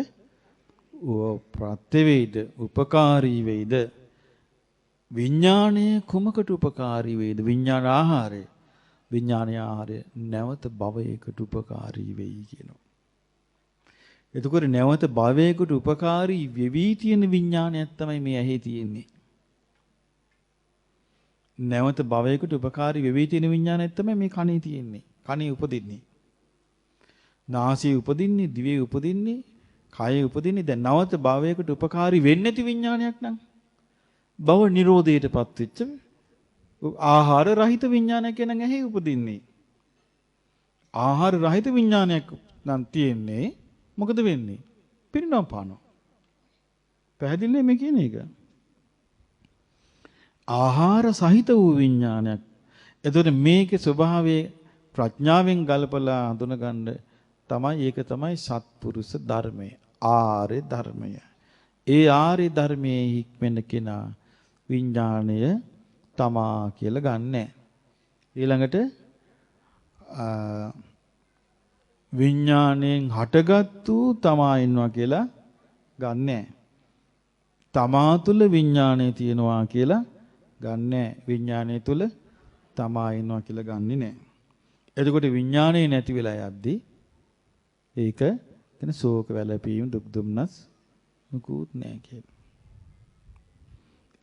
ප්‍රත්‍ය වේද උපකාරී වේද විඥාණය කුමකට උපකාරී වේද විඥාන ආහාරය විඥානීය ආහාරය නැවත භවයකට උපකාරී වෙයි කියනවා. එතකොට නැවත භවයකට උපකාරී වෙවි තියෙන විඥානයක් තමයි මේ ඇහි තියෙන්නේ. නැවත භවයකට උපකාරී වෙවි තියෙන විඥානයක් තමයි මේ කනේ තියෙන්නේ. කනේ උපදින්නේ. නාසයේ උපදින්නේ, දිවේ උපදින්නේ, කයේ උපදින්නේ. දැන් නැවත භවයකට උපකාරී වෙන්නේ නැති විඥානයක් නම් භව නිරෝධයටපත් වෙච්ච ආහාර රහිත විඥානයක් නම් ඇහි උපදින්නේ. ආහාර රහිත විඥානයක් නම් තියෙන්නේ මොකද වෙන්නේ? පිරිනොම් පානවා. පැහැදිලිනේ මේ කියන එක. ආහාර සහිත වූ විඥානයක්. එතකොට මේකේ ස්වභාවය ප්‍රඥාවෙන් ගලපලා හඳුනගන්න තමයි ඒක තමයි සත්පුරුෂ ධර්මය. ආර්ය ධර්මය. ඒ ආර්ය ධර්මයේ හික්මෙන කෙනා විඥාණය තමා කියලා ගන්නෑ. ඊළඟට විඥාණයෙන් හටගත්තු තමා ඉන්නවා කියලා ගන්නෑ. තමා තුළ විඥාණය තියෙනවා කියලා ගන්නෑ. විඥාණය තුළ තමා ඉන්නවා කියලා ගන්නෙ නෑ. එතකොට විඥාණය නැති වෙලා යද්දී ඒක එතන ශෝක වැළපීම් දුක් දුම්නස් මුකුත් නෑ කියලා.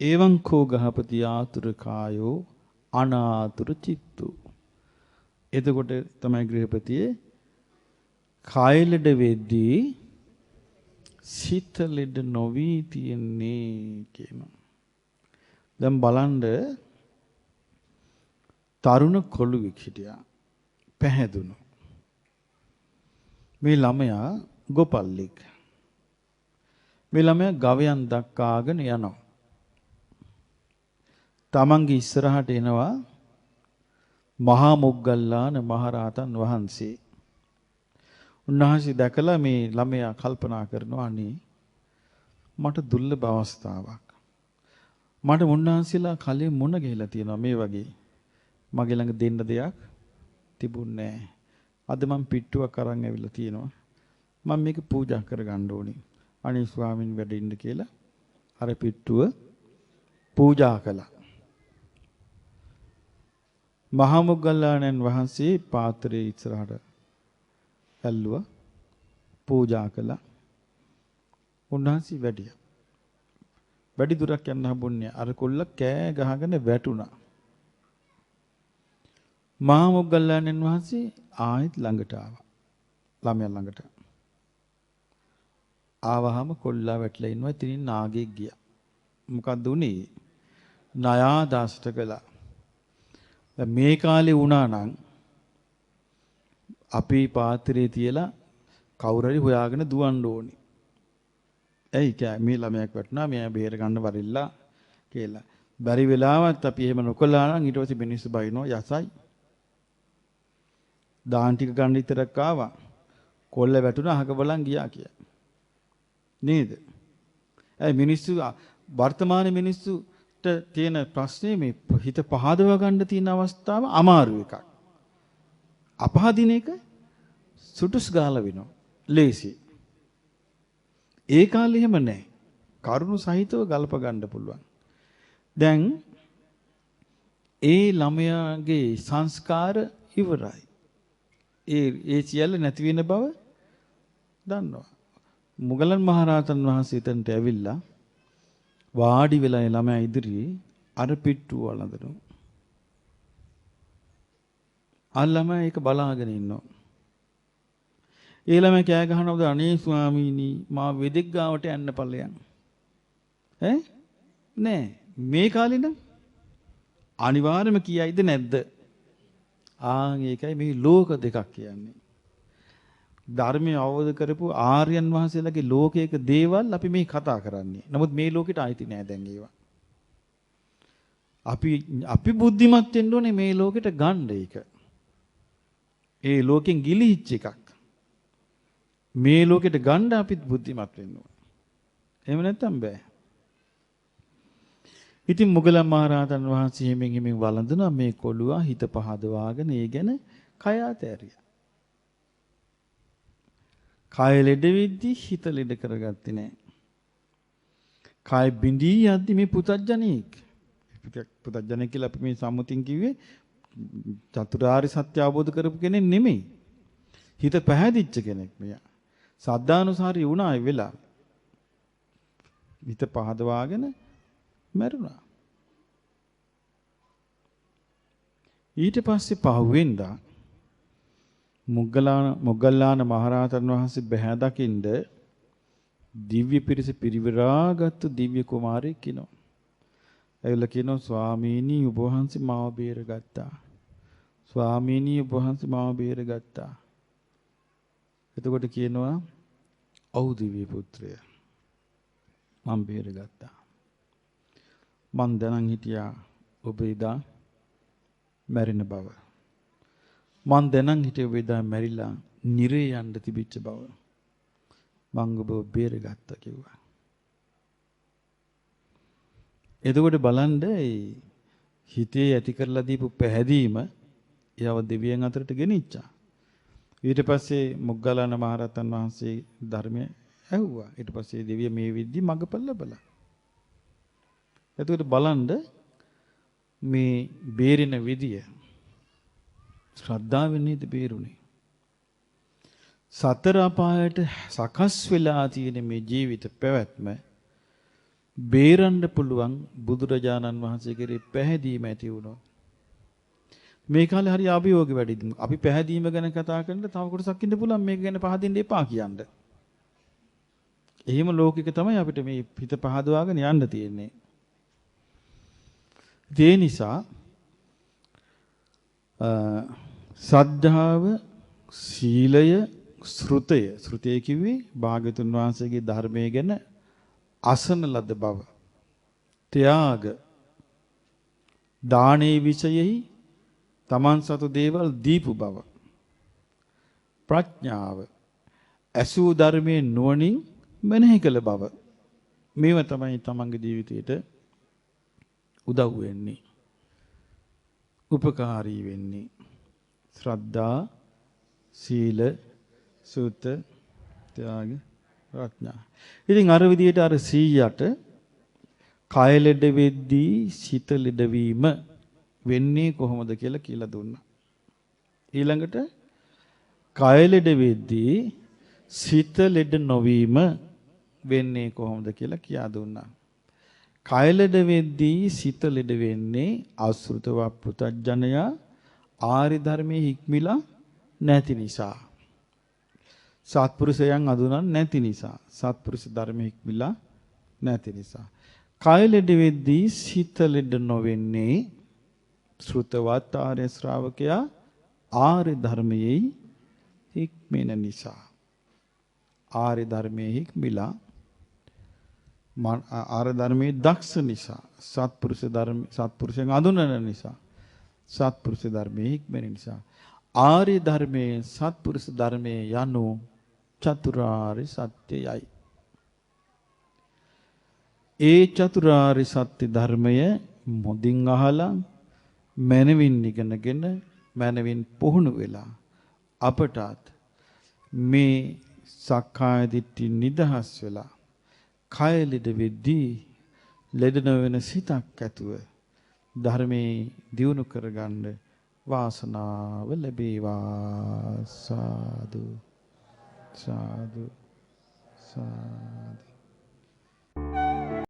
එවං කෝ ගහපති ආතුර කායෝ අනාතුර චිත්තු. එතකොට තමයි ගෘහපතියේ කාය ලෙඩ වෙද්දී සිත ලෙඩ නොවි තියන්නේ කියනවා. දැන් බලන්න තරුණ කොළුවෙක් හිටියා. පැහැදුණු. මේ ළමයා ගොපල්ලෙක්. මේ ළමයා ගවයන් දක්කාගෙන යනවා. තමන්ගේ ඉස්සරහට එනවා මහා මොග්ගල්ලාන මහරහතන් වහන්සේ. උන්වහන්සේ දැකලා මේ ළමයා කල්පනා කරනවා අනේ මට දුර්ලභ අවස්ථාවක්. මට උන්වහන්සේලා කලින් මුණ ගැහිලා තියෙනවා මේ වගේ. මගේ ළඟ දෙන්න දෙයක් තිබුණේ නැහැ. අද මම පිට්ටුවක් අරන් ඇවිල්ලා තියෙනවා. මම මේක පූජා කරගන්න ඕනේ. අනේ ස්වාමින් වැඩ ඉන්න කියලා අර පිට්ටුව පූජා කළා. මහා මොග්ගල්ලාණන් වහන්සේ පාත්‍රයේ ඉස්සරහට ඇල්ලුවා පූජා කළා. උන්වහන්සේ වැඩියා. වැඩි දුරක් යන්න හම්බුන්නේ අර කොල්ල කෑ ගහගෙන වැටුණා. මහා මොග්ගල්ලාණන් වහන්සේ ආයෙත් ළඟට ආවා. ළමයා ළඟට. ආවහම කොල්ලා වැටලා ඉන්නවා. ඉතින් නාගෙක් ගියා. මොකද්ද උනේ? ණයා දාසට කළා. මේ කාලේ වුණා නම් අපි පාත්‍රයේ තියලා කවුරු හරි හොයාගෙන දුවන්න ඕනි. ඇයි මේ ළමයක් වටනා මෙයා බේර ගන්න වරිල්ලා කියලා. බැරි වෙලාවත් අපි එහෙම නොකළා නම් ඊට පස්සේ මිනිස්සු බයිනෝ යසයි. දාන් ටික ගන්න විතරක් ආවා. කොල්ල වැටුණා අහක බලන් ගියා කියලා. නේද? ඇයි මිනිස්සු වර්තමාන මිනිස්සු තියෙන ප්‍රශ්නේ මේ හිත පහදව ගන්න තියෙන අවස්ථාව අමාරු එකක්. අපහදින එක සුටුස් ගාලා වෙනවා. ලේසි. ඒ කාලේ එහෙම නැහැ. කරුණු සහිතව ගල්ප ගන්න පුළුවන්. දැන් ඒ ළමයාගේ සංස්කාර ඉවරයි. ඒ සියල්ල නැති වෙන බව දන්නවා. මුගලන් මහරහතන් වහන්සේ එතනට ඇවිල්ලා වාඩි වෙලා ළමයා ඉදිරියේ අර පිට්ටුව වළඳනවා. ළමයා ඒක බලාගෙන ඉන්නවා. ඒ ළමයා කෑ ගහනවද අනේ ස්වාමීනි මා වෙදෙක් ගාවට යන්න ඵලයන්. නෑ මේ කාලේ නම් අනිවාර්යයෙන්ම කියයිද නැද්ද? ඒකයි මේ ලෝක දෙකක් කියන්නේ. ධර්මය අවබෝධ කරපු ආර්යයන් වහන්සේලාගේ ලෝකයක දේවල් අපි මේ කතා කරන්නේ. නමුත් මේ ලෝකෙට ආйти නෑ දැන් ඒවා. අපි බුද්ධිමත් වෙන්න ඕනේ මේ ලෝකෙට ගන්න එක. ඒ ලෝකෙන් ගිලිහිච්ච එකක්. මේ ලෝකෙට ගන්න අපිත් බුද්ධිමත් වෙන්න ඕනේ. එහෙම නැත්තම් බෑ. ඉතින් මුගලන් මහරහතන් වහන්සේ හිමින් වළඳනවා මේ කොළුවා හිත පහදවාගෙන ඒ ගැන කය ඇතෑරියා. කය ලෙඩ වෙද්දි හිත ලෙඩ කරගත්තේ නෑ. කය බිඳී යද්දි මේ පුතඥයෙක්. පුතඥයෙක් කියලා අපි මේ සම්මුතින් කිව්වේ චතුරාර්ය සත්‍ය අවබෝධ කරපු කෙනෙක් නෙමෙයි. හිත පැහැදිච්ච කෙනෙක් මෙයා. සද්ධානුසාරී වුණා ඒ වෙලාව. හිත පහදවාගෙන මැරුණා. ඊට පස්සේ පහුවෙන්දා මොග්ගල්ලාන මහරහතන් වහන්සේ බැහැ දකින්ද දිව්‍ය පිරිස පිරිවරාගත්තු දිව්‍ය කුමාරයෙක් කිනෝ. ඇවිල්ලා කියනවා ස්වාමීනි ඔබ වහන්සේ මාව බේරගත්තා. ස්වාමීනි ඔබ වහන්සේ මාව බේරගත්තා. එතකොට කියනවා ඔව් දිව්‍ය පුත්‍රය මම බේරගත්තා. මං දැනන් හිටියා ඔබ එදා මැරෙන බව. මං දැනන් හිටියේ ඔබ එදා මැරිලා නිරේ යන්න තිබිච්ච බව. මං ඔබව බේරගත්තා කිව්වා. එතකොට බලන්න හිතේ ඇති කරලා දීපු පැහැදීම යව දෙවියන් අතරට ගෙනිච්චා. ඊට පස්සේ මොග්ගල්ලාන මහරහතන් වහන්සේ ධර්මය ඇහුවා. ඊට පස්සේ දෙවිය මේ විද්දි මගපල් ලැබලා. එතකොට බලන්න මේ බේරෙන විදිය ශ්‍රද්ධාවෙන් නේද බේරුනේ. සතර අපායට සකස් වෙලා තියෙන මේ ජීවිත පැවැත්ම බේරන්න පුළුවන් බුදුරජාණන් වහන්සේ කෙරේ පැහැදීම ඇති වුණා. මේ කාලේ හරි අභියෝග වැඩි. අපි පැහැදීම ගැන කතා කරනකොට තව කොටසක් ඉන්න පුළුවන් මේක ගැන පහදින්න එපා කියන්න. එහෙම ලෝකික තමයි අපිට මේ හිත පහදවාගෙන යන්න තියෙන්නේ. ඒ නිසා සද්ධාව, සීලය, ශ්‍රුතය කිව්වේ භාග්‍යතුන් වහන්සේගේ ධර්මයේ ගැන අසන ලද බව. ත්‍යාග, දානේ විෂයෙහි තමන් සතු දේවල් දීපු බව. ප්‍රඥාව, අසු ධර්මයේ නුවණින් මෙනෙහි කළ බව. මේව තමයි තමන්ගේ ජීවිතේට උදව් වෙන්නේ. උපකාරී වෙන්නේ. ශ්‍රද්ධා, සීල, සුත, ත්‍යාග, ප්‍රඥා. ඉතින් අර විදියට අර 100ට කය ලෙඩ වෙද්දී සිත ලෙඩ වීම වෙන්නේ කොහොමද කියලා දුන්නා. ඊළඟට කය ලෙඩ වෙද්දී සිත ලෙඩ නොවීම වෙන්නේ කොහොමද කියලා කියා දුන්නා. කය ලෙඩ වෙද්දී සිත ලෙඩ වෙන්නේ අසෘතව පෘතජ්ජනයා ආරි ධර්මයේ හික්මිලා නැති නිසා. සත්පුරුෂයන් අඳුනන්නේ නැති නිසා. සත්පුරුෂ ධර්මයේ හික්මිලා නැති නිසා. කය ලෙඩ වෙද්දී සිත ලෙඩ නොවෙන්නේ ශ්‍රුතවත් ආර්ය ශ්‍රාවකයා ආර්ය ධර්මයේ හික්මෙන නිසා. ආර්ය ධර්මයේ හික්මිලා ආර්ය ධර්මයේ දක්ෂ නිසා. සත්පුරුෂයන් අඳුනන නිසා. සත්පුරුෂ ධර්මයේ හික්මෙන නිසා. ආර්ය ධර්මයේ සත්පුරුෂ ධර්මයේ යනු චතුරාර්ය සත්‍යයයි. ඒ චතුරාර්ය සත්‍ය ධර්මය මොදින් අහලා මනවින් ඉගෙනගෙන මනවින් පුහුණු වෙලා අපටත් මේ සක්කාය දිට්ඨි නිදහස් වෙලා කය ලෙඩ වෙද්දී ලෙඩ නොවන සිතක් ඇතුව ධර්මයේ දියුණු කරගන්න වාසනාව ලැබේවා. සාදු සාදු සාදු.